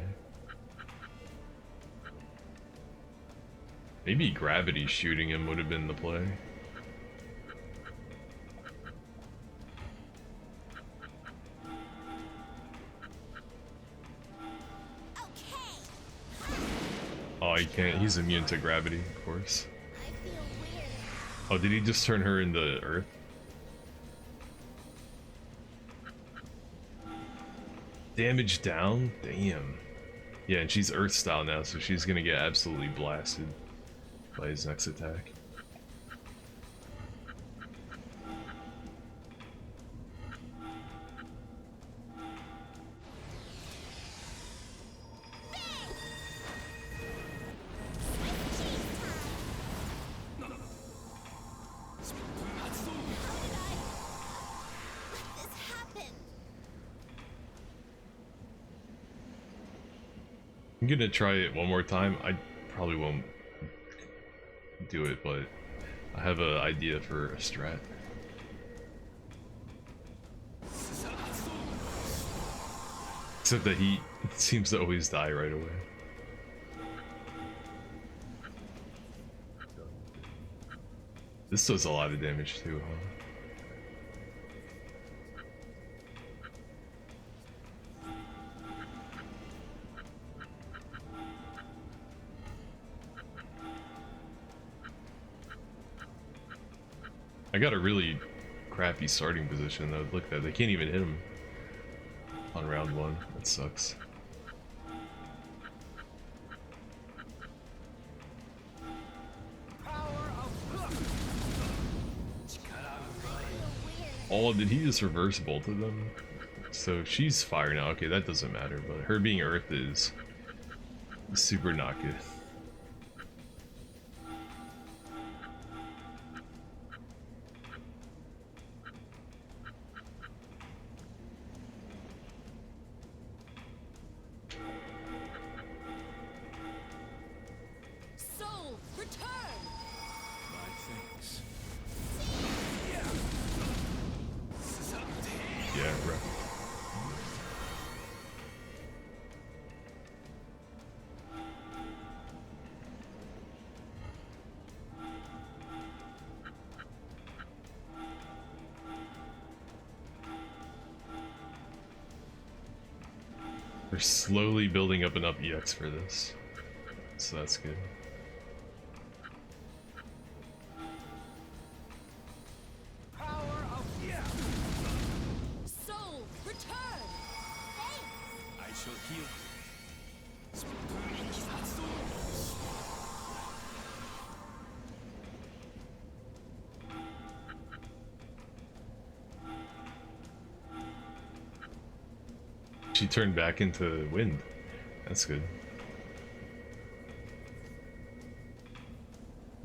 Maybe gravity shooting him would have been the play. Oh, he can't. He's immune to gravity, of course. Oh, did he just turn her into Earth? Damage down? Damn. Yeah, and she's Earth style now, so she's gonna get absolutely blasted by his next attack. I'm gonna try it one more time. I probably won't do it, but I have an idea for a strat. Except that he seems to always die right away. This does a lot of damage too, huh? I got a really crappy starting position though. Look at that, they can't even hit him on round 1. That sucks. Oh, did he just reverse both of them? So she's fire now. Okay, that doesn't matter, but her being earth is super not good. Soul, return! My thanks. Yeah, bro. They're slowly building up enough EX for this, so that's good. Soul, return! I shall heal you. She turned back into wind. That's good.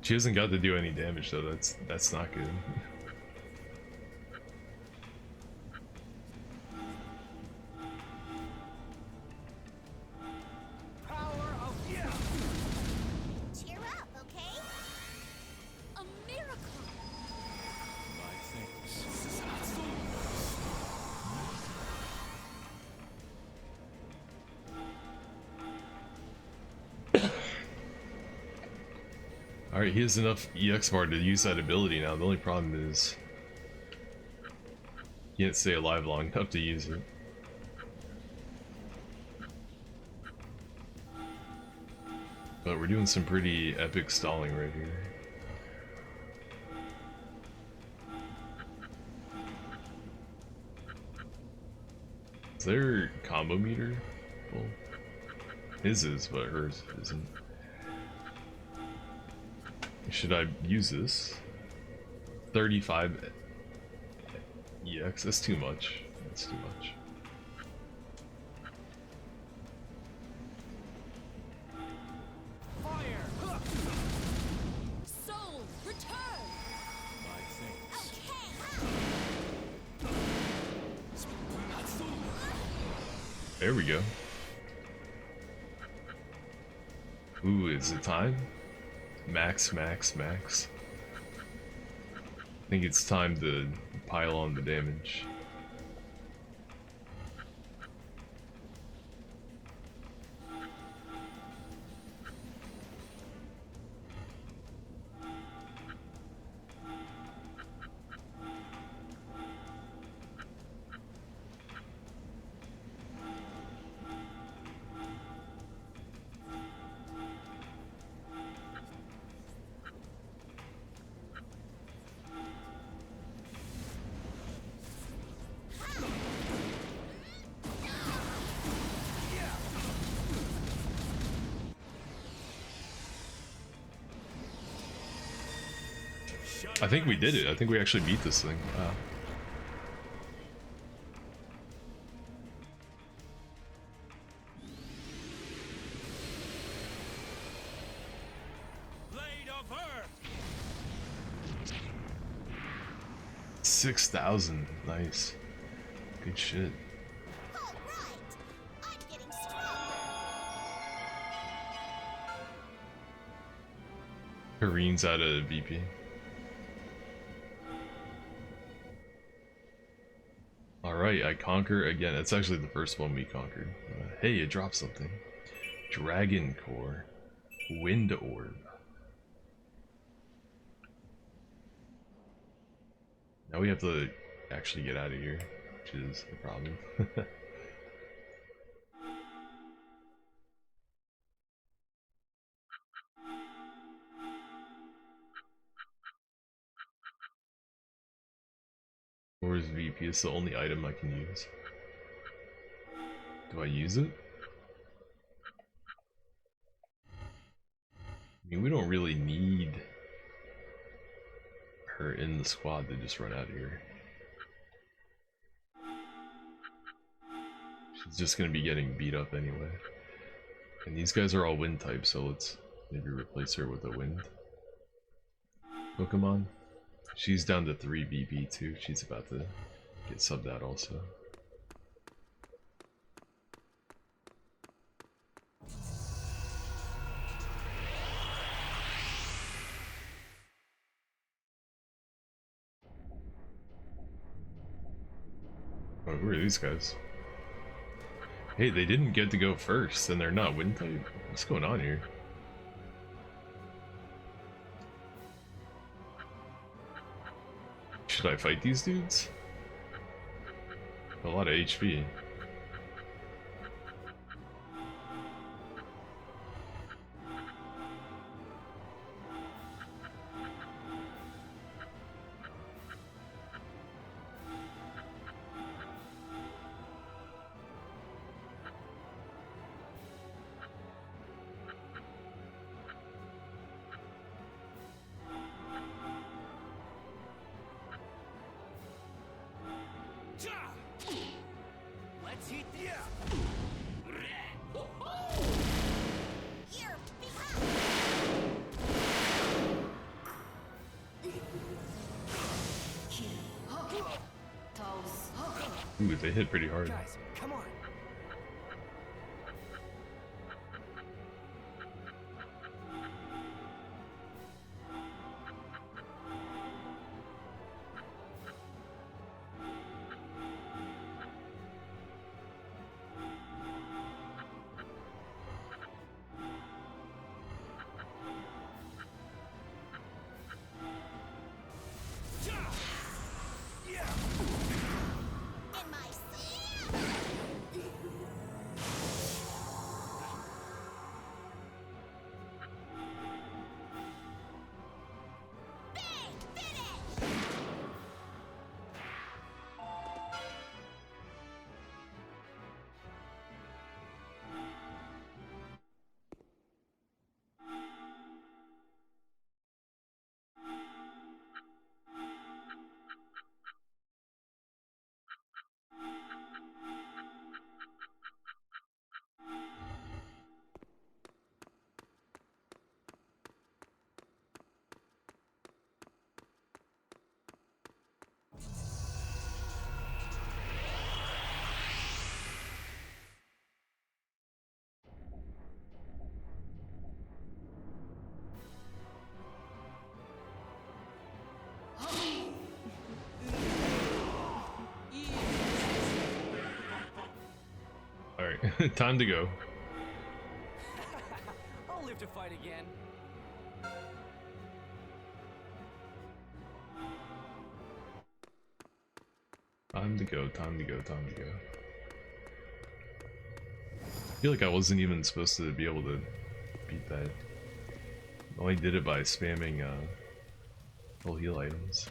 She hasn't got to do any damage though. That's not good. Cheer up, okay? A miracle! My thanks. Alright, he has enough EX bar to use that ability now. The only problem is he can't stay alive long enough to use it. But we're doing some pretty epic stalling right here. Is there combo meter? Well, his is, but hers isn't. Should I use this? 35 EX? That's too much. That's too much. Soul, return! My thanks. There we go. Ooh, is it time? Max, max, max. I think it's time to pile on the damage. I think we did it. I think we actually beat this thing. Wow. Blade of Earth! 6,000. Nice. Good shit. All right, I'm getting stronger. Kareen's out of VP. Alright, I conquer again. It's actually the first one we conquered. Hey, it dropped something. Dragon Core. Wind Orb. Now we have to actually get out of here, which is the problem. Where's VP? It's the only item I can use. Do I use it? I mean, we don't really need her in the squad to just run out of here. She's just gonna be getting beat up anyway. And these guys are all wind types, so let's maybe replace her with a wind Pokemon. She's down to 3 VP too. She's about to get subbed out also. Oh, who are these guys? Hey, they didn't get to go first, and they're not wind type. What's going on here? Should I fight these dudes? A lot of HP. Let's hit this. Here, be Ooh, they hit pretty hard. Guys, come on. in my sleep. Bang! Finish! Alright, time to go. I'll live to fight again. Time to go, time to go, time to go. I feel like I wasn't even supposed to be able to beat that. I only did it by spamming full heal items.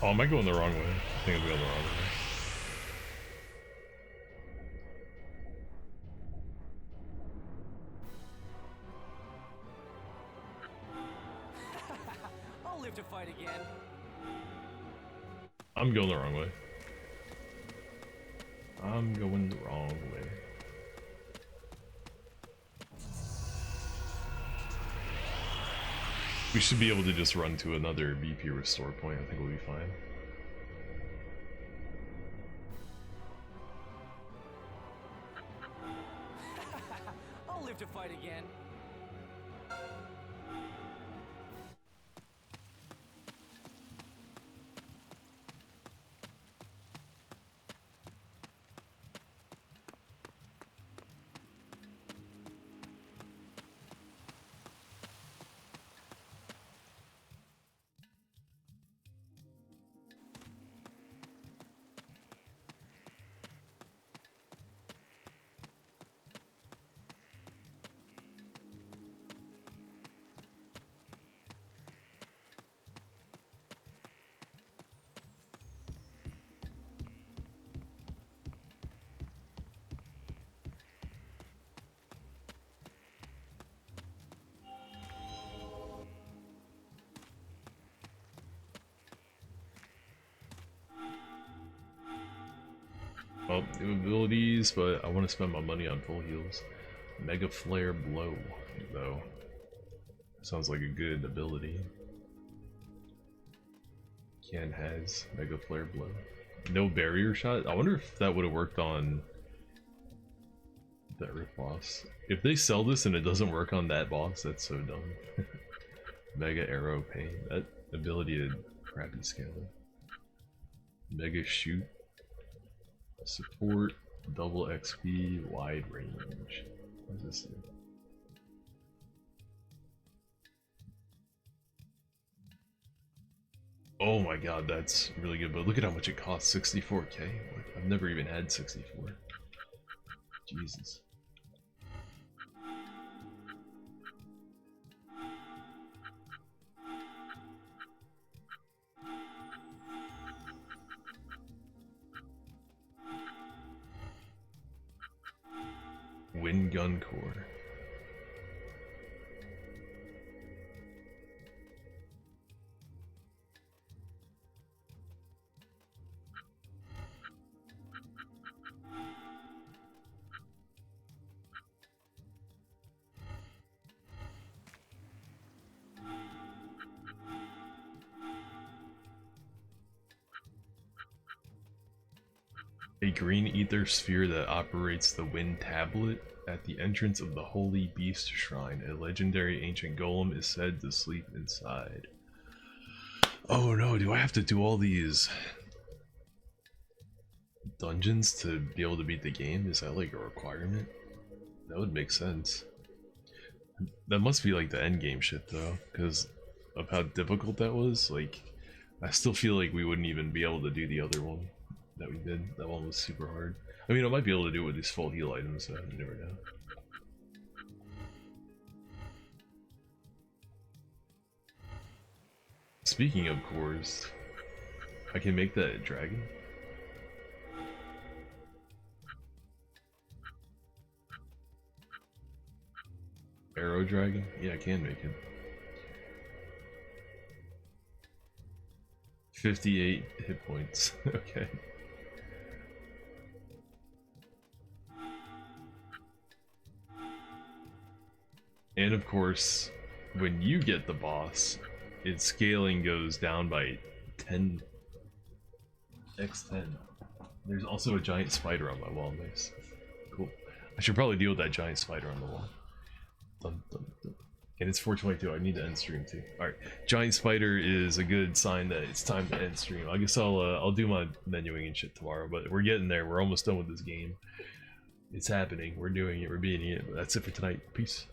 Oh, am I going the wrong way? I think I'm going the wrong way. I'll live to fight again. I'm going the wrong way. I'm going the wrong way. We should be able to just run to another BP restore point. I think we'll be fine. I'll live to fight again. Well, new abilities, but I want to spend my money on full heals. Mega Flare Blow, though. Sounds like a good ability. Can has Mega Flare Blow. No barrier shot? I wonder if that would have worked on the Earth boss. If they sell this and it doesn't work on that boss, that's so dumb. Mega Arrow Pain. That ability to crappy scale. Mega Shoot. Support, double XP, wide range. What does this do? Oh my god, that's really good, but look at how much it costs, 64k? Like, I've never even had 64. Jesus. Wind Gun Core. A green ether sphere that operates the wind tablet at the entrance of the Holy Beast Shrine. A legendary ancient golem is said to sleep inside. Oh no, do I have to do all these dungeons to be able to beat the game? Is that like a requirement? That would make sense. That must be like the end game shit though, because of how difficult that was. Like, I still feel like we wouldn't even be able to do the other one that we did. That one was super hard. I mean, I might be able to do it with these full heal items, so you never know. Speaking of cores, I can make that dragon. Arrow dragon? Yeah, I can make it. 58 hit points. Okay. And of course, when you get the boss, its scaling goes down by 10 x10. There's also a giant spider on my wall. Nice. Cool. I should probably deal with that giant spider on the wall. Dun, dun, dun. And it's 4:22. I need to end stream too. All right, giant spider is a good sign that it's time to end stream. I guess I'll do my menuing and shit tomorrow, but we're getting there. We're almost done with this game. It's happening. We're doing it. We're beating it. But that's it for tonight. Peace.